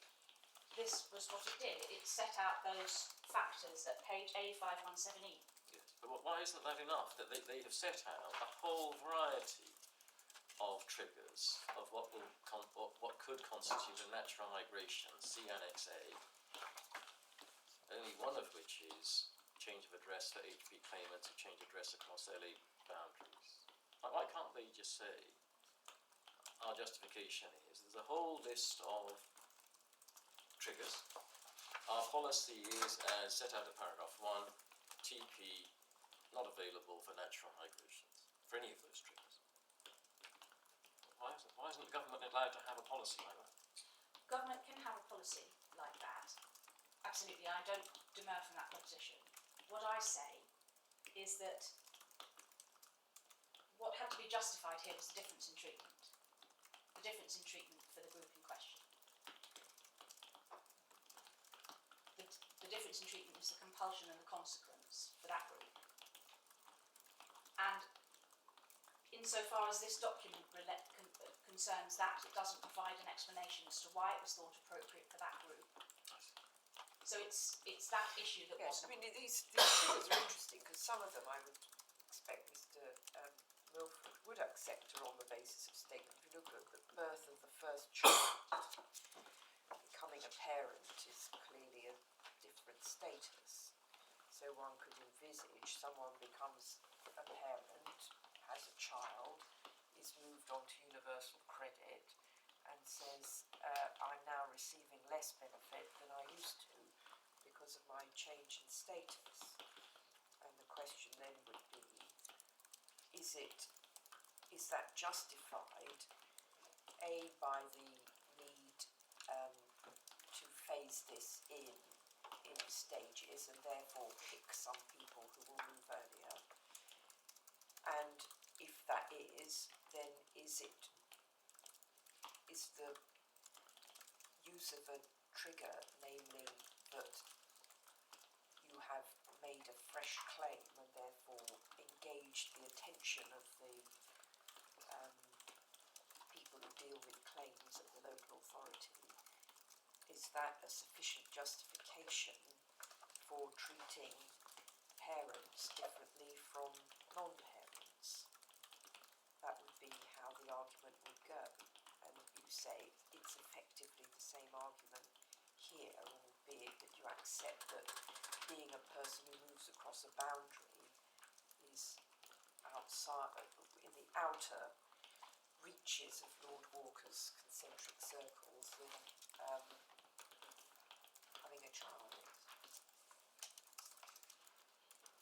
this was what it did. It set out those factors at page A517E. Yes, but why isn't that enough? That they have set out a whole variety of triggers of what could constitute a natural migration, see Annex A, only one of which is change of address for HB claimants who change address across LA boundaries. Why can't they just say, our justification is, there's a whole list of triggers. Our policy is, as set out in paragraph 1, TP not available for natural migrations, for any of those triggers. Why isn't the government allowed to have a policy like that? Government can have a policy like that. Absolutely, I don't demur from that proposition. What I say is that what had to be justified here was the difference in treatment. The difference in treatment for the group in question. The difference in treatment is the compulsion and the consequence for that group. And insofar as this document concerns that, it doesn't provide an explanation as to why it was thought appropriate for that group. So it's that issue that Yes, wasn't. I mean, these figures are interesting because some of them I would expect Mr. Milford would accept are on the basis of statement. If you look at the birth of the first child, becoming a parent is clearly a different status. So one could envisage someone becomes a parent, has a child, is moved on to universal credit and says, I'm now receiving less benefit than I used to because of my change in status. And the question then would be, is that justified, A, by the need to phase this in stages and therefore pick some people who will move earlier? And if that is, then is the use of a trigger, namely that you have made a fresh claim and therefore engaged the attention of the people who deal with claims at the local authority, is that a sufficient justification for treating parents differently from non-parents? That would be how the argument would go. And you say it's effectively the same argument here, albeit that you accept that being a person who moves across a boundary is outside, in the outer reaches of Lord Walker's concentric circles than having a child.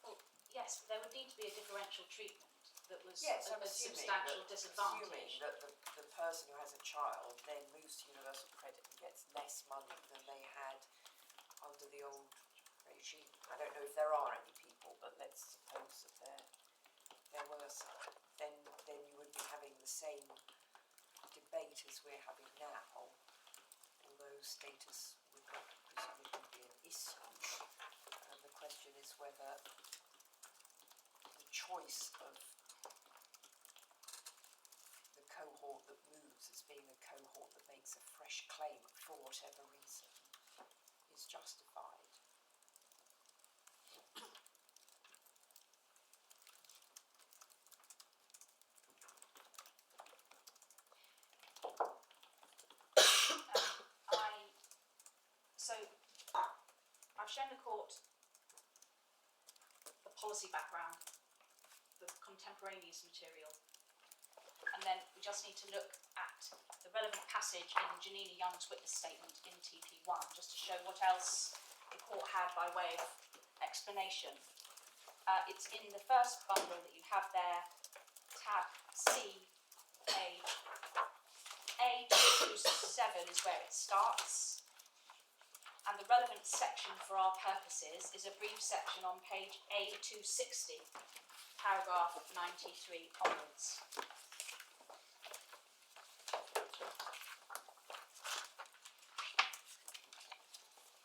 Well, yes, but there would need to be a differential treatment that was Yes, a substantial disadvantage. Assuming that the person who has a child then moves to universal credit and gets less money than they had under the old regime. I don't know if there are any people, but let's suppose that there were some. Then same debate as we're having now, although status would not presumably be an issue. And the question is whether the choice of the cohort that moves as being a cohort that makes a fresh claim for whatever reason is justified. I've shown the court the policy background, the contemporaneous material, and then we just need to look at the relevant passage in Janina Young's witness statement in TP1, just to show what else the court had by way of explanation. It's in the first bundle that you have there, tab C, A227 is where it starts. And the relevant section for our purposes is a brief section on page A260, paragraph 93 onwards.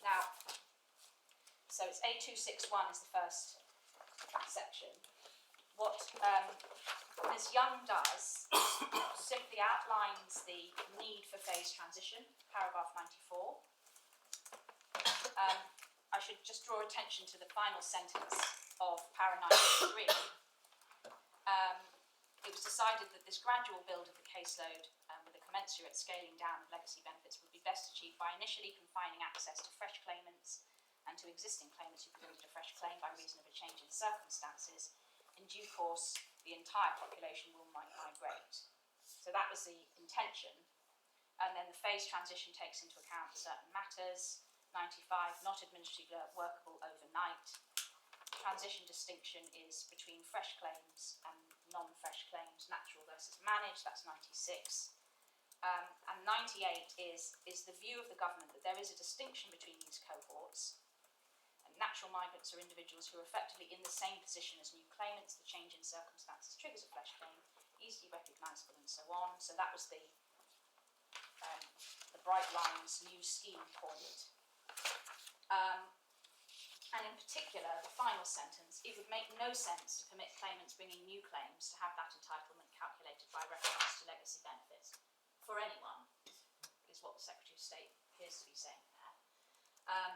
Now, so it's A261 is the first section. What Ms. Young does simply outlines the need for phase transition, paragraph 94. I should just draw attention to the final sentence of para 93. It was decided that this gradual build of the caseload with a commensurate scaling down of legacy benefits would be best achieved by initially confining access to fresh claimants and to existing claimants who presented a fresh claim by reason of a change in circumstances. In due course, the entire population will migrate. So that was the intention. And then the phase transition takes into account certain matters. 95, not administratively workable overnight. Transition distinction is between fresh claims and non-fresh claims, natural versus managed, that's 96. And 98 is the view of the government that there is a distinction between these cohorts. And natural migrants are individuals who are effectively in the same position as new claimants. The change in circumstances triggers a fresh claim, easily recognisable and so on. So that was the Bright Lines new scheme point. And in particular, the final sentence, it would make no sense to permit claimants bringing new claims to have that entitlement calculated by reference to legacy benefits for anyone, is what the Secretary of State appears to be saying there.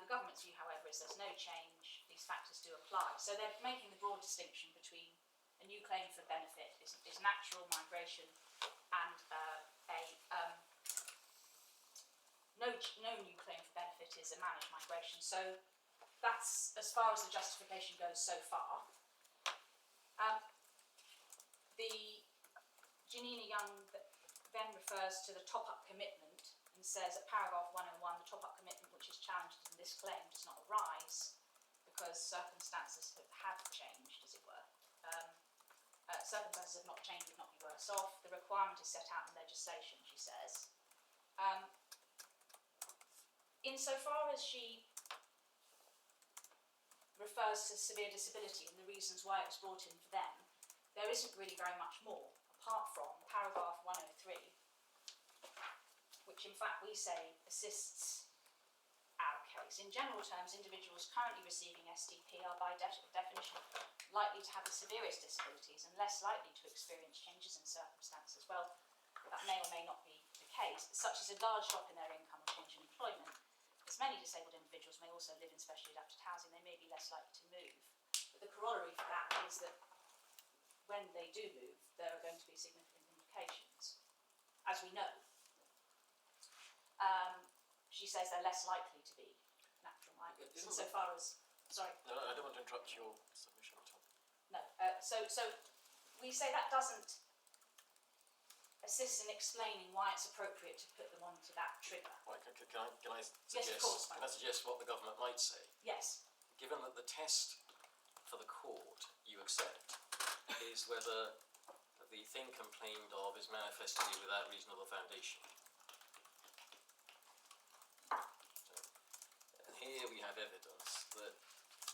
The government's view, however, is there's no change, these factors do apply. So they're making the broad distinction between a new claim for benefit is natural migration and no new claim for benefit is a managed migration. So that's as far as the justification goes so far. The Janina Young then refers to the top-up commitment and says at paragraph 101, the top-up commitment which is challenged in this claim does not arise because circumstances have changed, as it were. Circumstances have not changed, would not be worse off. The requirement is set out in legislation, she says. Insofar as she refers to severe disability and the reasons why it was brought in for them, there isn't really very much more, apart from paragraph 103, which in fact we say assists our case. In general terms, individuals currently receiving SDP are by definition likely to have the severest disabilities and less likely to experience changes in circumstances. Well, that may or may not be the case, such as a large drop in their income or change in employment. As many disabled individuals may also live in specially adapted housing, they may be less likely to move. But the corollary for that is that when they do move, there are going to be significant implications, as we know. She says they're less likely to be natural migrants, insofar as, sorry. No, I don't want to interrupt your submission at all. No, so we say that doesn't assist in explaining why it's appropriate to put them onto that trigger. Right, can I suggest, Yes, of course, can I suggest what the government might say? Yes. Given that the test for the court you accept is whether the thing complained of is manifestly without reasonable foundation. So, and here we have evidence that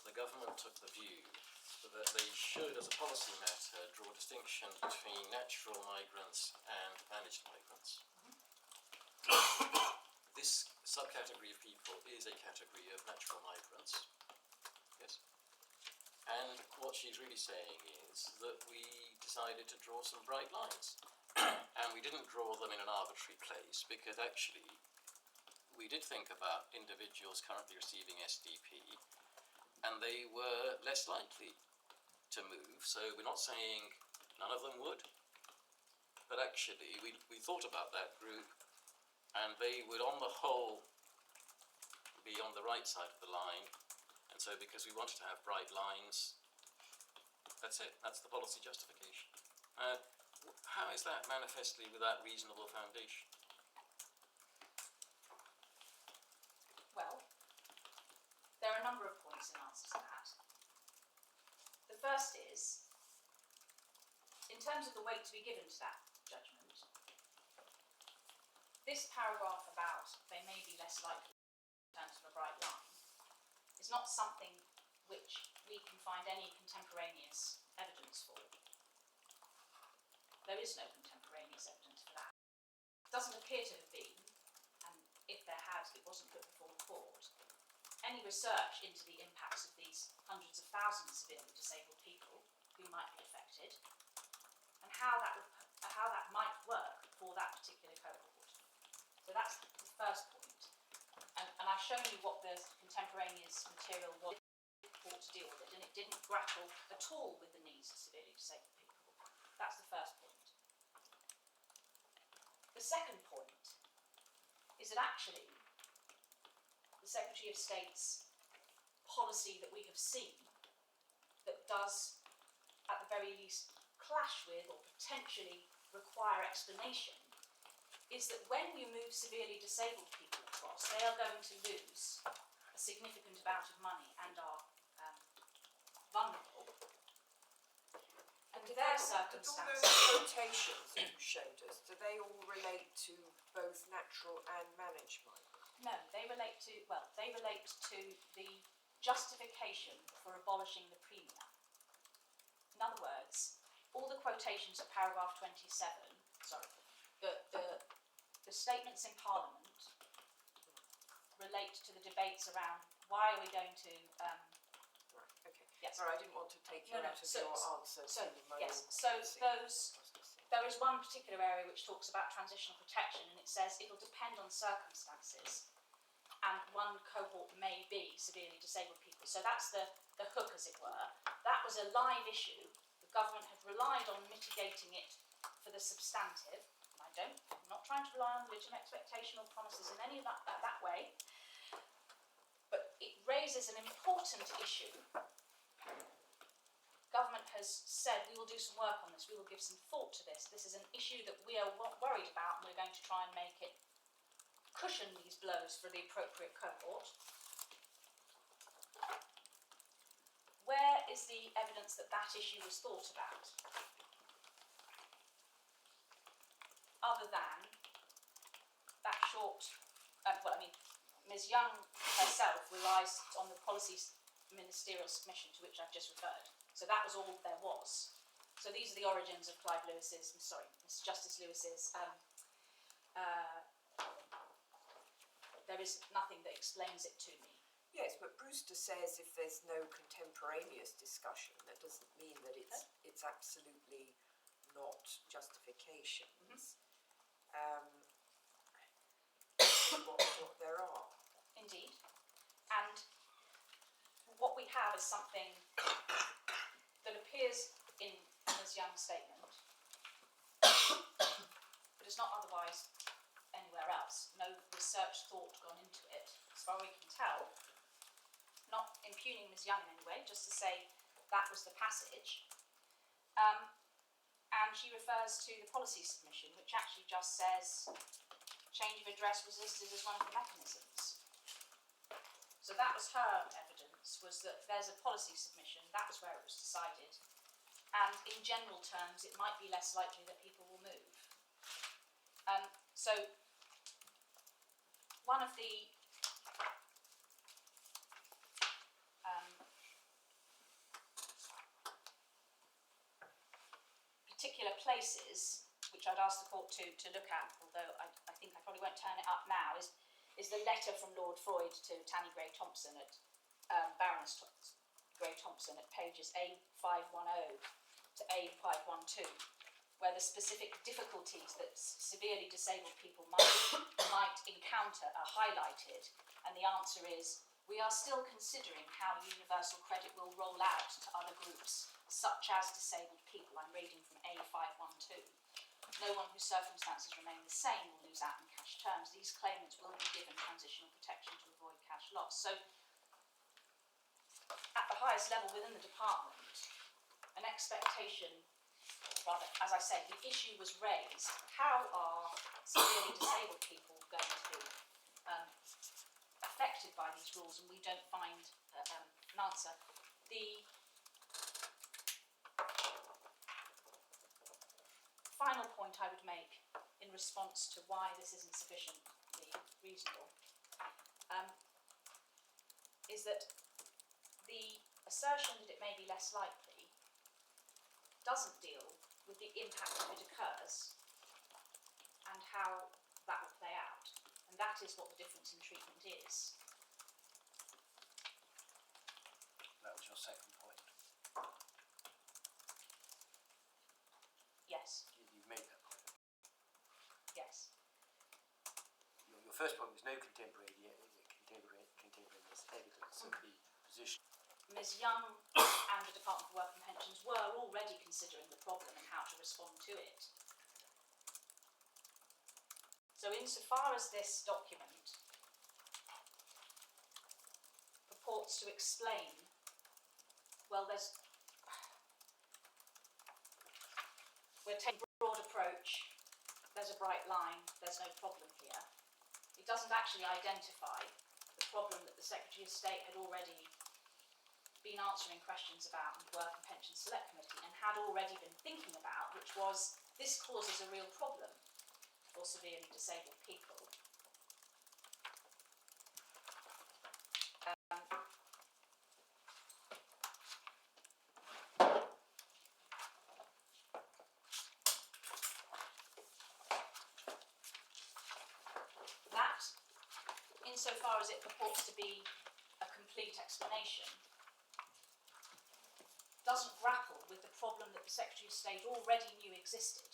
the government took the view that they should, as a policy matter, draw a distinction between natural migrants and managed migrants. This subcategory of people is a category of natural migrants. Yes. And what she's really saying is that we decided to draw some bright lines. And we didn't draw them in an arbitrary place because actually we did think about individuals currently receiving SDP and they were less likely to move. So we're not saying none of them would, but actually we thought about that group and they would on the whole be on the right side of the line. And so because we wanted to have bright lines, that's it, that's the policy justification. How is that manifestly without reasonable foundation? Well, there are a number of points in answer to that. The first is, in terms of the weight to be given to that judgment, this paragraph about they may be less likely in terms of a bright line is not something which we can find any contemporaneous evidence for. There is no contemporaneous evidence for that. It doesn't appear to have been, and if there had, it wasn't put before the court, any research into the impacts of these hundreds of thousands of severely disabled people who might be affected, and how that might work for that particular cohort. So that's the first point. And I've shown you what the contemporaneous material was for to deal with it, and it didn't grapple at all with the needs of severely disabled people. That's the first point. The second point is that actually the Secretary of State's policy that we have seen that does at the very least clash with or potentially require explanation is that when you move severely disabled people across, they are going to lose a significant amount of money and are vulnerable. And their circumstances. All those quotations that you showed us, do they all relate to both natural and managed migrants? No, they relate to the justification for abolishing the premium. In other words, all the quotations at paragraph 27, the statements in Parliament relate to the debates around why are we going to Right, okay. yes. Sorry, I didn't want to take you out of your answer So to my yes, own so policy. there is one particular area which talks about transitional protection, and it says it will depend on circumstances, and one cohort may be severely disabled people. So that's the hook, as it were. That was a live issue. The government had relied on mitigating it for the substantive. And I'm not trying to rely on legitimate expectation or promises in any of that way, but it raises an important issue. Government has said we will do some work on this, we will give some thought to this. This is an issue that we are worried about, and we're going to try and make it cushion these blows for the appropriate cohort. Where is the evidence that that issue was thought about? Other than that short, Ms. Young herself relies on the policy ministerial submission to which I've just referred. So that was all there was. So these are the origins of Mr. Justice Lewis's. There is nothing that explains it to me. Yes, but Brewster says if there's no contemporaneous discussion, that doesn't mean that it's absolutely not justifications. What there are. Indeed. And what we have is something that appears in Ms. Young's statement, but is not otherwise anywhere else. No research thought gone into it, as far as we can tell. Not impugning Ms. Young in any way, just to say that was the passage. And she refers to the policy submission, which actually just says change of address was listed as one of the mechanisms. So that was her evidence, was that there's a policy submission, that was where it was decided. And in general terms, it might be less likely that people will move. So one of the places, which I'd ask the court to look at, although I think I probably won't turn it up now, is the letter from Lord Freud to Tanny Gray Thompson at Baroness Gray Thompson at pages A510 to A512, where the specific difficulties that severely disabled people might encounter are highlighted, and the answer is, we are still considering how universal credit will roll out to other groups, such as disabled people. I'm reading from A512. No one whose circumstances remain the same will lose out in cash terms. These claimants will be given transitional protection to avoid cash loss. So, at the highest level within the department, an expectation, rather, as I say, the issue was raised. How are severely disabled people going to be affected by these rules? And we don't find an answer. The final point I would make in response to why this isn't sufficiently reasonable is that the assertion that it may be less likely doesn't deal with the impact if it occurs and how that will play out. And that is what the difference in treatment is. That was your second point. Yes, You've made that point. yes. Your first point was no contemporaneous evidence of the position. Ms Young and the Department for Work and Pensions were already considering the problem and how to respond to it. So insofar as this document purports to explain, well, we're taking a broad approach, there's a bright line, there's no problem here. It doesn't actually identify the problem that the Secretary of State had already been answering questions about in the Work and Pensions Select Committee and had already been thinking about, which was, this causes a real problem for severely disabled people. That, insofar as it purports to be a complete explanation, doesn't grapple with the problem that the Secretary of State already knew existed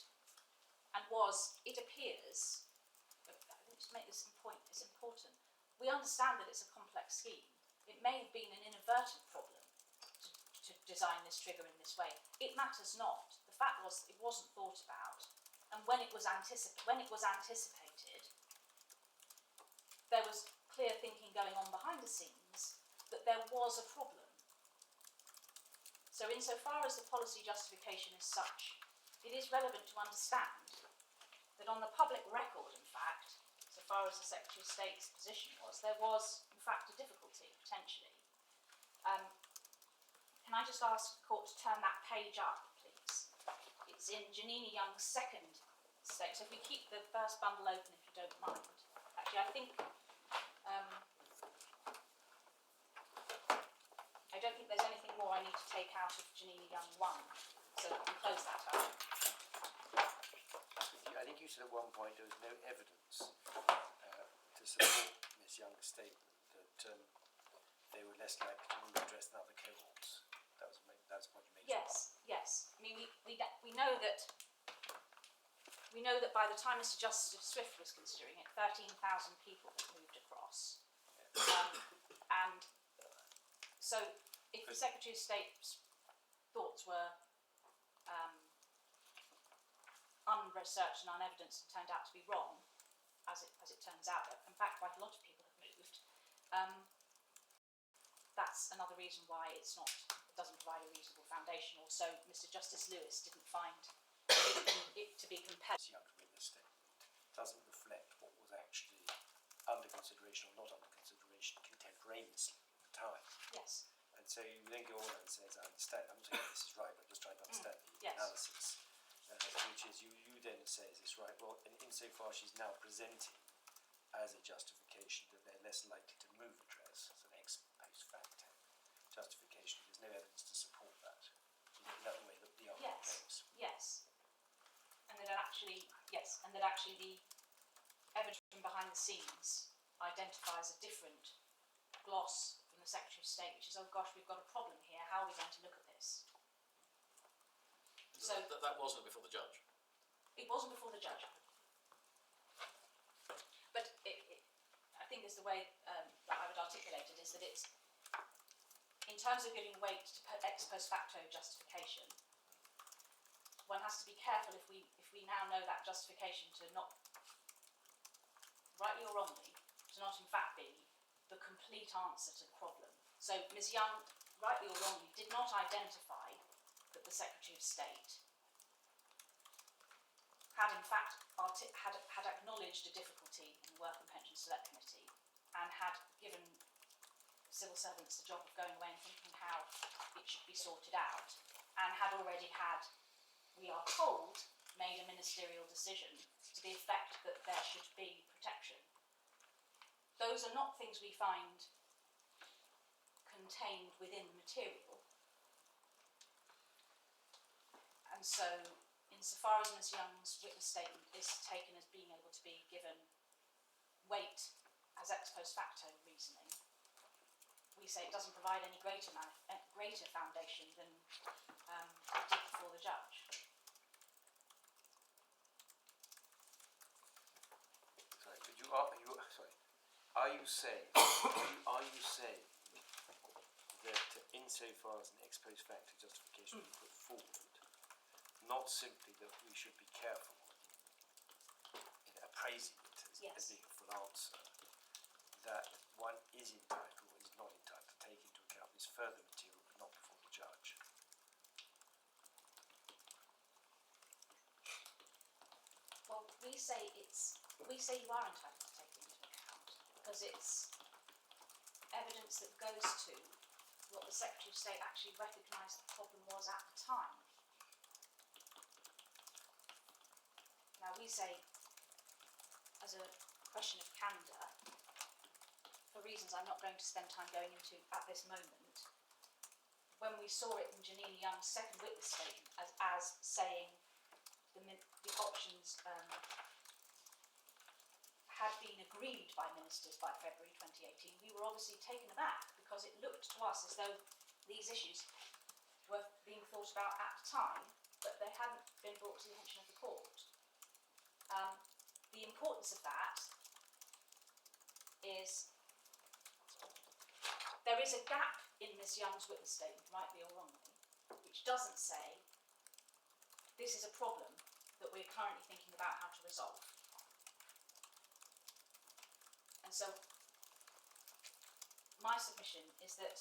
and was, it appears, I want to make this point, it's important, we understand that it's a complex scheme. It may have been an inadvertent problem to design this trigger in this way. It matters not. The fact was it wasn't thought about, and when it was anticipated, there was clear thinking going on behind the scenes that there was a problem. So insofar as the policy justification is such, it is relevant to understand that on the public record, in fact, so far as the Secretary of State's position was, there was, in fact, a difficulty, potentially. Can I just ask the court to turn that page up, please? It's in Janina Young's second state. So if we keep the first bundle open, if you don't mind. Actually, I think, I don't think there's anything more I need to take out of Janina Young 1, so we can close that up. I think you said at one point there was no evidence to support Ms Young's statement that they were less likely to move redress than other cohorts. That's what you made. Yes, yes. I mean, we know that by the time Mr Justice Swift was considering it, 13,000 people had moved across. And so if the Secretary of State's thoughts were unresearched and unevidenced and turned out to be wrong, as it turns out, in fact quite a lot of people have moved, that's another reason why it doesn't provide a reasonable foundation. Also, Mr Justice Lewis didn't find it to be compelling. Ms Young's written statement doesn't reflect what was actually under consideration or not under consideration contemporaneously at the time. Yes. And so you then go on and says, I understand, I'm not saying this is right, but I'm just trying to understand the yes. analysis, which is you then say, is this right? Well, insofar she's now presenting as a justification that they're less likely to move redress, it's an ex post facto justification. There's no evidence to support that. Is that the way that the argument goes? Yes. that actually the evidence from behind the scenes identifies a different gloss from the Secretary of State, which is, oh gosh, we've got a problem here, how are we going to look at this? So That wasn't before the judge. it wasn't before the judge. But I think is the way that I would articulate it, is that it's, in terms of giving weight to ex post facto justification, one has to be careful if we now know that justification to not, rightly or wrongly, to not in fact be the complete answer to the problem. So Ms Young, rightly or wrongly, did not identify that the Secretary of State had in fact had acknowledged a difficulty in the Work and Pension Select Committee and had given civil servants the job of going away and thinking how it should be sorted out, and had already had, we are told, made a ministerial decision to the effect that there should be protection. Those are not things we find contained within the material. And so, insofar as Ms Young's witness statement is taken as being able to be given weight as ex post facto reasoning, we say it doesn't provide any greater foundation than it did before the judge. Sorry, are you saying that insofar as an ex post facto justification is put forward, not simply that we should be careful in appraising it as Yes. being a full answer, that one is entitled or is not entitled to take into account this further material but not before the judge? Well, we say you are entitled to take it into account because it's evidence that goes to what the Secretary of State actually recognised the problem was at the time. Now we say, as a question of candour, for reasons I'm not going to spend time going into at this moment, when we saw it in Janina Young's second witness statement as saying the options had been agreed by ministers by February 2018, we were obviously taken aback because it looked to us as though these issues were being thought about at the time, but they hadn't been brought to the attention of the court. The importance of that is there is a gap in Ms Young's witness statement, rightly or wrongly, which doesn't say this is a problem that we're currently thinking about how to resolve. And so my submission is that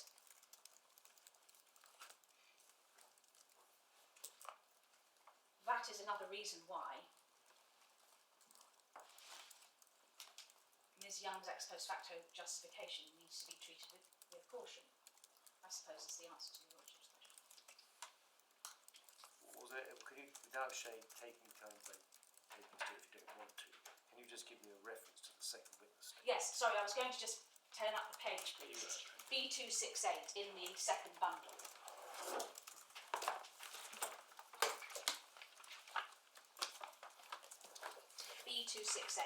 that is another reason why Ms Young's ex post facto justification needs to be treated with caution, I suppose is the answer to your lordship's question. Was there, could you, without shame, taking time by taking to if you don't want to, can you just give me a reference to the second witness statement? Yes, sorry, I was going to just turn up the page, please. B268 in the second bundle. B268.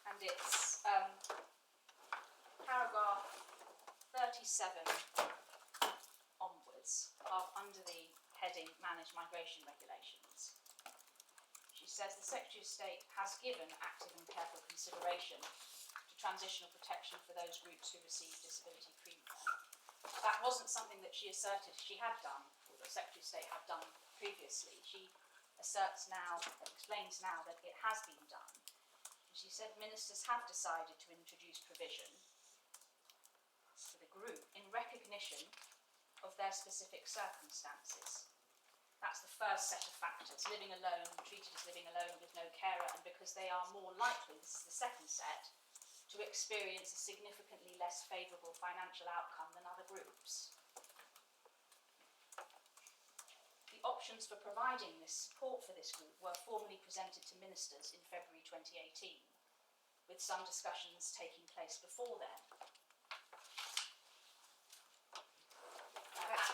And it's paragraph 37 onwards, under the heading Managed Migration Regulations. She says the Secretary of State has given active and careful consideration to transitional protection for those groups who receive disability premium. That wasn't something that she asserted she had done, or the Secretary of State had done previously. She asserts now, explains now that it has been done. And she said ministers have decided to introduce provision for the group in recognition of their specific circumstances. That's the first set of factors, living alone, treated as living alone with no carer, and because they are more likely, this is the second set, to experience a significantly less favourable financial outcome than other groups. The options for providing this support for this group were formally presented to ministers in February 2018, with some discussions taking place before then.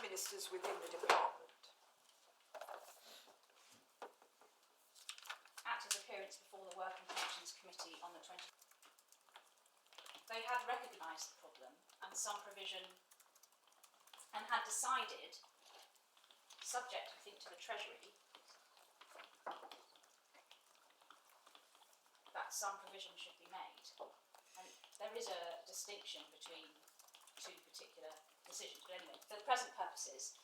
ministers within the department. At his appearance before the Work and Pensions Committee on the 20th, they had recognised the problem and some provision, and had decided, subject I think to the Treasury, that some provision should be made. And there is a distinction between two particular decisions, but anyway, for the present purposes,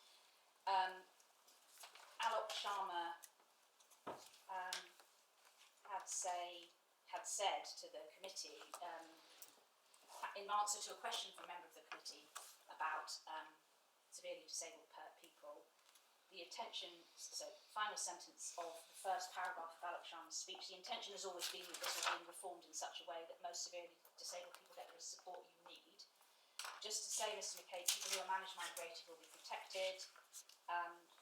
Alok Sharma had said to the committee, in answer to a question from a member of the committee about severely disabled people, the intention, so final sentence of the first paragraph of Alok Sharma's speech, the intention has always been that this was being reformed in such a way that most severely disabled people get the support you need. Just to say, Mr McKay, people who are managed migrated will be protected.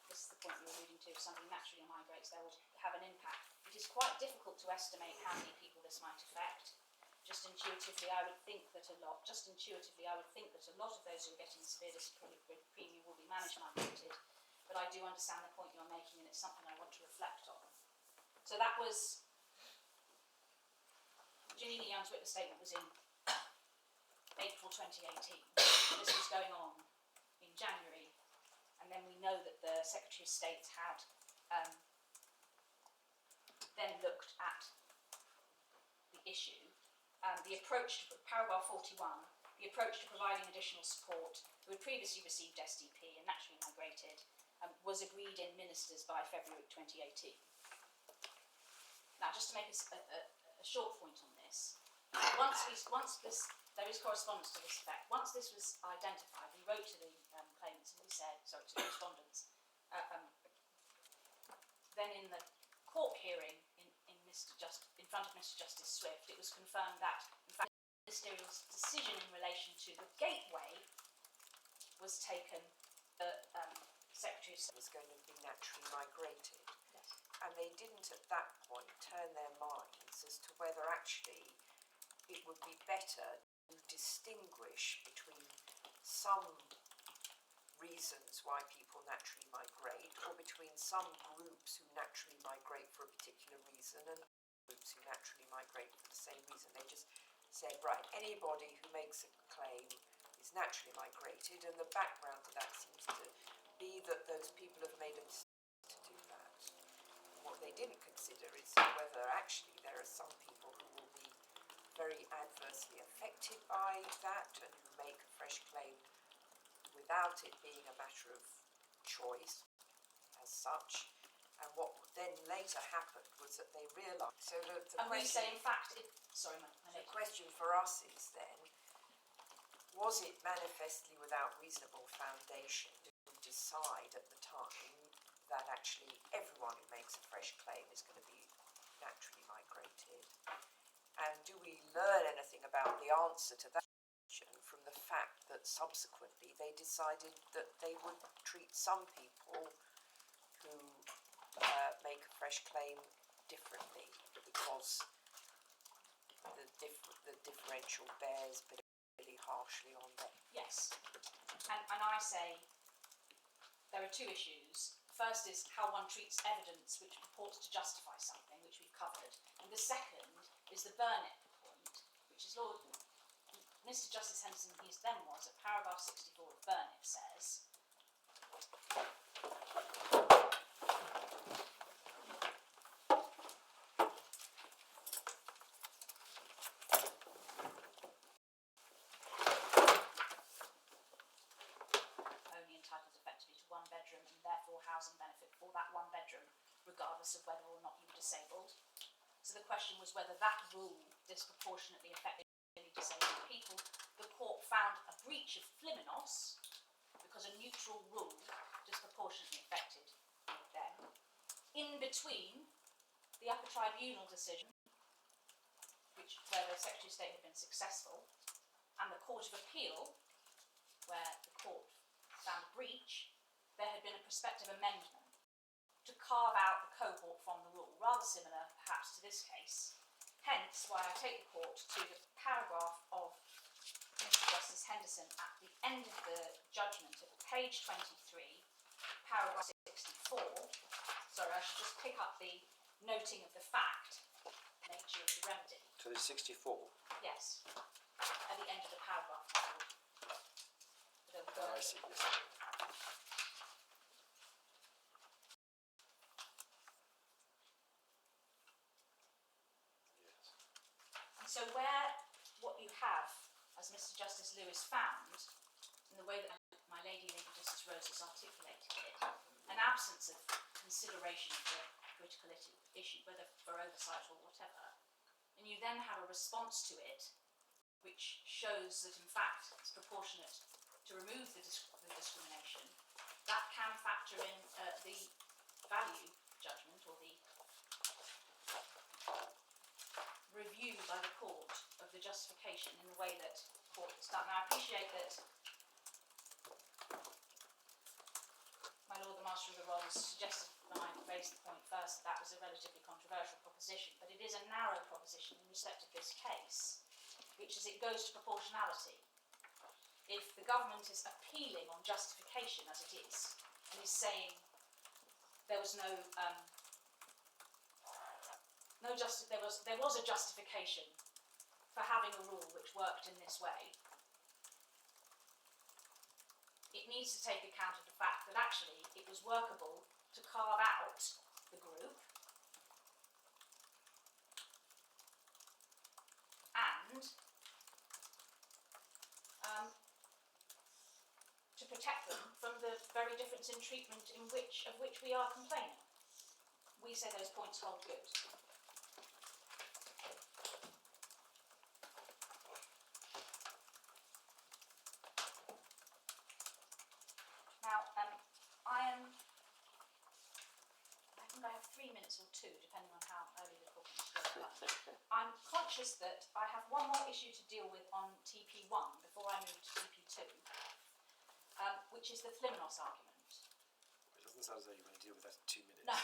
This is the point you were alluding to, if somebody naturally migrates, they will have an impact. It is quite difficult to estimate how many people this might affect. Just intuitively, I would think that a lot of those who are getting severe disability premium will be managed migrated. But I do understand the point you're making, and it's something I want to reflect on. So that was, Janina Young's witness statement was in April 2018. This was going on in January, and then we know that the Secretary of State had then looked at the issue. The approach to paragraph 41, the approach to providing additional support who had previously received SDP and naturally migrated, was agreed in ministers by February 2018. Now, just to make a short point on this, there is correspondence to this effect. Once this was identified, we wrote to the claimants and we said, sorry, to the respondents, then in the court hearing in front of Mr Justice Swift, it was confirmed that, in fact, the ministerial's decision in relation to the gateway was taken, the Secretary of State Was going to be naturally migrated. Yes. And they didn't at that point turn their minds as to whether actually it would be better to distinguish between some reasons why people naturally migrate, or between some groups who naturally migrate for a particular reason and groups who naturally migrate for the same reason. They just said, right, anybody who makes a claim is naturally migrated, and the background to that seems to be that those people have made a decision to do that. What they didn't consider is whether actually there are some people who will be very adversely affected by that and who make a fresh claim without it being a matter of choice as such. And what then later happened was that they realised. So the and we question, say, in fact, the question for us is then, was it manifestly without reasonable foundation to decide at the time that actually everyone who makes a fresh claim is going to be naturally migrated? And do we learn anything about the answer to that question from the fact that subsequently they decided that they would treat some people who make a fresh claim differently because the differential bears particularly harshly on them? yes. And I say there are two issues. First is how one treats evidence which purports to justify something, which we've covered. And the second is the Burnett point, which is Mr Justice Henderson, he then was, at paragraph 64 of Burnett says, only entitled effectively to one bedroom and therefore housing benefit for that one bedroom, regardless of whether or not you were disabled. So the question was whether that rule disproportionately affected disabled people. The court found a breach of Flimenos because a neutral rule disproportionately affected them. In between the upper tribunal decision, where the Secretary of State had been successful, and the Court of Appeal, where the court found a breach, there had been a prospective amendment to carve out the cohort from the rule, rather similar perhaps to this case. Hence why I take the court to the paragraph of Mr Justice Henderson at the end of the judgment at page 23, paragraph 64. Sorry, I should just pick up the noting of the fact, nature of the remedy. So there's 64. Yes, at the end of the paragraph. Oh, I see. Yes. And so what you have, as Mr. Justice Lewis found, in the way that my Lady Justice Rose has articulated it, an absence of consideration of the critical issue, whether for oversight or whatever, and you then have a response to it which shows that in fact it's proportionate to remove the discrimination, that can factor in the value judgment or the review by the court of the justification in the way that the court has done. Now I appreciate that my Lord the Master of the Rolls suggested when I raised the point first that was a relatively controversial proposition, but it is a narrow proposition in respect of this case, which is it goes to proportionality. If the government is appealing on justification as it is, and is saying there was there was a justification for having a rule which worked in this way, it needs to take account of the fact that actually it was workable to carve out the group and to protect them from the very difference in treatment of which we are complaining. We say those points hold good. Now, I think I have 3 minutes or 2, depending on how early the talking is going. I'm conscious that I have one more issue to deal with on TP1 before I move to TP2, which is the Flimnos argument. It doesn't sound as though you want to deal with that in 2 minutes. No.